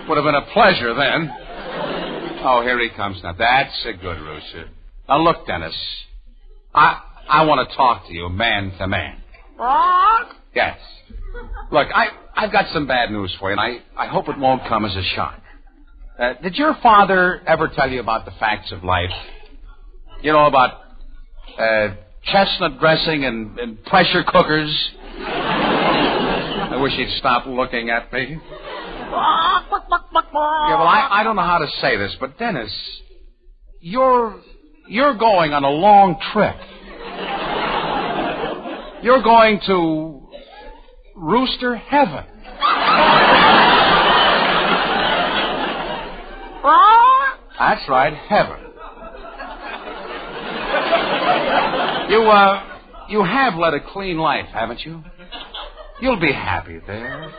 Would have been a pleasure then. Oh, here he comes now. That's a good rooster. Now, look, Dennis. I want to talk to you man to man. Yes. Look, I've got some bad news for you, and I hope it won't come as a shock. Did your father ever tell you about the facts of life? You know, about chestnut dressing and pressure cookers? I wish he'd stop looking at me. Yeah, well, I don't know how to say this, but Dennis, you're going on a long trip. You're going to Rooster Heaven. That's right, heaven. You have led a clean life, haven't you? You'll be happy there.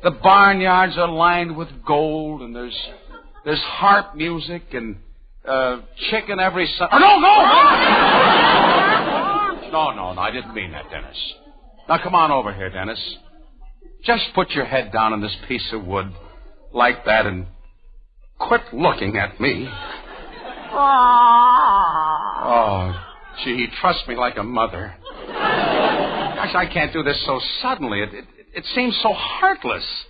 The barnyards are lined with gold, and there's harp music and chicken every Sunday. Oh, no! No, I didn't mean that, Dennis. Now, come on over here, Dennis. Just put your head down on this piece of wood like that and quit looking at me. Oh, gee, trust me like a mother. Gosh, I can't do this so suddenly. It seems so heartless.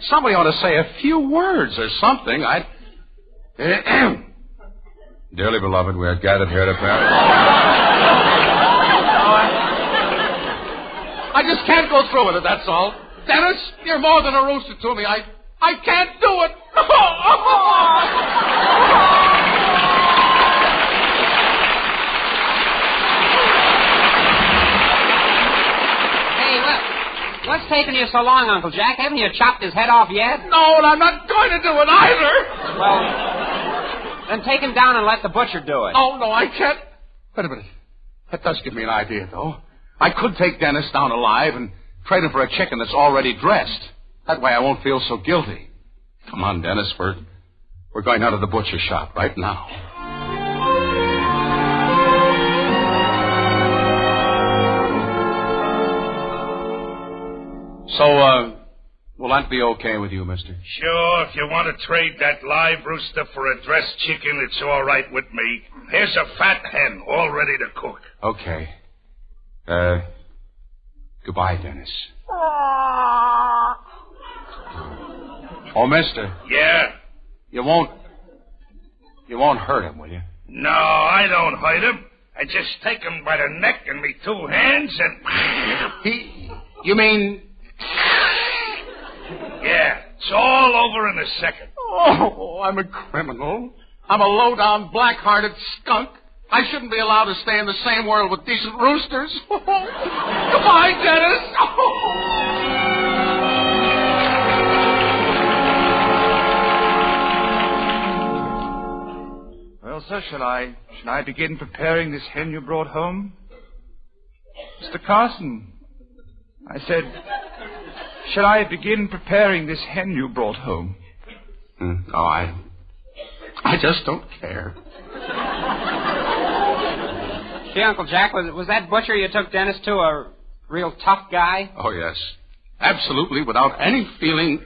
Somebody ought to say a few words or something. Dearly beloved, we are gathered here to pray. I just can't go through with it, that's all. Dennis, you're more than a rooster to me. I can't do it. What's taking you so long, Uncle Jack? Haven't you chopped his head off yet? No, and I'm not going to do it either. Well, then take him down and let the butcher do it. Oh, no, I can't. Wait a minute. That does give me an idea, though. I could take Dennis down alive and trade him for a chicken that's already dressed. That way I won't feel so guilty. Come on, Dennis. We're going out of the butcher shop right now. So, will that be okay with you, mister? Sure, if you want to trade that live rooster for a dressed chicken, it's all right with me. Here's a fat hen, all ready to cook. Okay. Goodbye, Dennis. Oh, mister. Yeah? You won't hurt him, will you? No, I don't hurt him. I just take him by the neck in me 2 hands and... You mean... Yeah, it's all over in a second. Oh, I'm a criminal. I'm a low-down, black-hearted skunk. I shouldn't be allowed to stay in the same world with decent roosters. Goodbye, Dennis. Well, sir, shall I begin preparing this hen you brought home? Mr. Carson, I said, shall I begin preparing this hen you brought home? Oh, I just don't care. Gee, Uncle Jack, was that butcher you took Dennis to a real tough guy? Oh, yes. Absolutely, without any feeling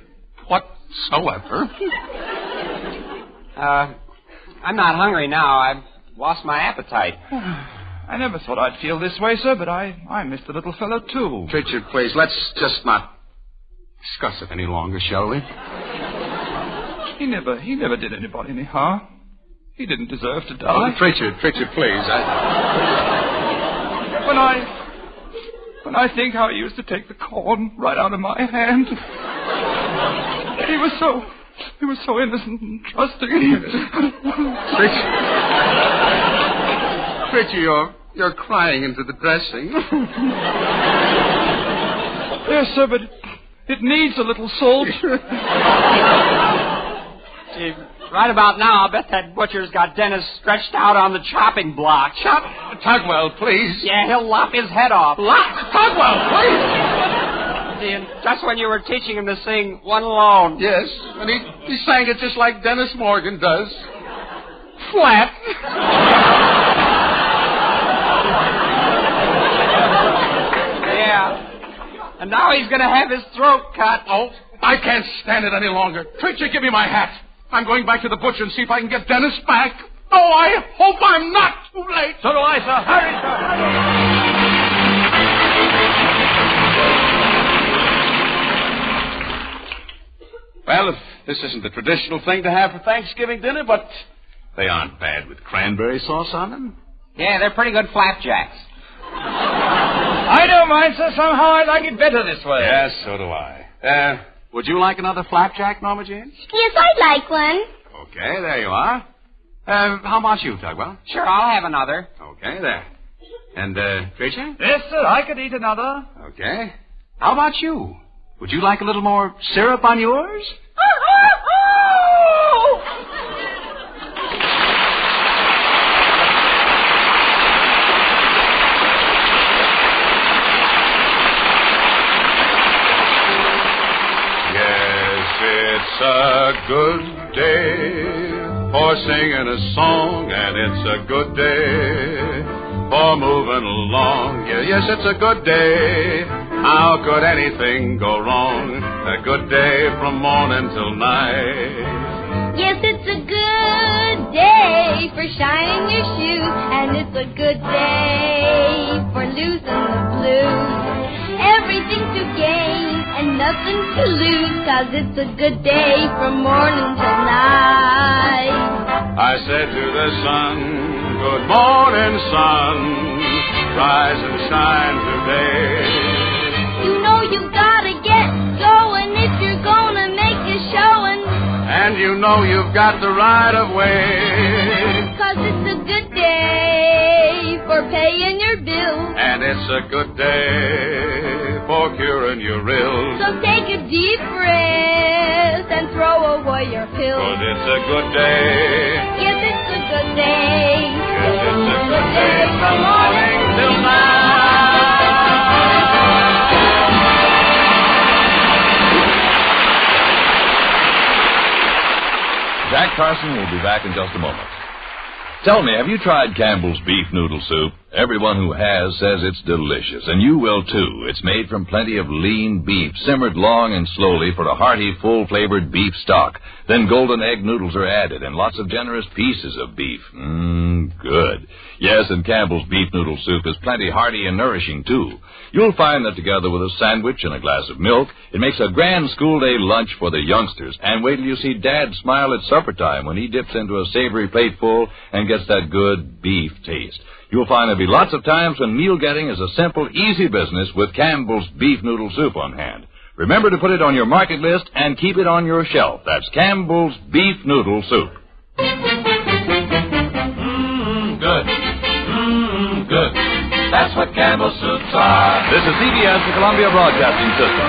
whatsoever. I'm not hungry now. I've lost my appetite. I never thought I'd feel this way, sir, but I miss the little fellow, too. Richard, please, let's just not discuss it any longer, shall we? He never did anybody any harm. He didn't deserve to die. Richard, please. When I think how he used to take the corn right out of my hand. He was so innocent and trusting. Richard, you're crying into the dressing. Yes, sir, but it needs a little salt. Gee, right about now, I'll bet that butcher's got Dennis stretched out on the chopping block. Tugwell, please. Yeah, he'll lop his head off. Tugwell, please. See, and just when you were teaching him to sing One Alone. Yes, and he sang it just like Dennis Morgan does. Flat. Yeah. And now he's going to have his throat cut. Oh, I can't stand it any longer. Preacher, give me my hat. I'm going back to the butcher and see if I can get Dennis back. Oh, I hope I'm not too late. So do I, sir. Hurry, sir. Well, if this isn't the traditional thing to have for Thanksgiving dinner, but they aren't bad with cranberry sauce on them. Yeah, they're pretty good flapjacks. I don't mind, sir. Somehow I like it better this way. Yes, so do I. Would you like another flapjack, Norma Jean? Yes, I'd like one. Okay, there you are. How about you, Tugwell? Sure, I'll have another. Okay, there. And, Tricia? Yes, sir, I could eat another. Okay. How about you? Would you like a little more syrup on yours? It's a good day for singing a song, and it's a good day for moving along. Yeah, yes, it's a good day. How could anything go wrong? A good day from morning till night. Yes, it's a good day for shining your shoes, and it's a good day for losing the blues. Everything to gain and nothing to lose, 'cause it's a good day from morning till night. I said to the sun, good morning, sun. Rise and shine today. You know you've gotta get going if you're gonna make a showing. And you know you've got the right of way. 'Cause it's a good day for paying your bills. And it's a good day for curing your ills. So take a deep breath and throw away your pills. 'Cause it's a good day. Yes, it's a good day. Yes, it's a good day from morning till night. Jack Carson will be back in just a moment. Tell me, have you tried Campbell's beef noodle soup? Everyone who has says it's delicious, and you will too. It's made from plenty of lean beef, simmered long and slowly for a hearty, full-flavored beef stock. Then golden egg noodles are added, and lots of generous pieces of beef. Good. Yes, and Campbell's beef noodle soup is plenty hearty and nourishing too. You'll find that together with a sandwich and a glass of milk, it makes a grand school day lunch for the youngsters. And wait till you see Dad smile at supper time when he dips into a savory plateful and gets that good beef taste. You'll find there'll be lots of times when meal getting is a simple, easy business with Campbell's beef noodle soup on hand. Remember to put it on your market list and keep it on your shelf. That's Campbell's beef noodle soup. Good. Good. That's what Campbell's soups are. This is CBS, the Columbia Broadcasting System.